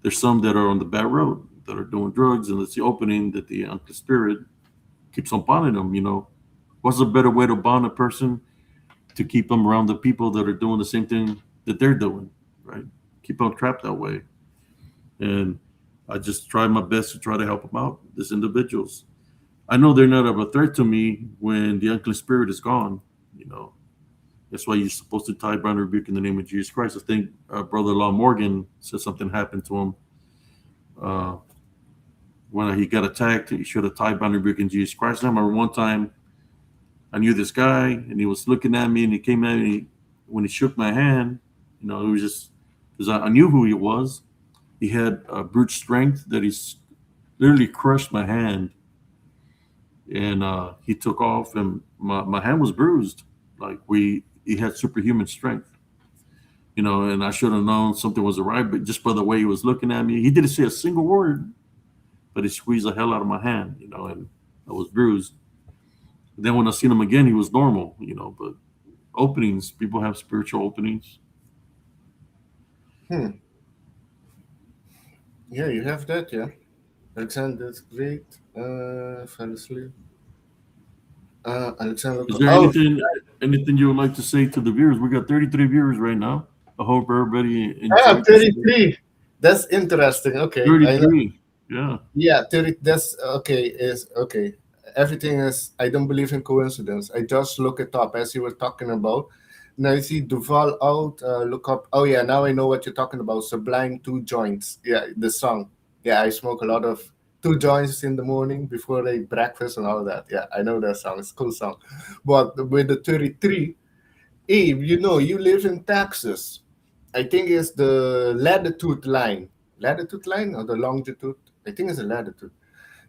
there's some that are on the bad road that are doing drugs, and it's the opening that the unclean spirit keeps on bonding them. What's a better way to bond a person to keep them around the people that are doing the same thing that they're doing, right? Keep them trapped that way, and I just try my best to try to help them out. These individuals, I know they're not of a threat to me when the unclean spirit is gone. You know, that's why you're supposed to tie, bind, and rebuke in the name of Jesus Christ. I think Brother Law Morgan said something happened to him uh, when he got attacked. He should have tied, bind, and rebuke in Jesus Christ. I remember one time I knew this guy, and he was looking at me, and he came at me when he shook my hand. It was just because I knew who he was. He had brute strength that he's literally crushed my hand, and he took off, and my hand was bruised. Like he had superhuman strength, and I should have known something was awry, but just by the way he was looking at me, he didn't say a single word, but he squeezed the hell out of my hand, and I was bruised. Then when I seen him again, he was normal, but openings, people have spiritual openings. hmm. Yeah, you have that. Yeah, Alexander, that's great. Fell asleep. Alexander. Is there Oh, anything you would like to say to the viewers? We got 33 viewers right now. I hope everybody ah, enjoyed this. 33. That's interesting. Okay, I know. 33. Yeah. Yeah, 30. That's okay. Is okay. Everything is. I don't believe in coincidence. I just look it up as you were talking about. Now you see Duval out. Look up. Oh yeah, now I know what you're talking about. Sublime Two Joints. Yeah, the song. Yeah, I smoke a lot of two joints in the morning before I breakfast and all that. Yeah, I know that song. It's a cool song. But with the 33, Abe, you live in Texas. I think it's the latitude line. Latitude line or the longitude? I think it's a latitude.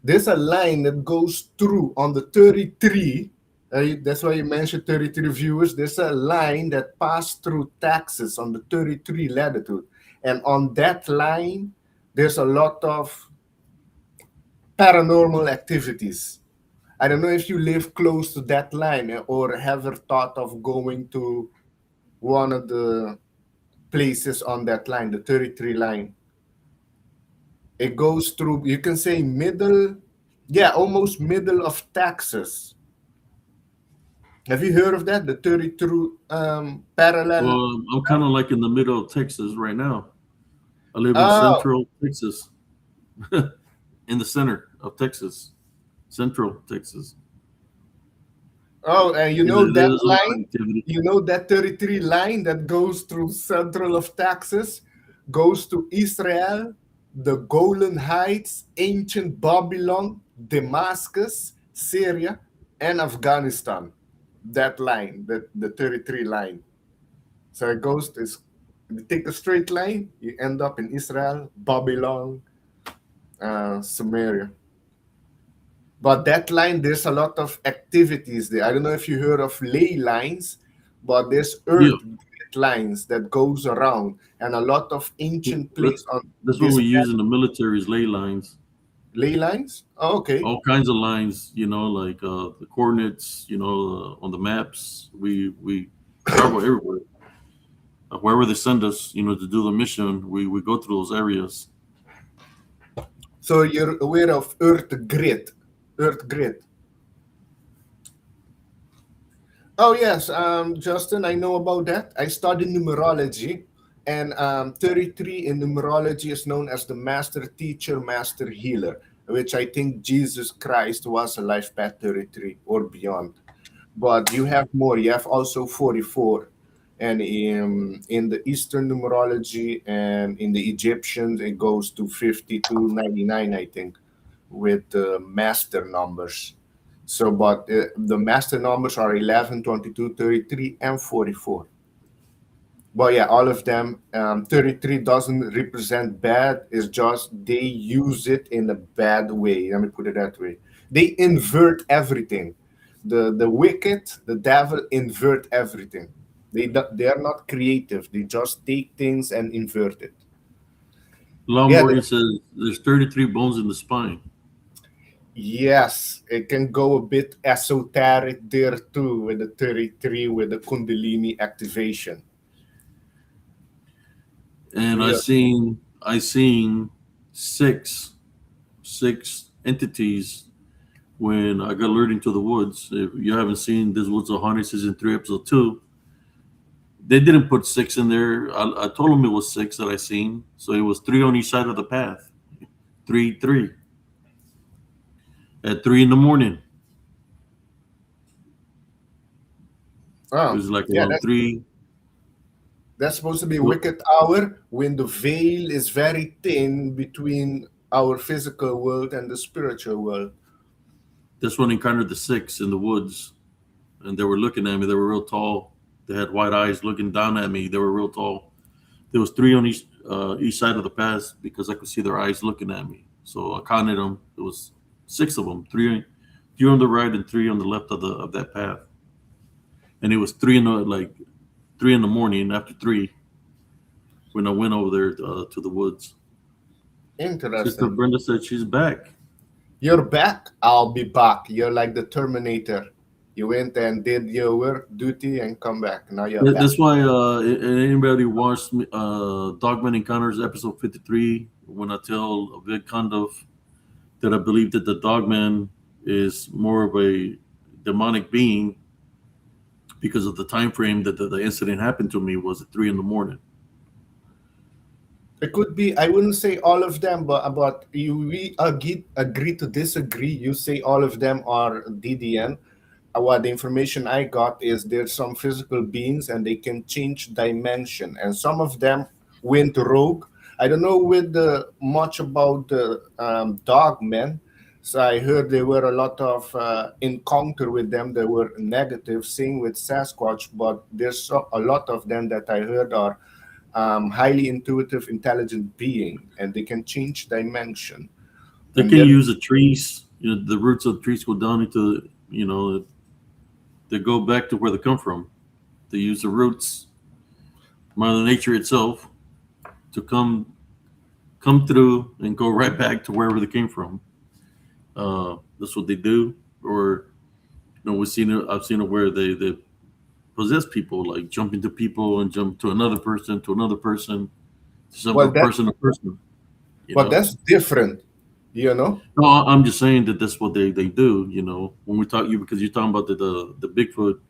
There's a line that goes through on the 33. That's why you mentioned 33 viewers. There's a line that passed through Texas on the 33 latitude. And on that line, there's a lot of paranormal activities. I don't know if you live close to that line or ever thought of going to one of the places on that line, the 33 line. It goes through, you can say middle, yeah, almost middle of Texas. Have you heard of that? The 32 parallel. Well, I'm kind of like in the middle of Texas right now. I live in Oh, Central Texas, in the center of Texas, Central Texas. oh, and you Yeah, know that there's a lot of line? activity. You know that 33 line that goes through central of Texas, goes to Israel, the Golan Heights, ancient Babylon, Damascus, Syria, and Afghanistan. That line, the 33 line. So it goes to, you take a straight line, you end up in Israel, Babylon, Samaria. But that line, there's a lot of activities there. I don't know if you heard of ley lines, but there's Yeah, earth lines that goes around, and a lot of ancient that, place on that's what this we use in the military is ley lines. ley lines. Oh, okay. All kinds of lines, like the coordinates, on the maps. We travel everywhere. Wherever they send us, to do the mission, we go through those areas. So you're aware of earth grid, earth grid. Oh yes, Justin, I know about that. I studied numerology, and 33 in numerology is known as the master teacher, master healer, which I think Jesus Christ was a life path 33 or beyond. But you have more. You have also 44, and in the Eastern numerology and in the Egyptians, it goes to 52, 99, I think, with the master numbers. So, but the master numbers are 11, 22, 33, and 44. But yeah, all of them, 33 doesn't represent bad. It's just they use it in a bad way. Let me put it that way. They invert everything. The wicked, the devil invert everything. They are not creative. They just take things and invert it. Law Yeah, Morgan says there's 33 bones in the spine. yes, it can go a bit esoteric there too with the 33 with the Kundalini activation. And I Yeah. seen six entities when I got lured into the woods. If you haven't seen This Woods of Haunted season 3 episode 2, they didn't put six in there. I told them it was six that I seen, so it was three on each side of the path. Three at 3 in the morning. It Oh, was like yeah, around three. that's supposed to be a Well, wicked hour when the veil is very thin between our physical world and the spiritual world. this one encountered the six in the woods, and they were looking at me. They were real tall. They had white eyes looking down at me. They were real tall. There was three on each side of the path because I could see their eyes looking at me. So I counted them. It was six of them. Three on the right and three on the left of that path. And it was 3 in the morning after 3 when I went over there to the woods. Sister Interesting. Brenda said she's back. You're back, I'll be back. You're like the Terminator. You went and did your work, duty, and come back. Now you're back. That's why anybody watched Dogman Encounters episode 53 when I tell Vic Condov that I believe that the Dogman is more of a demonic being because of the time frame that the incident happened to me was at 3 in the morning. It could be, I wouldn't say all of them, but we agree to disagree. You say all of them are DDN. What the information I got is there's some physical beings and they can change dimension, and some of them went rogue. I don't know with the much about the dogmen. So I heard there were a lot of encounter with them that were negative. Same with Sasquatch, but there's a lot of them that I heard are highly intuitive, intelligent being, and they can change dimension. They And can then, use the trees. The roots of the trees go down into They go back to where they come from. They use the roots, Mother Nature itself, to come through and go right back to wherever they came from. That's what they do. Or we've seen it. I've seen it where they possess people, like jump into people and jump to another person, to some Well, that person to person. You but know. that's different, you know. No, I'm just saying that that's what they do. When we talk because you're talking about the Bigfoot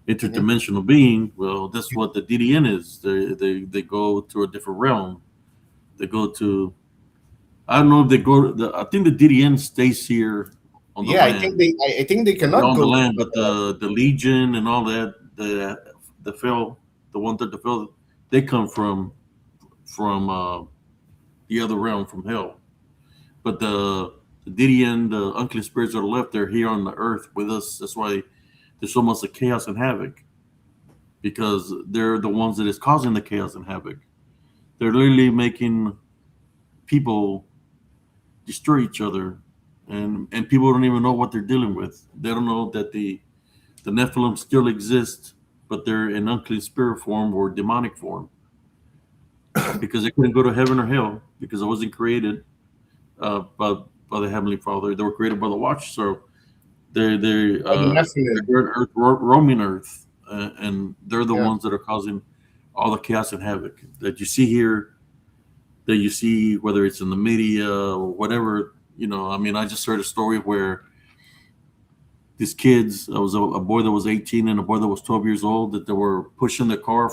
Mhm. interdimensional being. Well, that's what the DDN is. They go to a different realm. They go to I don't know if they go. I think the DDN stays here on the Yeah, I think land. they They're cannot on the go to land, but the Legion and all that, the Phil, the one that the Phil, they come from the other realm from hell. But the DDN, the unclean spirits that are left, they're here on the earth with us. That's why there's so much of chaos and havoc, because they're the ones that is causing the chaos and havoc. They're literally making people destroy each other, and people don't even know what they're dealing with. They don't know that the Nephilim still exist, but they're in unclean spirit form or demonic form, because they couldn't go to heaven or hell because it wasn't created by the Heavenly Father. They were created by the Watch. So by the they're Nephilim. here on Earth, roaming Earth, and they're the Yeah. ones that are causing all the chaos and havoc that you see here. That you see whether it's in the media or whatever. I mean, I just heard a story where these kids, there was a boy that was 18 and a boy that was 12 years old, that they were pushing the car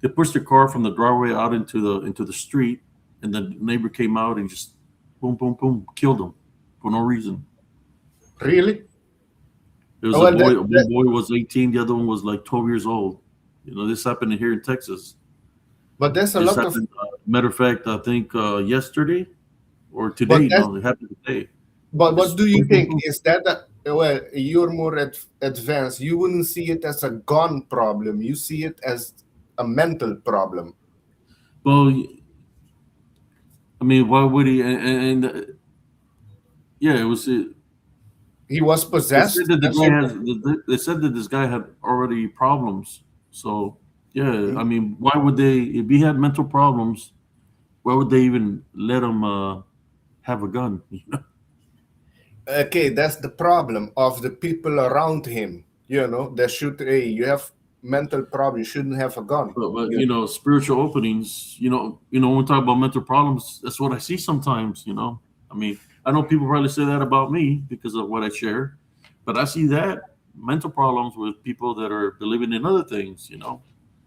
they pushed the car from the driveway out into the street, and the neighbor came out and just boom, boom, boom, killed them for no reason. Really? There was Oh, a well, boy. One boy was 18, the other one was like 12 years old. This happened here in Texas. but there's a This lot of happened. Matter of fact, I think yesterday or but today. that's No, it happened today. but what Just do you boom, boom, think boom. is that well, you're more advanced. You wouldn't see it as a gun problem. You see it as a mental problem. Well, I mean, why would he? Yeah, it was. He was They said possessed. that the That's guy it. has. They said that this guy had already problems. So yeah, I Mhm. mean, why would they? If he had mental problems, why would they even let him have a gun? Okay, that's the problem of the people around him. They should. Hey, you have mental problem. You shouldn't have a gun. But You spiritual openings. When we talk about mental problems, that's what I see sometimes. I mean, I know people probably say that about me because of what I share, but I see that mental problems with people that are believing in other things.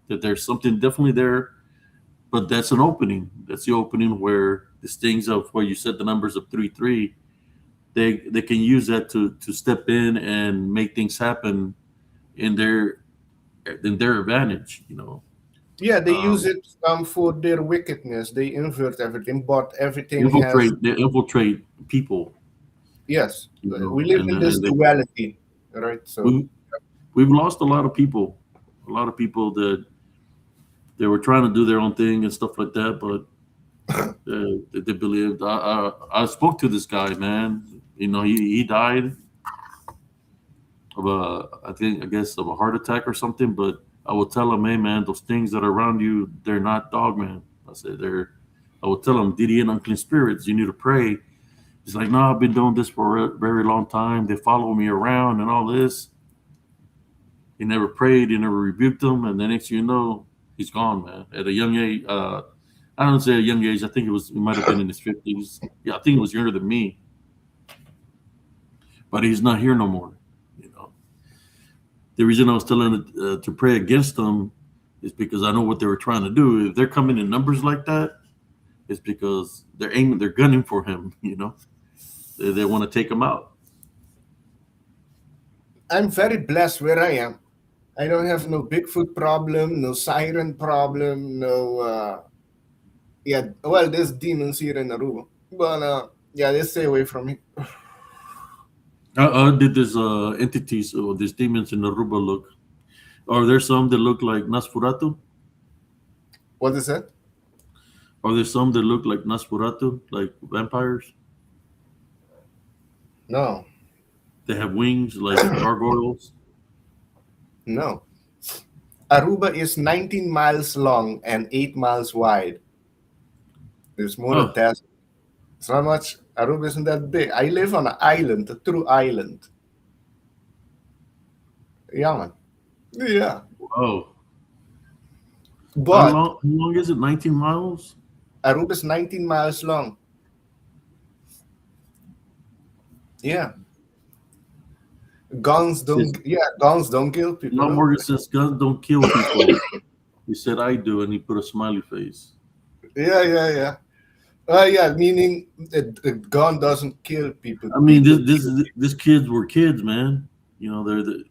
That there's something definitely there, but that's an opening. That's the opening where these things of where you set the numbers of 3-3, they can use that to step in and make things happen in their advantage. Yeah, they use Um, it for their wickedness. They invert everything, but everything has they infiltrate people. yes. you We know, live and in this and they, duality, right? So we we've lost a lot of people that they were trying to do their own thing and stuff like that, but they believed. I spoke to this guy, man. He died of I guess of a heart attack or something. But I will tell him, hey, man, those things that are around you, they're not dog, man. I said they're. I will tell him, DDN unclean spirits. You need to pray. He's like, no, I've been doing this for a very long time. They follow me around and all this. He never prayed. He never rebuked them. And the next thing you know, he's gone, man. At a young age, I don't say a young age. I think he might have been in his 50s. Yeah, I think he was younger than me. But he's not here no more. You know, the reason I was telling to pray against them is because I know what they were trying to do. If they're coming in numbers like that, it's because they're gunning for him. They want to take him out. I'm very blessed where I am. I don't have no Bigfoot problem, no siren problem, no yeah. Well, there's demons here in Aruba, but yeah, they stay away from me. How did these entities or these demons in Aruba look? Are there some that look like Nosferatu? What is that? Are there some that look like Nosferatu, like vampires? No. They have wings like gargoyles. No. Aruba is 19 miles long and 8 miles wide. It's more than Oh, that. It's not much. Aruba isn't that big. I live on an island, a true island. Yeah, man. Yeah. whoa. How But long? How long is it? 19 miles. Aruba is 19 miles long. Yeah. Says, Guns don't kill people, Law no? Morgan says guns don't kill people. He said I do, and he put a smiley face. Yeah. Yeah, meaning a gun doesn't kill people. I mean, People kill. this kids were kids, man. You know, if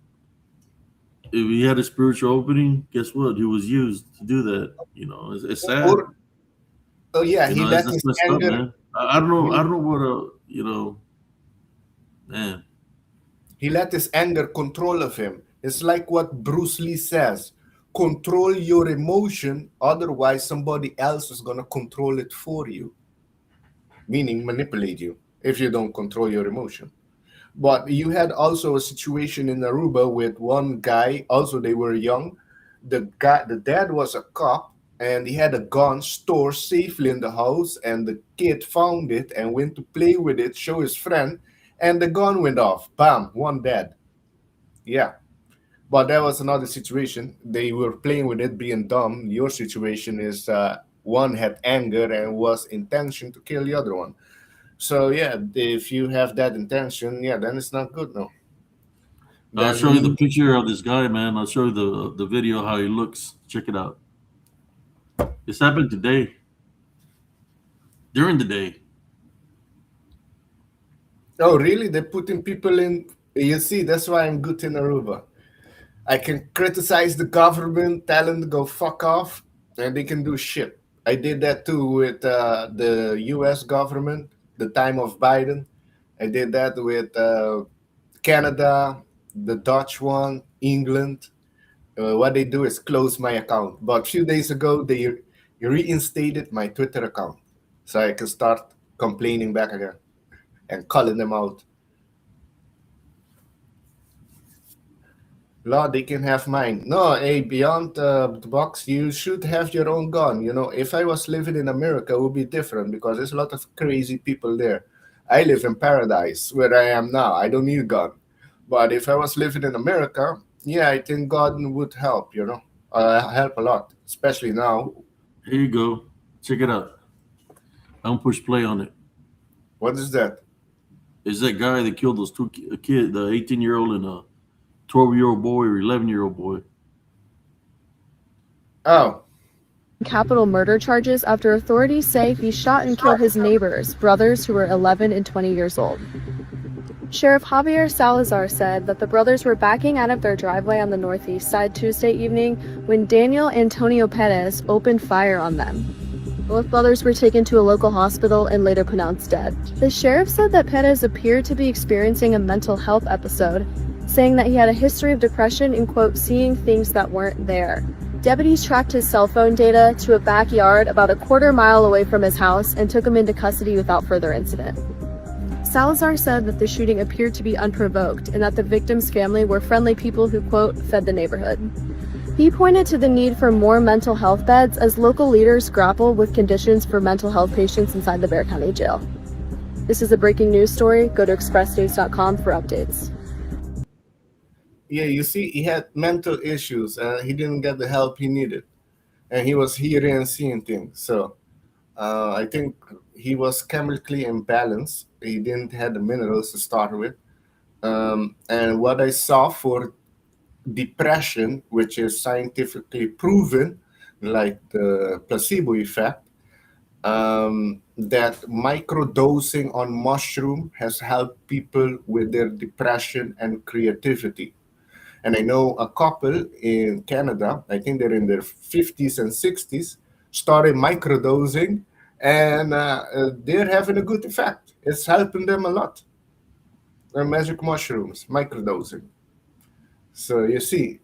he had a spiritual opening, guess what? He was used to do that. You know, it's sad. Or oh yeah, You he know, let that's his messed up, anger man. I don't know. I don't know what you know, man. he let his anger control of him. It's like what Bruce Lee says: control your emotion, otherwise somebody else is gonna control it for you. Meaning manipulate you if you don't control your emotion. But you had also a situation in Aruba with one guy. Also, they were young. The dad was a cop, and he had a gun stored safely in the house. And the kid found it and went to play with it, show his friend, and the gun went off. Bam, one dead. Yeah, but that was another situation. They were playing with it, being dumb. Your situation is one had anger and was intention to kill the other one. So yeah, if you have that intention, yeah, then it's not good, no. I'll Then show you the me, picture of this guy, man. I'll show you the video how he looks. Check it out. This happened today, during the day. oh really? They're putting people in. You see, that's why I'm good in Aruba. I can criticize the government, tell them to go fuck off, and they can do shit. I did that too with the U.S. government, the time of Biden. I did that with Canada, the Dutch one, England. What they do is close my account. But a few days ago, they reinstated my Twitter account, so I can start complaining back again and calling them out. Law, they can have mine. No, hey, beyond the box, you should have your own gun. You know, if I was living in America, it would be different because there's a lot of crazy people there. I live in paradise where I am now. I don't need a gun. But if I was living in America, yeah, I think gun would help, help a lot, especially now. Here you go. Check it out. Don't push play on it. What is that? Is that guy that killed those two kids, the 18-year-old and a 12-year-old boy or 11-year-old boy? Oh, Capital murder charges after authorities say he shot and killed his neighbors, brothers who were 11 and 20 years old. Sheriff Javier Salazar said that the brothers were backing out of their driveway on the northeast side Tuesday evening when Daniel Antonio Perez opened fire on them. Both brothers were taken to a local hospital and later pronounced dead. The sheriff said that Perez appeared to be experiencing a mental health episode, saying that he had a history of depression and, quote, seeing things that weren't there. Deputies tracked his cell phone data to a backyard about a quarter mile away from his house and took him into custody without further incident. Salazar said that the shooting appeared to be unprovoked and that the victim's family were friendly people who, quote, fed the neighborhood. He pointed to the need for more mental health beds as local leaders grapple with conditions for mental health patients inside the Bexar County Jail. This is a breaking news story. Go to expressnews.com for updates. yeah, you see, he had mental issues and he didn't get the help he needed. And he was hearing and seeing things. So I think he was chemically imbalanced. He didn't have the minerals to start with. And what I saw for depression, which is scientifically proven, like the placebo effect, that microdosing on mushroom has helped people with their depression and creativity. And I know a couple in Canada, I think they're in their 50s and 60s, started microdosing and they're having a good effect. It's helping them a lot. Magic mushrooms, microdosing. So you see,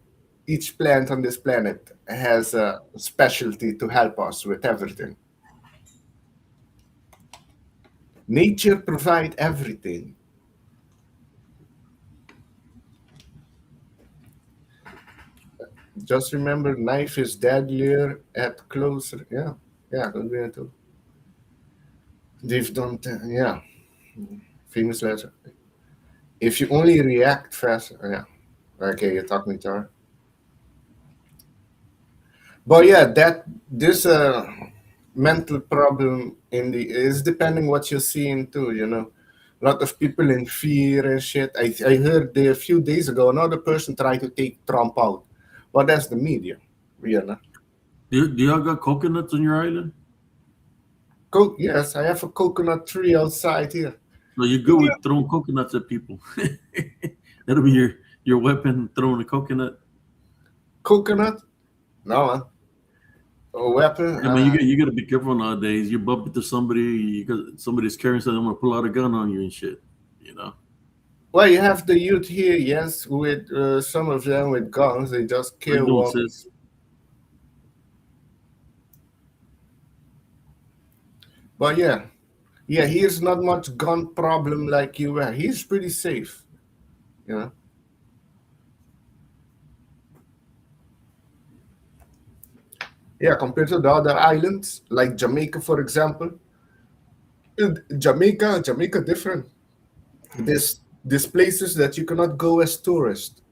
each plant on this planet has a specialty to help us with everything. Nature provides everything. Just remember, knife is deadlier at closer. Yeah, yeah, could be it too. They've done, yeah, famous letter. If you only react fast, yeah. Okay, you're talking to her. But yeah, that there's a mental problem in the is depending what you're seeing too. A lot of people in fear and shit. I heard there a few days ago another person tried to take Trump out, but that's the media. You know. Do y'all got coconuts on your island? Yes, I have a coconut tree outside here. So you're good with throwing coconuts at people. That'll be your weapon, throwing a coconut. Coconut? No, man. A weapon? I mean, you got to be careful nowadays. You bump into somebody, somebody's carrying something, I'm gonna pull out a gun on you and shit. You know. Well, you have the youth here, yes, with some of them with guns. They just How you kill doing, one. sis? But yeah, he's not much gun problem like you were. He's pretty safe, you know. Yeah, compared to the other islands, like Jamaica, for example. Jamaica different. There's places that you cannot go as tourist,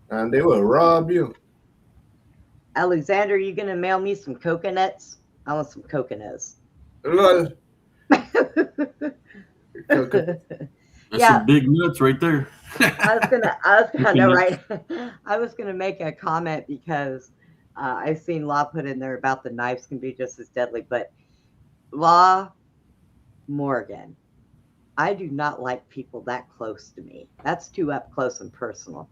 and they will rob you. Alexander, you gonna mail me some coconuts? I want some coconuts. Lol. That's Yeah. some big nuts right there. I was gonna right. I was gonna make a comment because I've seen Law put in there about the knives can be just as deadly, but Law Morgan, I do not like people that close to me. That's too up close and personal.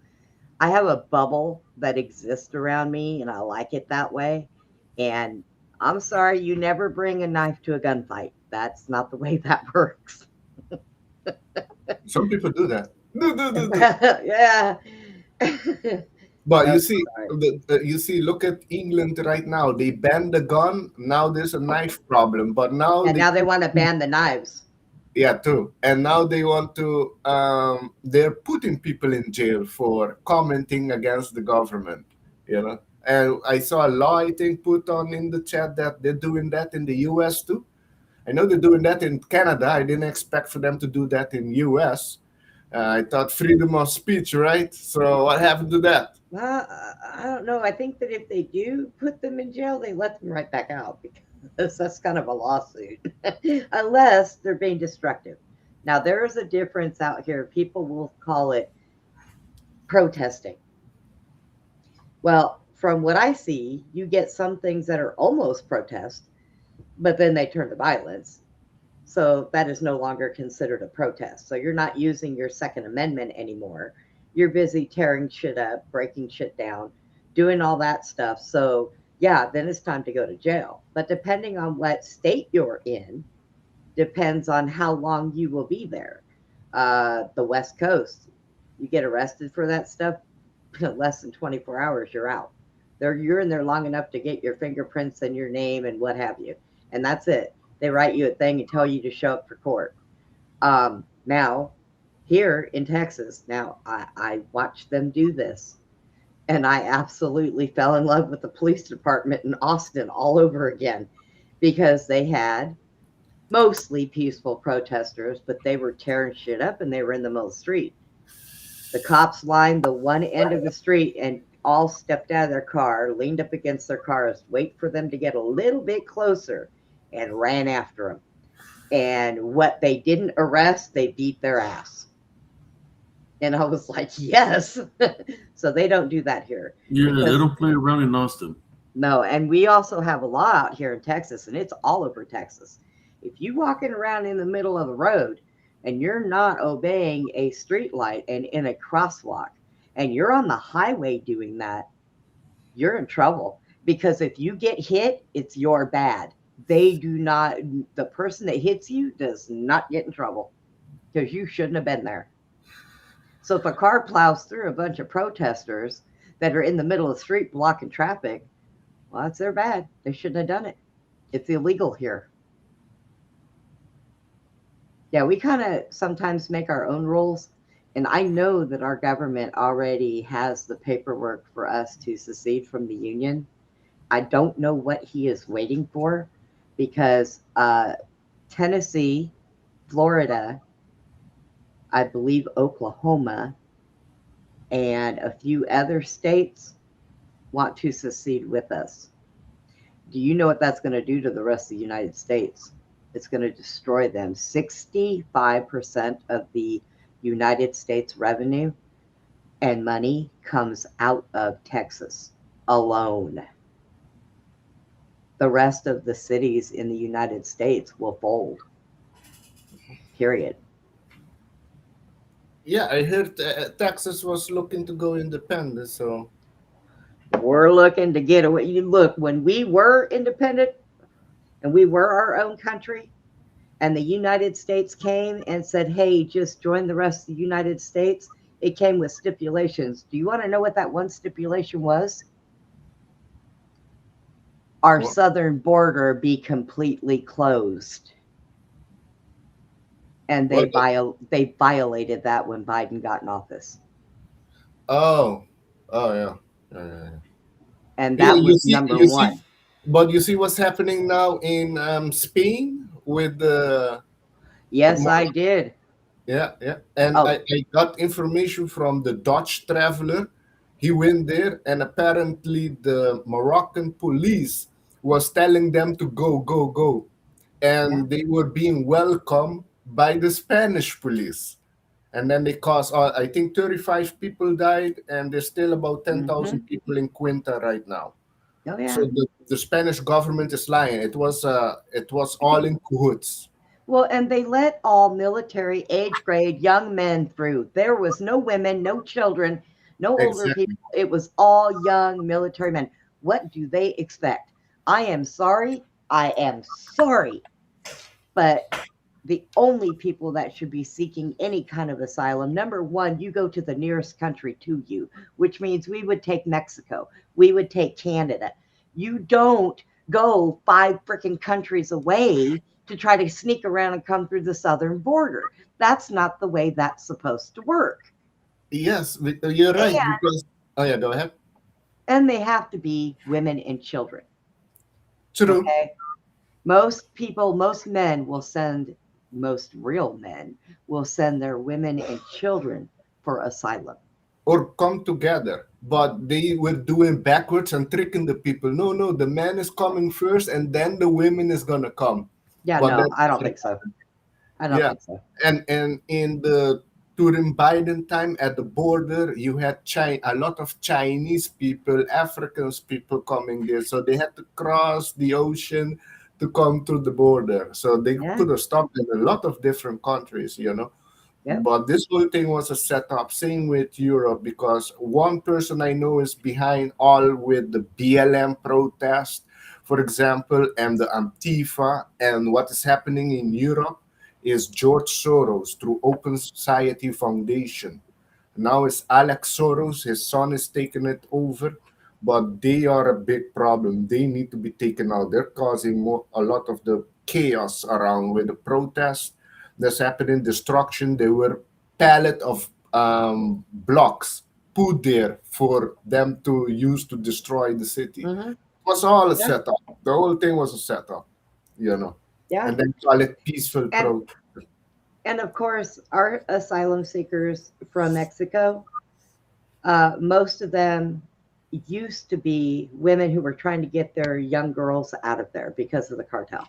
I have a bubble that exists around me, and I like it that way. And I'm sorry, you never bring a knife to a gunfight. That's not the way that works. Some people do that. Yeah. But No, you see, sorry. look at England right now. They banned the gun. Now there's a knife problem. But now And now they want to ban the knives. yeah, too. And now they want to. They're putting people in jail for commenting against the government. And I saw a law, I think, put on in the chat that they're doing that in the U.S. too. I know they're doing that in Canada. I didn't expect for them to do that in U.S. I thought freedom of speech, right? So what happened to that? Well, I don't know. I think that if they do put them in jail, they let them right back out because that's kind of a lawsuit, unless they're being destructive. Now, there is a difference out here. People will call it protesting. Well, from what I see, you get some things that are almost protest, but then they turn to violence. So that is no longer considered a protest. So you're not using your Second Amendment anymore. You're busy tearing shit up, breaking shit down, doing all that stuff. So yeah, then it's time to go to jail. But depending on what state you're in, depends on how long you will be there. The West Coast, you get arrested for that stuff, less than 24 hours, you're out. You're in there long enough to get your fingerprints and your name and what have you. And that's it. They write you a thing and tell you to show up for court. Now, here in Texas, now I watched them do this, and I absolutely fell in love with the police department in Austin all over again, because they had mostly peaceful protesters, but they were tearing shit up and they were in the middle of the street. The cops lined the one end of the street and all stepped out of their car, leaned up against their cars, wait for them to get a little bit closer, and ran after them. And what they didn't arrest, they beat their ass. And I was like, yes. So they don't do that here. Yeah, they don't play around in Austin. No, and we also have a law out here in Texas, and it's all over Texas. If you walking around in the middle of the road and you're not obeying a street light and in a crosswalk, and you're on the highway doing that, you're in trouble. Because if you get hit, it's your bad. They do not, the person that hits you does not get in trouble because you shouldn't have been there. So if a car plows through a bunch of protesters that are in the middle of the street blocking traffic, well, that's their bad. They shouldn't have done it. It's illegal here. Yeah, we kind of sometimes make our own rules. And I know that our government already has the paperwork for us to secede from the Union. I don't know what he is waiting for because Tennessee, Florida, I believe Oklahoma, and a few other states want to secede with us. Do you know what that's going to do to the rest of the United States? It's going to destroy them. 65% of the United States revenue and money comes out of Texas alone. The rest of the cities in the United States will fold. Period. Yeah, I heard Texas was looking to go independent. So We're looking to get away. You look, when we were independent and we were our own country, and the United States came and said, hey, just join the rest of the United States, it came with stipulations. Do you want to know what that one stipulation was? Our What? southern border be completely closed. And they violated that when Biden got in office. oh, oh yeah. Yeah. And Yeah, that you was see, number you see, one. but you see what's happening now in Spain with the Yes, I did. yeah, yeah. And Oh, I got information from the Dutch traveler. He went there, and apparently the Moroccan police was telling them to go, go, go, yeah. and they were being welcomed by the Spanish police. And then they caused, I think, 35 people died, and there's still about 10,000 Mm-hmm. people in Quinta right now. Oh, So yeah. the Spanish government is lying. It was all in cahoots. Well, and they let all military age grade young men through. There was no women, no children, no older Exactly. people. It was all young military men. What do they expect? I am sorry. I am sorry. But the only people that should be seeking any kind of asylum, number one, you go to the nearest country to you, which means we would take Mexico, we would take Canada. You don't go 5 freaking countries away to try to sneak around and come through the southern border. That's not the way that's supposed to work. Yes, you're right. And, Because oh yeah, go ahead. and they have to be women and children. True. Okay. Most people, most men will send, most real men will send their women and children for asylum. Or come together, but they were doing backwards and tricking the people. No, no, the man is coming first, and then the women is gonna come. Yeah, But no, that I don't doesn't think so. happen. I don't Yeah, think so. and in the during Biden time at the border, you had a lot of Chinese people, Africans people coming there, so they had to cross the ocean to come to the border. So they Yeah. could have stopped in a lot of different countries, you know. Yep. But this whole thing was a setup. Same with Europe, because one person I know is behind all with the BLM protest, for example, and the Antifa. And what is happening in Europe is George Soros through Open Society Foundation. Now it's Alex Soros, his son is taking it over, but they are a big problem. They need to be taken out. They're causing a lot of the chaos around with the protests that's happening, destruction. There were pallet of blocks put there for them to use to destroy the city. Mm-hmm. It was all a Yeah. setup. The whole thing was a setup, you know. Yeah. And then call it peaceful And protest. and of course, our asylum seekers from Mexico, most of them used to be women who were trying to get their young girls out of there because of the cartel.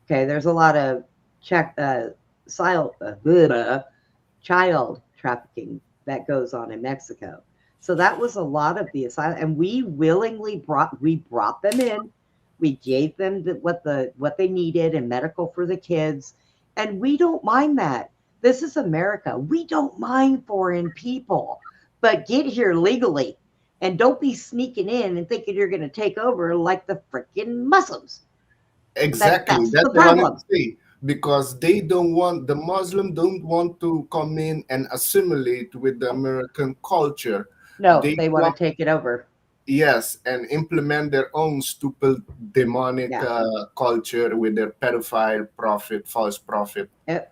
Okay, there's a lot of child trafficking that goes on in Mexico. So that was a lot of the asylum, and we willingly brought them in. We gave them what they needed and medical for the kids, and we don't mind that. This is America. We don't mind foreign people, but get here legally, and don't be sneaking in and thinking you're going to take over like the freaking Muslims. Exactly. That's That's the what I wanted problem. to say. Because they don't want, the Muslim don't want to come in and assimilate with the American culture. No, They they want to want, take it over. yes, and implement their own stupid demonic Yeah. culture with their pedophile prophet, false prophet, Yep.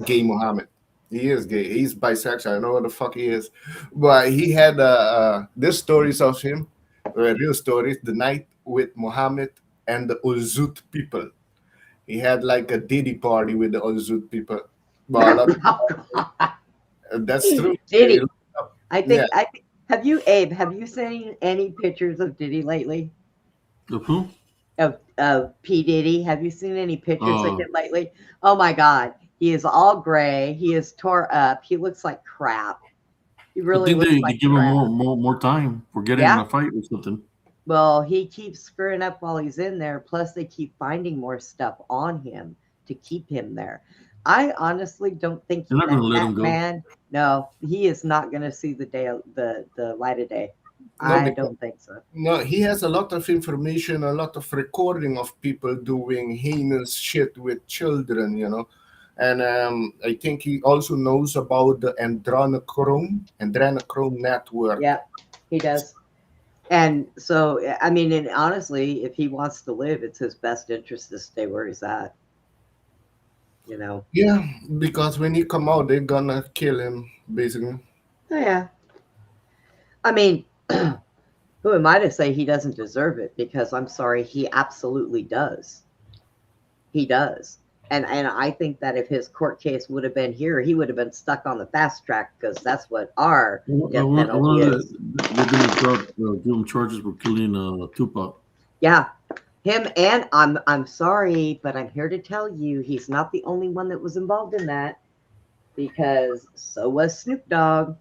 gay Muhammad. He is gay. He's bisexual. I don't know what the fuck he is, but he had these stories of him, real stories. The night with Muhammad and the Uzut people. He had like a Diddy party with the Uzut people. But that's true. Diddy. I Yeah. think. Have you, Abe? Have you seen any pictures of Diddy lately? Of who? Of P Diddy? Have you seen any pictures of Oh. him lately? Oh my God, he is all gray. He is tore up. He looks like crap. He I really think looks they like give him crap. more time for getting in Yeah. a fight or something. Well, he keeps screwing up while he's in there. Plus, they keep finding more stuff on him to keep him there. I honestly don't think They're not going to let that him go. man. No, he is not going to see the day, the light of day. No, I because- don't think so. No, he has a lot of information, a lot of recording of people doing heinous shit with children, you know. And I think he also knows about the adrenochrome network. Yeah, he does. And so, I mean, and honestly, if he wants to live, it's his best interest to stay where he's at. You know. Yeah, because when he come out, they're gonna kill him, basically. Oh, yeah. I mean, who am I to say he doesn't deserve it? Because I'm sorry, he absolutely does. He does. And I think that if his court case would have been here, he would have been stuck on the fast track because that's what our death penalty is. They're going to give him charges for killing Tupac. Yeah, him, and I'm sorry, but I'm here to tell you he's not the only one that was involved in that, because so was Snoop Dogg.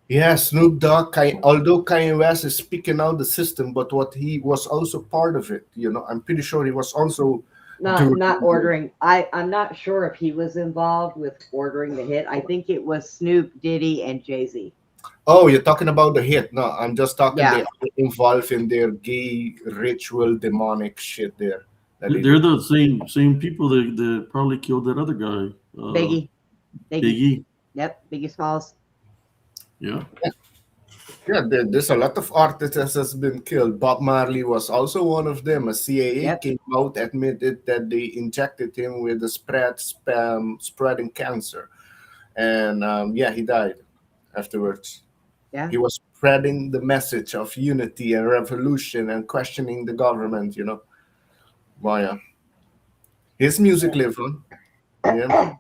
Yeah, Snoop Dogg, although Kanye West is speaking out the system, but what he was also part of it, you know, I'm pretty sure he was also Not ordering. I'm not sure if he was involved with ordering the hit. I think it was Snoop, Diddy, and Jay-Z. Oh, you're talking about the hit. No, I'm just talking Yeah. they're involved in their gay ritual demonic shit there. They're the same people that probably killed that other guy. Biggie. Biggie. Yep, Biggie Smalls. Yeah. Yeah, there's a lot of artists that has been killed. Bob Marley was also one of them. A CIA Yep. came out, admitted that they injected him with the spreading cancer. And yeah, he died afterwards. Yeah. He was spreading the message of unity and revolution and questioning the government, you know. Well, yeah. His music lived on. Yeah.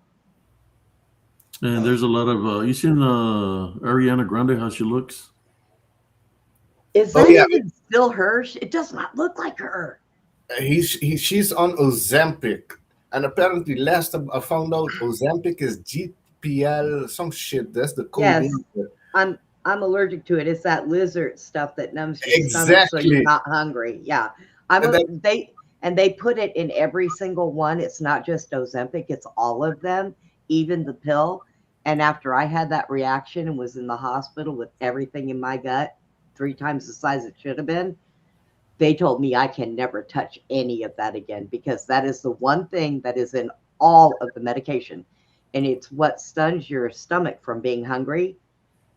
And there's a lot of you seen Ariana Grande, how she looks? Is Oh, that yeah. even still her? It does not look like her. She's on Ozempic, and apparently last time I found out Ozempic is GPL some shit. That's the code. Yes. I'm allergic to it. It's that lizard stuff that numbs your stomach so Exactly. you're not hungry. Yeah. They put it in every single one. It's not just Ozempic, it's all of them, even the pill. And after I had that reaction and was in the hospital with everything in my gut, 3 times the size it should have been, they told me I can never touch any of that again, because that is the one thing that is in all of the medication. And it's what stuns your stomach from being hungry,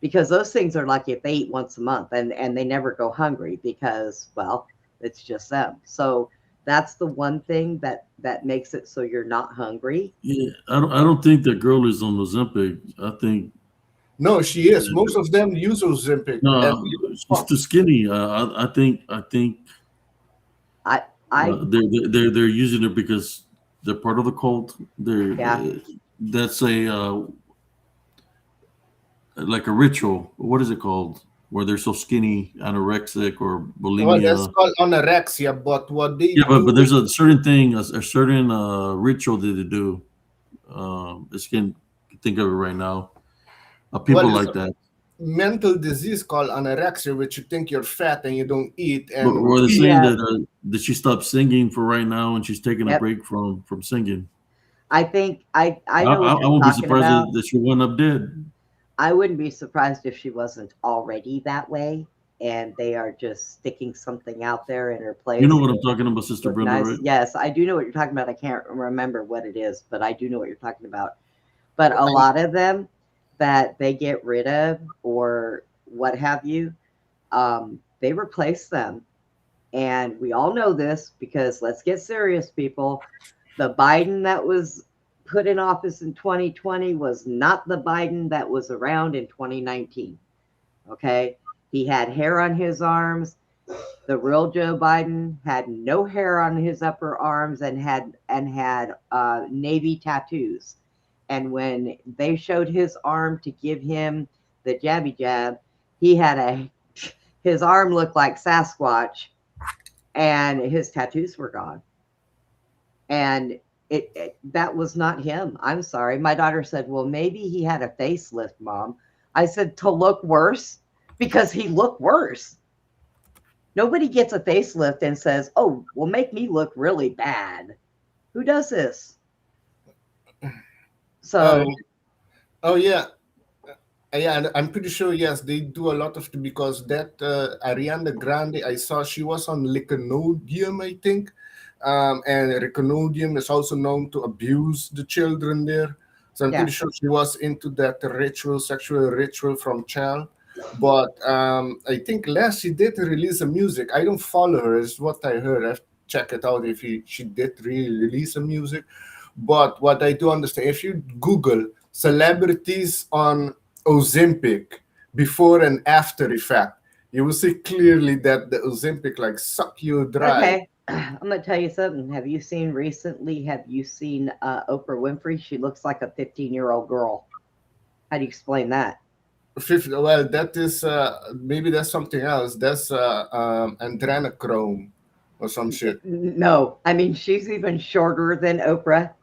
because those things are like if they eat once a month and they never go hungry because, well, it's just them. So that's the one thing that makes it so you're not hungry. Yeah, I don't think that girl is on Ozempic. I think No, she is. Most of them use Ozempic. no, she's too skinny. I think they're using it because they're part of the cult. That's a like a ritual. What is it called? Where they're so skinny, anorexic or bulimia. Well, that's called anorexia, but what they but there's a certain thing, a certain ritual that they do. I just can't think of it right now. People like that. Mental disease called anorexia, which you think you're fat and you don't eat. And Or they're saying that she stopped singing for right now and she's taking a break from singing. I think I know what I won't be you're surprised about. that she went up dead. I wouldn't be surprised if she wasn't already that way, and they are just sticking something out there in her place. You know what I'm talking about, Sister Brenda, Nice. right? Yes, I do know what you're talking about. I can't remember what it is, but I do know what you're talking about. But a lot of them that they get rid of or what have you, they replace them. And we all know this because let's get serious, people. The Biden that was put in office in 2020 was not the Biden that was around in 2019. Okay. He had hair on his arms. The real Joe Biden had no hair on his upper arms and had navy tattoos. And when they showed his arm to give him the jabby jab, his arm looked like Sasquatch, and his tattoos were gone. And that was not him. I'm sorry. My daughter said, "Well, maybe he had a facelift, Mom." I said, "To look worse?" Because he looked worse. Nobody gets a facelift and says, "Oh, well, make me look really bad." Who does this? So, yeah. Yeah, and I'm pretty sure, yes, they do a lot of, because that Ariana Grande, I saw she was on Nickelodeon, I think. And Nickelodeon is also known to abuse the children there. So I'm Yeah. pretty sure she was into that sexual ritual from child. But I think last she did release a music. I don't follow her, is what I heard. I have to check it out if she did really release a music. But what I do understand, if you Google celebrities on Ozempic before and after effect, you will see clearly that the Ozempic like suck you dry. okay, I'm going to tell you something. Have you seen Oprah Winfrey? She looks like a 15-year-old girl. How do you explain that? Well, that is maybe that's something else. That's adrenochrome or some shit. No, I mean, she's even shorter than Oprah.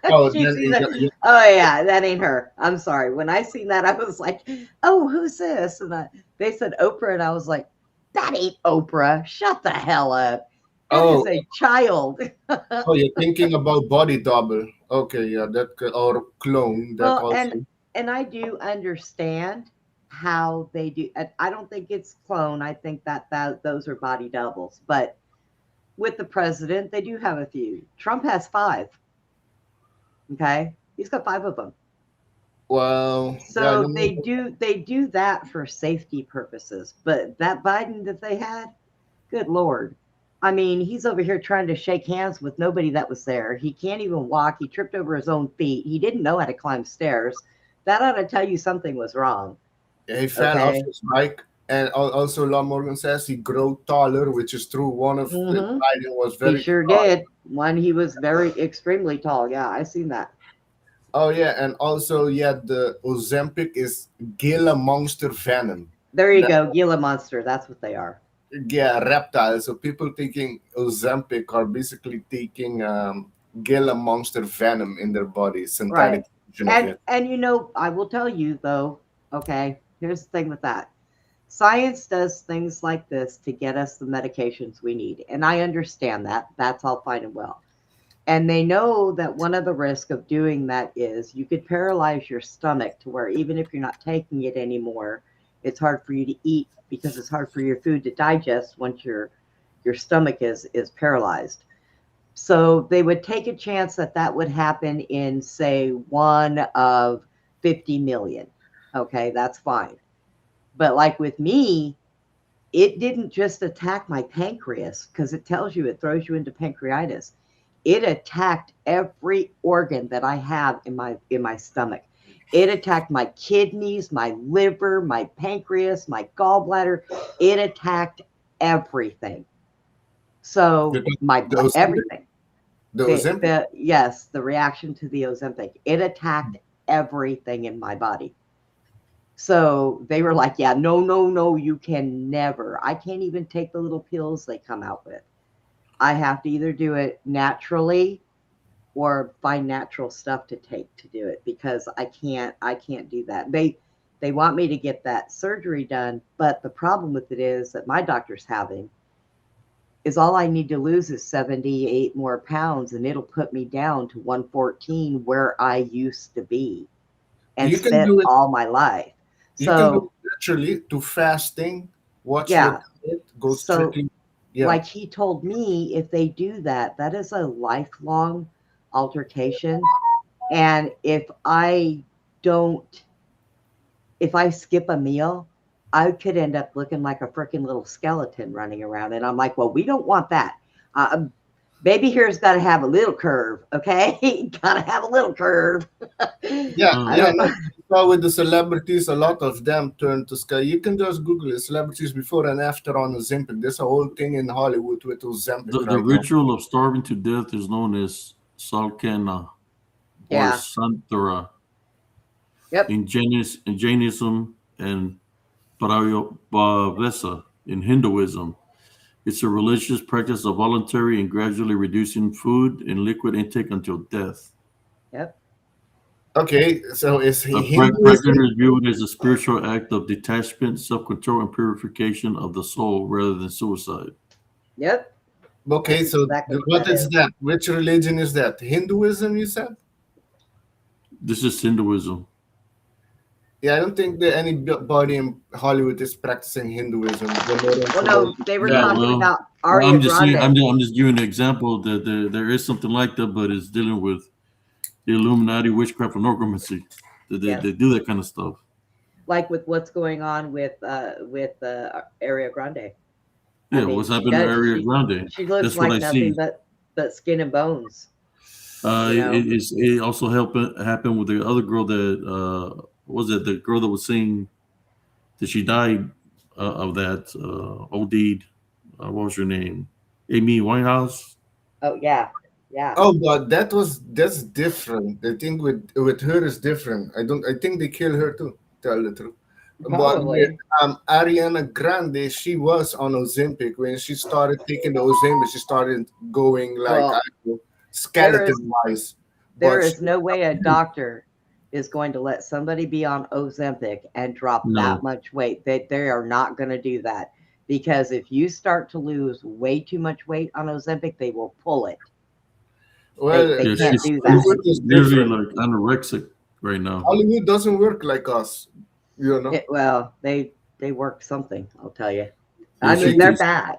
Oh, She's then oh yeah, that ain't her. I'm sorry. When I seen that, I was like, "Oh, who's this?" And they said Oprah, and I was like, "That ain't Oprah. Shut the hell up. That is a child." oh, you're thinking about body double. Okay, yeah, or clone. That Well, also. and I do understand how they do. I don't think it's clone. I think that those are body doubles. But with the president, they do have a few. Trump has 5. Okay, he's got 5 of them. Well, So they do that for safety purposes. But that Biden that they had, good Lord. I mean, he's over here trying to shake hands with nobody that was there. He can't even walk. He tripped over his own feet. He didn't know how to climb stairs. That ought to tell you something was wrong. he fell off his bike, and also Law Morgan says he grew taller, which is true. One of the Biden was very. He sure tall. did. He was extremely tall. Yeah, I seen that. Oh yeah, and also the Ozempic is Gila monster venom. There you go, Gila monster. That's what they are. Yeah, reptiles. So people taking Ozempic are basically taking Gila monster venom in their bodies, synthetic. Right. And I will tell you though. Okay, here's the thing with that. Science does things like this to get us the medications we need, and I understand that. That's all fine and well. And they know that one of the risks of doing that is you could paralyze your stomach to where even if you're not taking it anymore, it's hard for you to eat because it's hard for your food to digest once your stomach is paralyzed. So they would take a chance that would happen in, say, 1 of 50 million. Okay, that's fine. But like with me, it didn't just attack my pancreas because it tells you, it throws you into pancreatitis. It attacked every organ that I have in my stomach. It attacked my kidneys, my liver, my pancreas, my gallbladder. It attacked everything. So everything. The Ozempic? Yes, the reaction to the Ozempic. It attacked everything in my body. So they were like, "Yeah, no, you can never. I can't even take the little pills they come out with. I have to either do it naturally or find natural stuff to take to do it because I can't do that." They want me to get that surgery done, but the problem with it is that my doctor's having is all I need to lose is 78 more pounds, and it'll put me down to 114 where I used to be and spent all my life. You can do it naturally to fasting, watch your diet, go strictly. Yeah. Like he told me, if they do that, that is a lifelong altercation. And if I skip a meal, I could end up looking like a freaking little skeleton running around. And I'm like, well, we don't want that. baby here's got to have a little curve, okay? Got to have a little curve. Yeah, I yeah. don't No, know. so with the celebrities, a lot of them turn to sky. You can just Google it, celebrities before and after on Ozempic. There's a whole thing in Hollywood with Ozempic The right now. ritual of starving to death is known as salkana or Yeah. santhara Yep. in Jainism and Parayavasa in Hinduism. It's a religious practice of voluntary and gradually reducing food and liquid intake until death. Yep. Okay, so is A Hinduism? practice is viewed as a spiritual act of detachment, self-control, and purification of the soul rather than suicide. Yep. Okay, That's so exactly what what that is is. that? Which religion is that? Hinduism, you said? This is Hinduism. Yeah, I don't think that anybody in Hollywood is practicing Hinduism. They're more Well, into no, they were Yeah, talking well, about Aria I'm just saying, Grande. I'm just giving an example that there is something like that, but it's dealing with the Illuminati, witchcraft, and necromancy. Yes. They do that kind of stuff. Like with what's going on with Aria Grande. Yeah, mean, what's she happened to does. Ariana Grande? She looks That's what I like nothing see. but skin and bones. You know. It also happened with the other girl that what was it the girl that was saying that she died of that OD'd. What was her name? Amy Winehouse. Oh yeah, yeah. Oh, but that's different. The thing with her is different. I think they kill her too. Tell the truth. But with Probably. Ariana Grande, she was on Ozempic. When she started taking the Ozempic, she started going like I Well, don't know, there is skeleton wise. there But she, is no way a doctor is going to let somebody be on Ozempic and drop that No, much weight. They are not going to do that because if you start to lose way too much weight on Ozempic, they will pull it. well, They yeah, can't do that. Hollywood she's is literally different. like anorexic right now. Hollywood doesn't work like us. You know. Well, they work something. I'll tell you. Yeah, I They, mean, they're bad.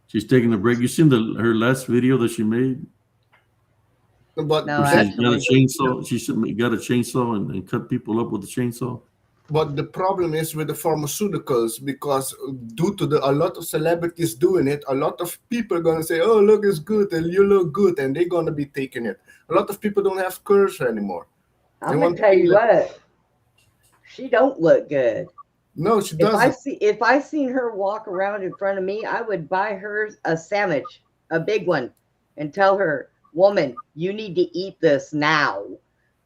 she's taking a break. You seen her last video that she made but No, where that she's got a actually, chainsaw? Got a chainsaw and cut people up with a chainsaw. But the problem is with the pharmaceuticals because due to a lot of celebrities doing it, a lot of people are gonna say, "Oh, look, it's good, and you look good," and they're gonna be taking it. A lot of people don't have curves anymore. They I'm gonna want to tell feel you it. what. She don't look good. No, she doesn't. If I seen her walk around in front of me, I would buy her a sandwich, a big one, and tell her, "Woman, you need to eat this now."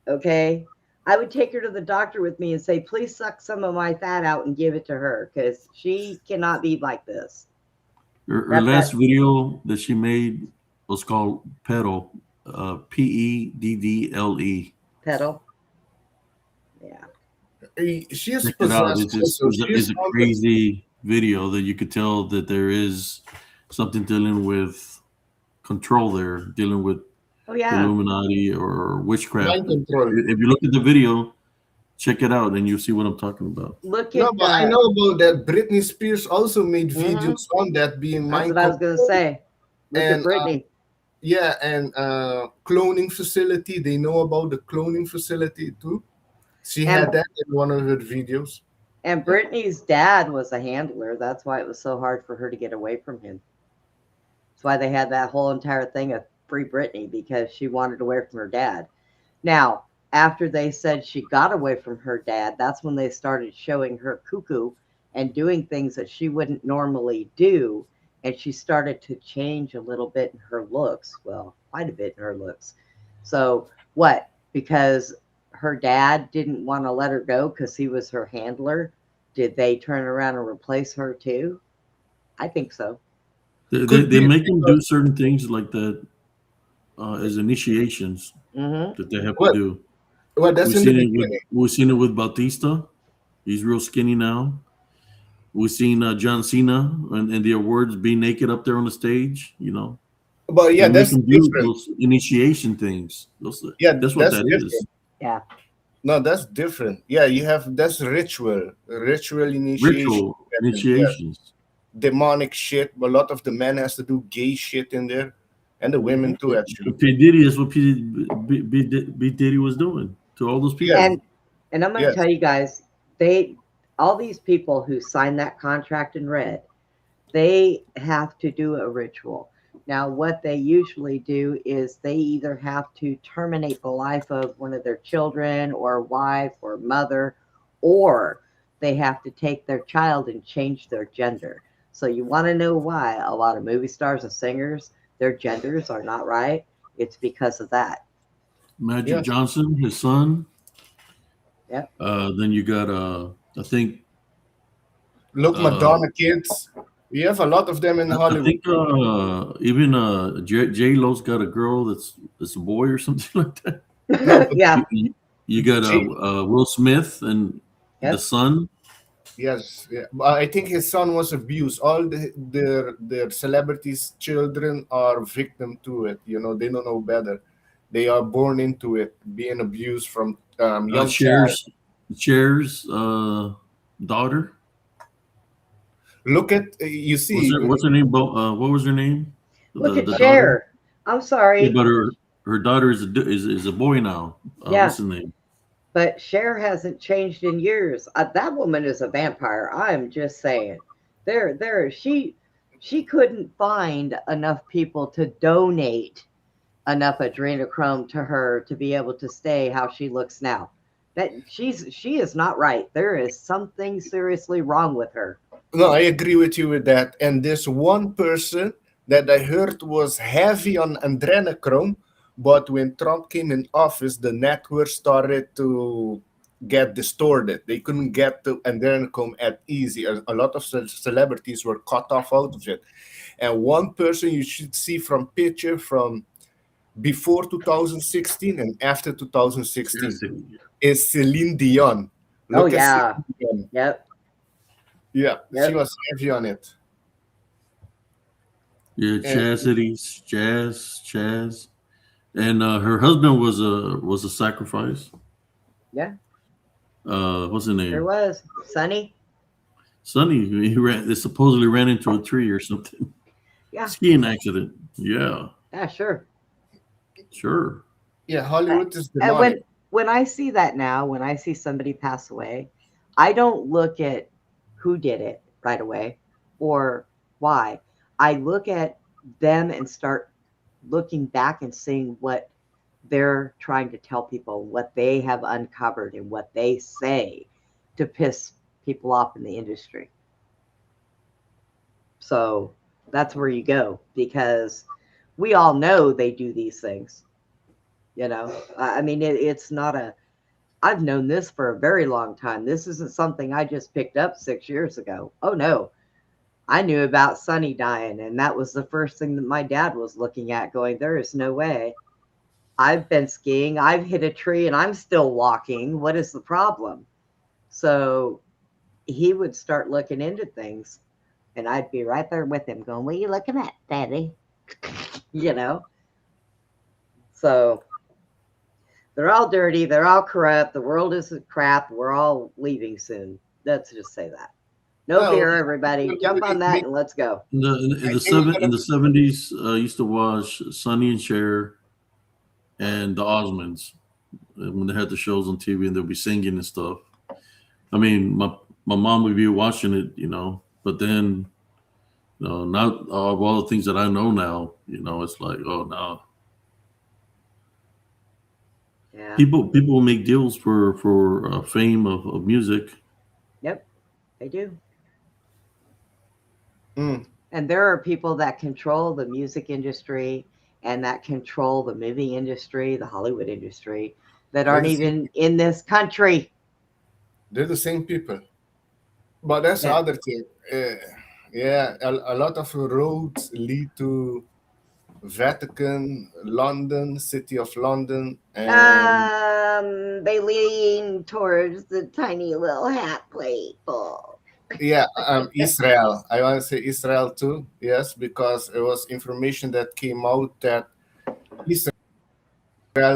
Okay? I would take her to the doctor with me and say, "Please suck some of my fat out and give it to her because she cannot be like this." Her That last video that she made was called Pedal, Peddle. pedal. Yeah. She is Check it out. possessed also. It's She's a on the crazy video that you could tell that there is something dealing with control there, dealing with Oh the yeah. Illuminati or witchcraft. mind control. If you look at the video, check it out, and you'll see what I'm talking about. Look No, at but I know about that. Britney Spears also made mhm, videos on that being that's mind what I was gonna control say. Look at and Brittany. yeah, and cloning facility. They know about the cloning facility too. She And had that in one of her videos. And Brittany's dad was a handler. That's why it was so hard for her to get away from him. That's why they had that whole entire thing of Free Britney because she wanted away from her dad. Now, after they said she got away from her dad, that's when they started showing her cuckoo and doing things that she wouldn't normally do. And she started to change a little bit in her looks. Well, quite a bit in her looks. So, what? Because her dad didn't want to let her go because he was her handler. Did they turn around and replace her too? I think so. Could They be make them do because certain things like that as initiations Mm-hmm. that they have to what? do. Well, that's in the beginning. We've seen it with Bautista. He's real skinny now. We've seen John Cena and the awards be naked up there on the stage. You know, But they yeah, make that's them do different. those initiation things. Yeah, That's what that's that is. different. Yeah. No, that's different. Yeah, you have that's ritual initiation. Ritual Yeah, initiations. demonic shit. A lot of the men has to do gay shit in there, and the Mm-hmm. women too, actually. P Diddy is what B Diddy was doing to all those Yes, people. And I'm going to yes. tell you guys, all these people who signed that contract in red, they have to do a ritual. Now, what they usually do is they either have to terminate the life of one of their children or wife or mother, or they have to take their child and change their gender. So you want to know why a lot of movie stars and singers, their genders are not right? It's because of that. Magic Yes. Johnson, his son. Yep. Then you got I think Look, uh, Madonna kids. We have a lot of them in I Hollywood. think even J Lo's got a girl that's a boy or something like that. No, but Yeah. You got J- Will Smith and the Yep. son. yes, yeah. I think his son was abused. All their celebrities' children are victim to it. You know, they don't know better. They are born into it, being abused from young child. Cher's daughter. Look at you see. What's her name? What was her name? Look at The daughter. Cher. I'm Yeah, sorry. but her daughter is a boy now. Yeah. What's his name? But Cher hasn't changed in years. That woman is a vampire. I'm just saying. She couldn't find enough people to donate enough adrenochrome to her to be able to stay how she looks now. That she is not right. There is something seriously wrong with her. No, I agree with you with that. And this one person that I heard was heavy on adrenochrome, but when Trump came in office, the network started to get distorted. They couldn't get to adrenochrome at easy. A lot of celebrities were cut off out of it. And one person you should see from picture from before 2016 and after 2016 Chastity. is Celine Dion. Oh Look at yeah. Celine Dion. Yep. Yeah, she Yep. was heavy on it. Yeah, And Chaz, and her husband was a sacrifice. Yeah. What's his There name? was Sonny. Sonny. They supposedly ran into a tree or something. Yeah. Skiing accident. Yeah, Yeah. Sure. sure. yeah, Hollywood is And demonic. when I see that now, when I see somebody pass away, I don't look at who did it right away or why. I look at them and start looking back and seeing what they're trying to tell people, what they have uncovered, and what they say to piss people off in the industry. So that's where you go because we all know they do these things. You know, I mean, it's not a, I've known this for a very long time. This isn't something I just picked up 6 years ago. Oh, no. I knew about Sonny dying, and that was the first thing that my dad was looking at, going, there is no way. I've been skiing, I've hit a tree, and I'm still walking. What is the problem? So he would start looking into things, and I'd be right there with him going, what are you looking at, Daddy? You know? So they're all dirty. They're all corrupt. The world is crap. We're all leaving soon. Let's just say that. No Well, fear, everybody. Jump on that and let's go. In I the think in the 70s, I used to watch Sonny and Cher and the Osmonds when they had the shows on TV and they'll be singing and stuff. I mean, my mom would be watching it, but then, not all the things that I know now, it's like, oh no. Yeah. People will make deals for fame of music. Yep. They do. Mm. And there are people that control the music industry and that control the movie industry, the Hollywood industry, that aren't even in this country. They're the same people. But that's the Yeah. other thing. Yeah, a lot of roads lead to Vatican, London, City of London, and They lean towards the tiny little hat people. yeah, Israel. I want to say Israel too. Yes, because it was information that came out that Israel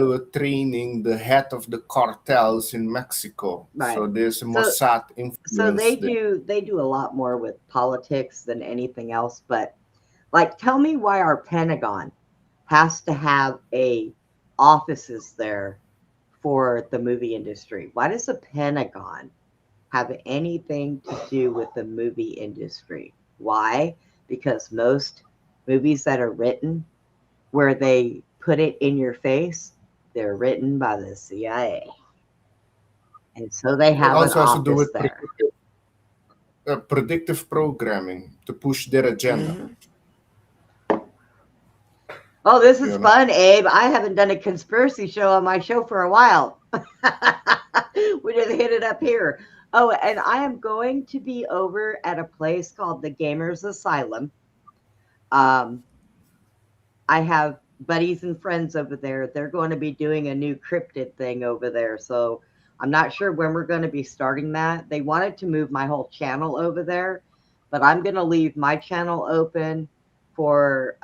were training the head of the cartels in Mexico. Right. So there's a Mossad influence. So they there. do a lot more with politics than anything else. But like, tell me why our Pentagon has to have offices there for the movie industry. Why does the Pentagon have anything to do with the movie industry? Why? Because most movies that are written where they put it in your face, they're written by the CIA. And so they It have an also has to do office with there. predictive programming to push their agenda. Mhm. Oh, this is You know? fun, Abe. I haven't done a conspiracy show on my show for a while. We just hit it up here. Oh, and I am going to be over at a place called the Gamers Asylum. I have buddies and friends over there. They're going to be doing a new cryptid thing over there. So I'm not sure when we're going to be starting that. They wanted to move my whole channel over there, but I'm going to leave my channel open for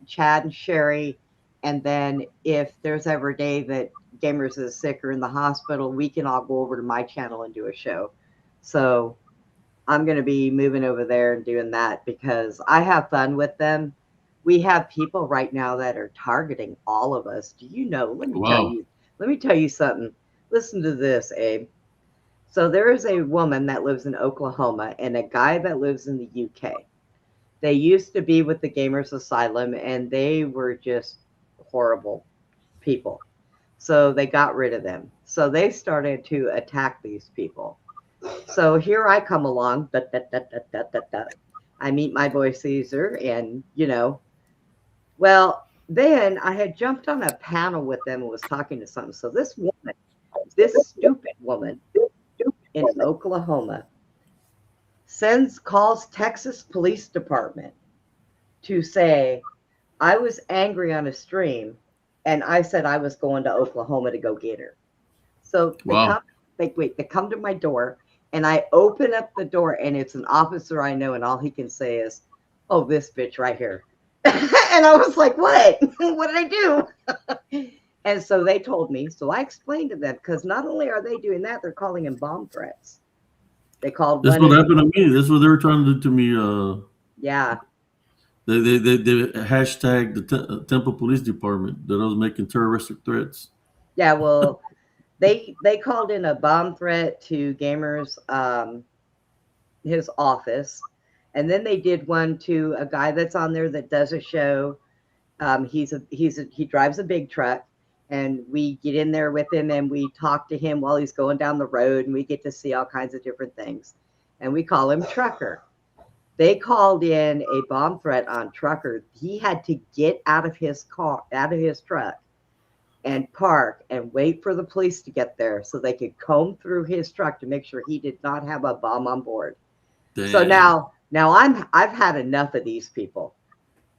Chad and Sherry. And then if there's ever a day that Gamers is sick or in the hospital, we can all go over to my channel and do a show. So I'm going to be moving over there and doing that because I have fun with them. We have people right now that are targeting all of us. Do you know? Let me tell you something. Listen to this, Abe. So there is a woman that lives in Oklahoma and a guy that lives in the UK. They used to be with the Gamers Asylum and they were just horrible people. So they got rid of them. So they started to attack these people. So here I come along. I meet my boy Caesar and, well, then I had jumped on a panel with them and was talking to something. So this woman, this stupid woman in Oklahoma calls Texas Police Department to say I was angry on a stream and I said I was going to Oklahoma to go get her. So they come to my door and I open up the door and it's an officer I know and all he can say is, "Oh, this bitch right here." And I was like, what? What did I do? And so they told me. So I explained to them because not only are they doing that, they're calling him bomb threats. They called That's what happened to me. That's what they were trying to do to me. Yeah. They hashtag the Temple Police Department that I was making terroristic threats. Yeah, well, they called in a bomb threat to Gamers, his office, and then they did one to a guy that's on there that does a show. He drives a big truck, and we get in there with him and we talk to him while he's going down the road, and we get to see all kinds of different things, and we call him Trucker. They called in a bomb threat on Trucker. He had to get out of his truck and park and wait for the police to get there so they could comb through his truck to make sure he did not have a bomb on board. Damn. So now I've had enough of these people.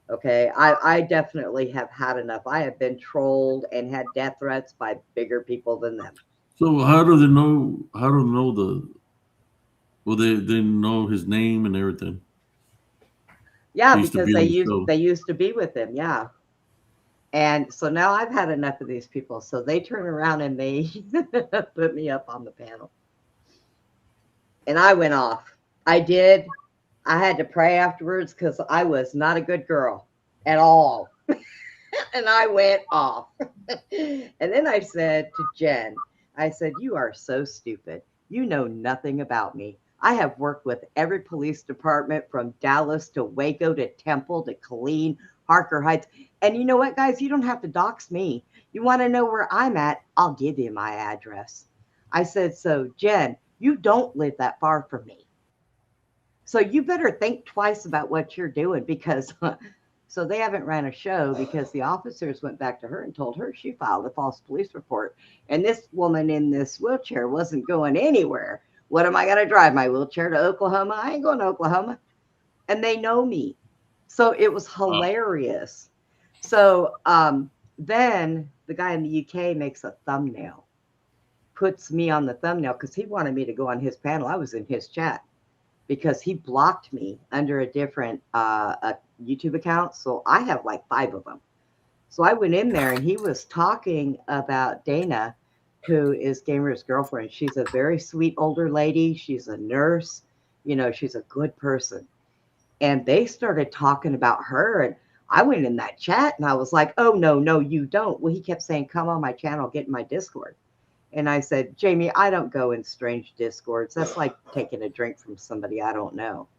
Okay, I definitely have had enough. I have been trolled and had death threats by bigger people than them. So how do they know? How do they know Well, they know his name and everything. Yeah, because they used to be with him. Yeah. And so now I've had enough of these people. So they turn around and they put me up on the panel. And I went off. I did. I had to pray afterwards because I was not a good girl at all. And I went off. And then I said to Jen, I said, "You are so stupid. You know nothing about me. I have worked with every police department from Dallas to Waco to Temple to Killeen, Harker Heights. And you know what, guys? You don't have to dox me. You want to know where I'm at? I'll give you my address." I said, "So, Jen, you don't live that far from me. So you better think twice about what you're doing because..." So they haven't ran a show because the officers went back to her and told her she filed a false police report. And this woman in this wheelchair wasn't going anywhere. What am I going to drive my wheelchair to Oklahoma? I ain't going to Oklahoma. And they know me. So it was hilarious. So then the guy in the UK makes a thumbnail, puts me on the thumbnail because he wanted me to go on his panel. I was in his chat because he blocked me under a different a YouTube account. So I have like 5 of them. So I went in there and he was talking about Dana, who is Gamer's girlfriend. She's a very sweet older lady. She's a nurse. She's a good person. And they started talking about her. And I went in that chat and I was like, "Oh, no, you don't." Well, he kept saying, "Come on my channel, get in my Discord." And I said, "Jamie, I don't go in strange Discords. That's like taking a drink from somebody I don't know."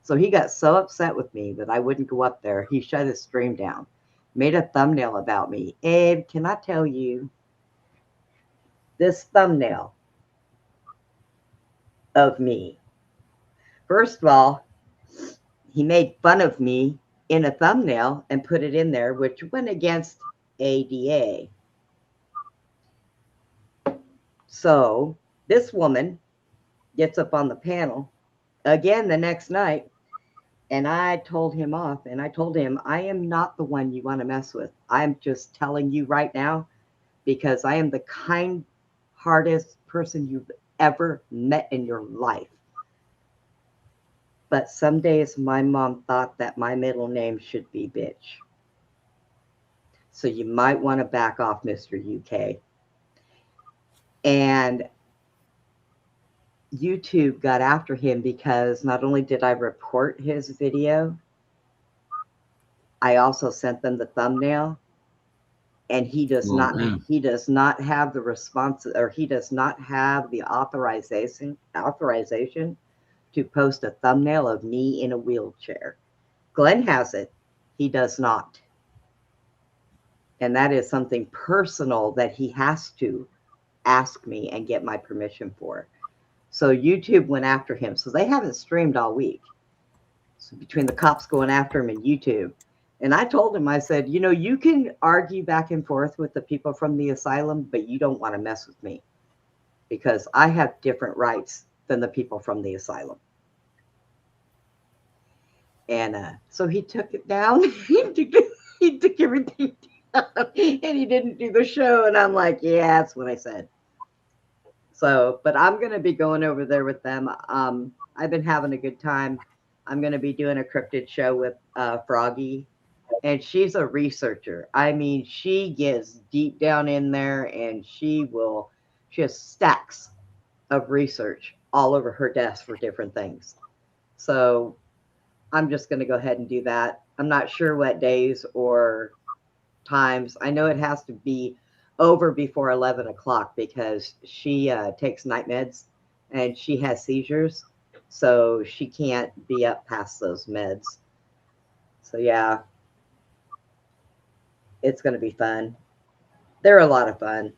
So he got so upset with me that I wouldn't go up there. He shut his stream down, made a thumbnail about me. Abe, can I tell you, this thumbnail of me, first of all, he made fun of me in a thumbnail and put it in there, which went against ADA. So this woman gets up on the panel again the next night, and I told him off, and I told him, I am not the one you want to mess with. I'm just telling you right now, because I am the kind-hearted person you've ever met in your life. But some days my mom thought that my middle name should be bitch. So you might want to back off, Mr. UK. And YouTube got after him because not only did I report his video, I also sent them the thumbnail, and he does not have the response, or he does not have the authorization to post a thumbnail of me in a wheelchair. Glenn has it, he does not. And that is something personal that he has to ask me and get my permission for. So YouTube went after him. So they haven't streamed all week. So between the cops going after him and YouTube. And I told him, I said, you know, you can argue back and forth with the people from the asylum, but you don't want to mess with me because I have different rights than the people from the asylum. And so he took it down. he took everything down, and he didn't do the show. And I'm like, yeah, that's what I said. So, but I'm going to be going over there with them. I've been having a good time. I'm going to be doing a cryptid show with Froggy, and she's a researcher. I mean, she gets deep down in there, and she has stacks of research all over her desk for different things. So I'm just going to go ahead and do that. I'm not sure what days or times. I know it has to be over before 11 o'clock because she takes night meds and she has seizures. So she can't be up past those meds. So yeah, it's going to be fun. They're a lot of fun.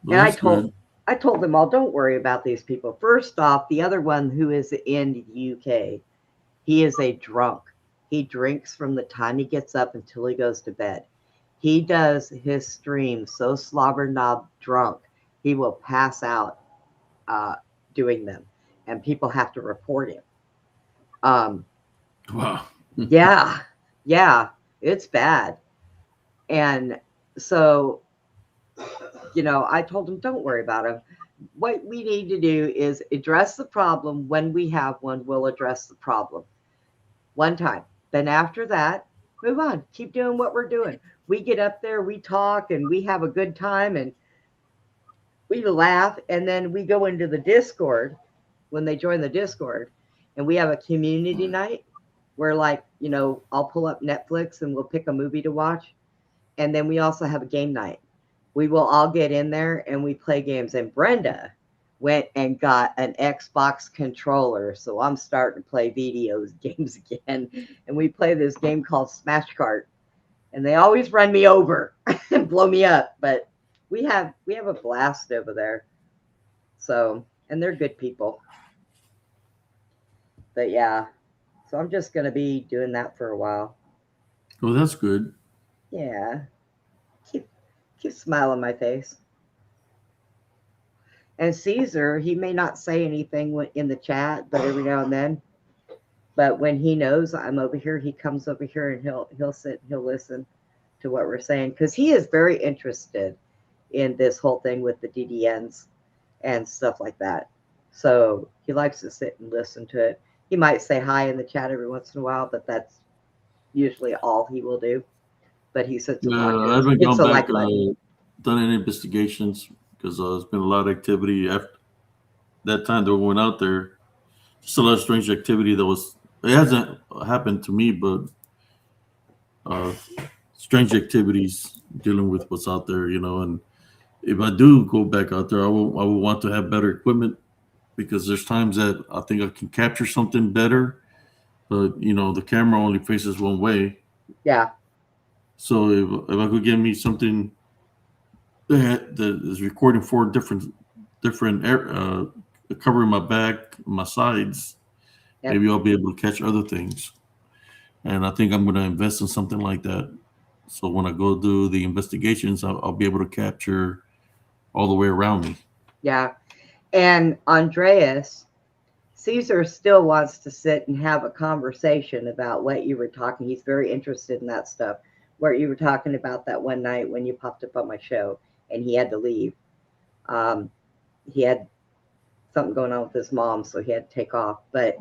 Well, and I told them all, don't worry about these people. First off, the other one who is in the UK, he is a drunk. He drinks from the time he gets up until he goes to bed. He does his streams so slobber knob drunk, he will pass out doing them, and people have to report him. Wow. Yeah, it's bad. And so, you know, I told him, don't worry about him. What we need to do is address the problem. When we have one, we'll address the problem one time. Then after that, move on. Keep doing what we're doing. We get up there, we talk, and we have a good time, and we laugh, and then we go into the Discord when they join the Discord, and we have a community night where, like, you know, I'll pull up Netflix and we'll pick a movie to watch, and then we also have a game night. We will all get in there and we play games, and Brenda went and got an Xbox controller, so I'm starting to play video games again, and we play this game called Smash Kart. And they always run me over and blow me up, but we have a blast over there. So, and they're good people. But yeah, so I'm just gonna be doing that for a while. Well, that's good. Yeah, keep a smile on my face. And Caesar, he may not say anything in the chat, but every now and then. But when he knows I'm over here, he comes over here and he'll sit and he'll listen to what we're saying, because he is very interested in this whole thing with the DDNs and stuff like that. So he likes to sit and listen to it. He might say hi in the chat every once in a while, but that's usually all he will do. But he sits and watches. I haven't Hits gone the back like button. done any investigations because there's been a lot of activity after that time that we went out there. Just a lot of strange activity it hasn't happened to me, but strange activities dealing with what's out there, you know. And if I do go back out there, I will want to have better equipment, because there's times that I think I can capture something better but the camera only faces one way. Yeah. So if I could get me something that is recording four different covering my back, my sides, Yep. maybe I'll be able to catch other things. And I think I'm going to invest in something like that. So when I go do the investigations, I'll be able to capture all the way around me. Yeah. And Andreas, Caesar still wants to sit and have a conversation about what you were talking. He's very interested in that stuff. What you were talking about that one night when you popped up on my show and he had to leave. He had something going on with his mom, so he had to take off. But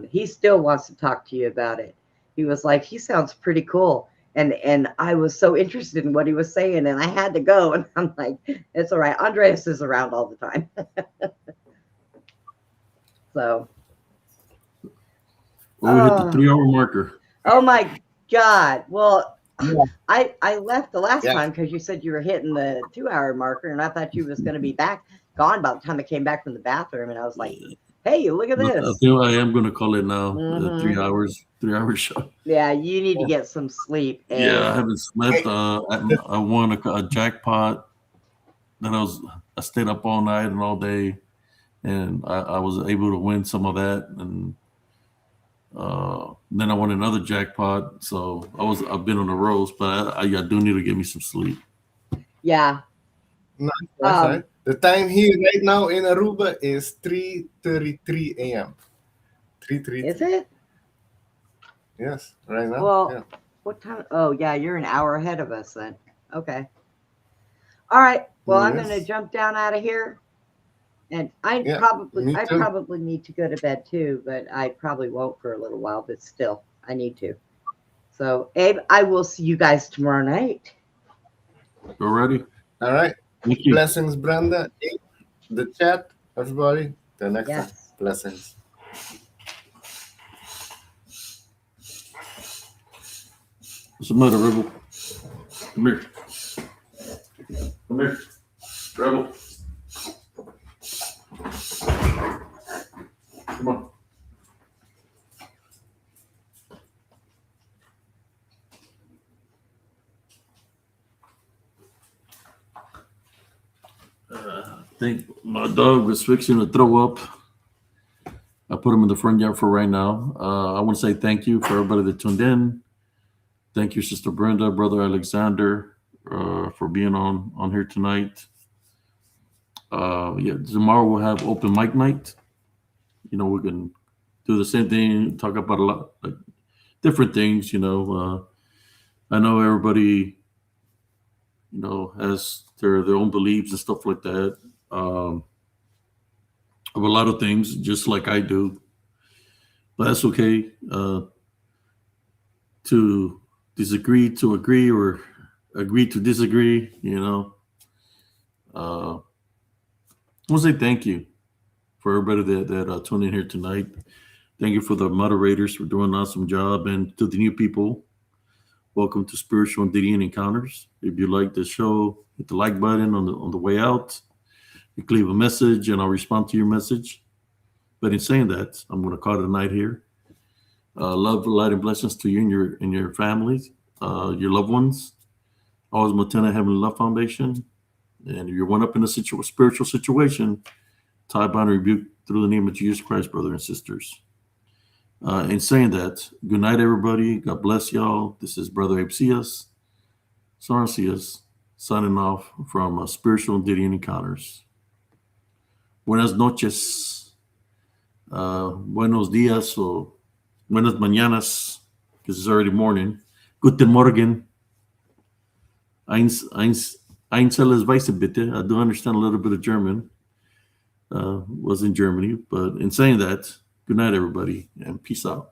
he still wants to talk to you about it. He was like, he sounds pretty cool. And I was so interested in what he was saying, and I had to go. And I'm like, it's all right. Andreas is around all the time. So. Well, we hit the 3-hour marker. Oh my God. Well, Yeah. I left the last Yeah. time because you said you were hitting the 2-hour marker, and I thought you was going to be gone by the time I came back from the bathroom. And I was like, hey, look at I this. think I am going to call it now. Mhm. 3 hours, 3-hour show. Yeah, you need to get some sleep. And Yeah, I haven't slept. I won a jackpot. Then I stayed up all night and all day, and I was able to win some of that. And then I won another jackpot. So I've been on the road, but I do need to get me some sleep. yeah. No, that's right. The time here right now in Aruba is 3:33 a.m. 3:33. Is it? Yes, right now. Well, yeah. what time? Oh, yeah, you're an hour ahead of us then. Okay. All right. Well, I'm Yes. going to jump down out of here. And Yeah, probably me too. probably need to go to bed too, but I probably won't for a little while, but still I need to. So Abe, I will see you guys tomorrow night. You ready? All right. Thank you. Blessings, Brenda. The chat, everybody. Till next time. Yes. Blessings. What's the matter, Rebel? Come here. Come here. Rebel. Come on. I think my dog was fixing to throw up. I put him in the front yard for right now. I want to say thank you for everybody that tuned in. Thank you, Sister Brenda, Brother Alexander, for being on here tonight. Yeah, tomorrow we'll have open mic night. We can do the same thing, talk about a lot like different things. I know everybody, has their own beliefs and stuff like that. Of a lot of things, just like I do, but that's okay. To disagree to agree or agree to disagree. I want to say thank you for everybody that tuned in here tonight. Thank you for the moderators for doing an awesome job, and to the new people, welcome to Spiritual and DDN Encounters. If you like the show, hit the like button on the way out. You can leave a message, and I'll respond to your message. But in saying that, I'm going to call it a night here. Love, light, and blessings to you and your families, your loved ones. Always Montana Heavenly Love Foundation. And if you're one up in a spiritual situation, tie, bind, and rebuke through the name of Jesus Christ, brothers and sisters. In saying that, good night, everybody. God bless y'all. This is Brother Abe Cias, signing off from Spiritual and DDN Encounters. Buenas noches, buenos días, or buenas mañanas, because it's already morning. Guten Morgen. Einzelnes Weisse bitte. I do understand a little bit of German. Was in Germany, but in saying that, good night, everybody, and peace out.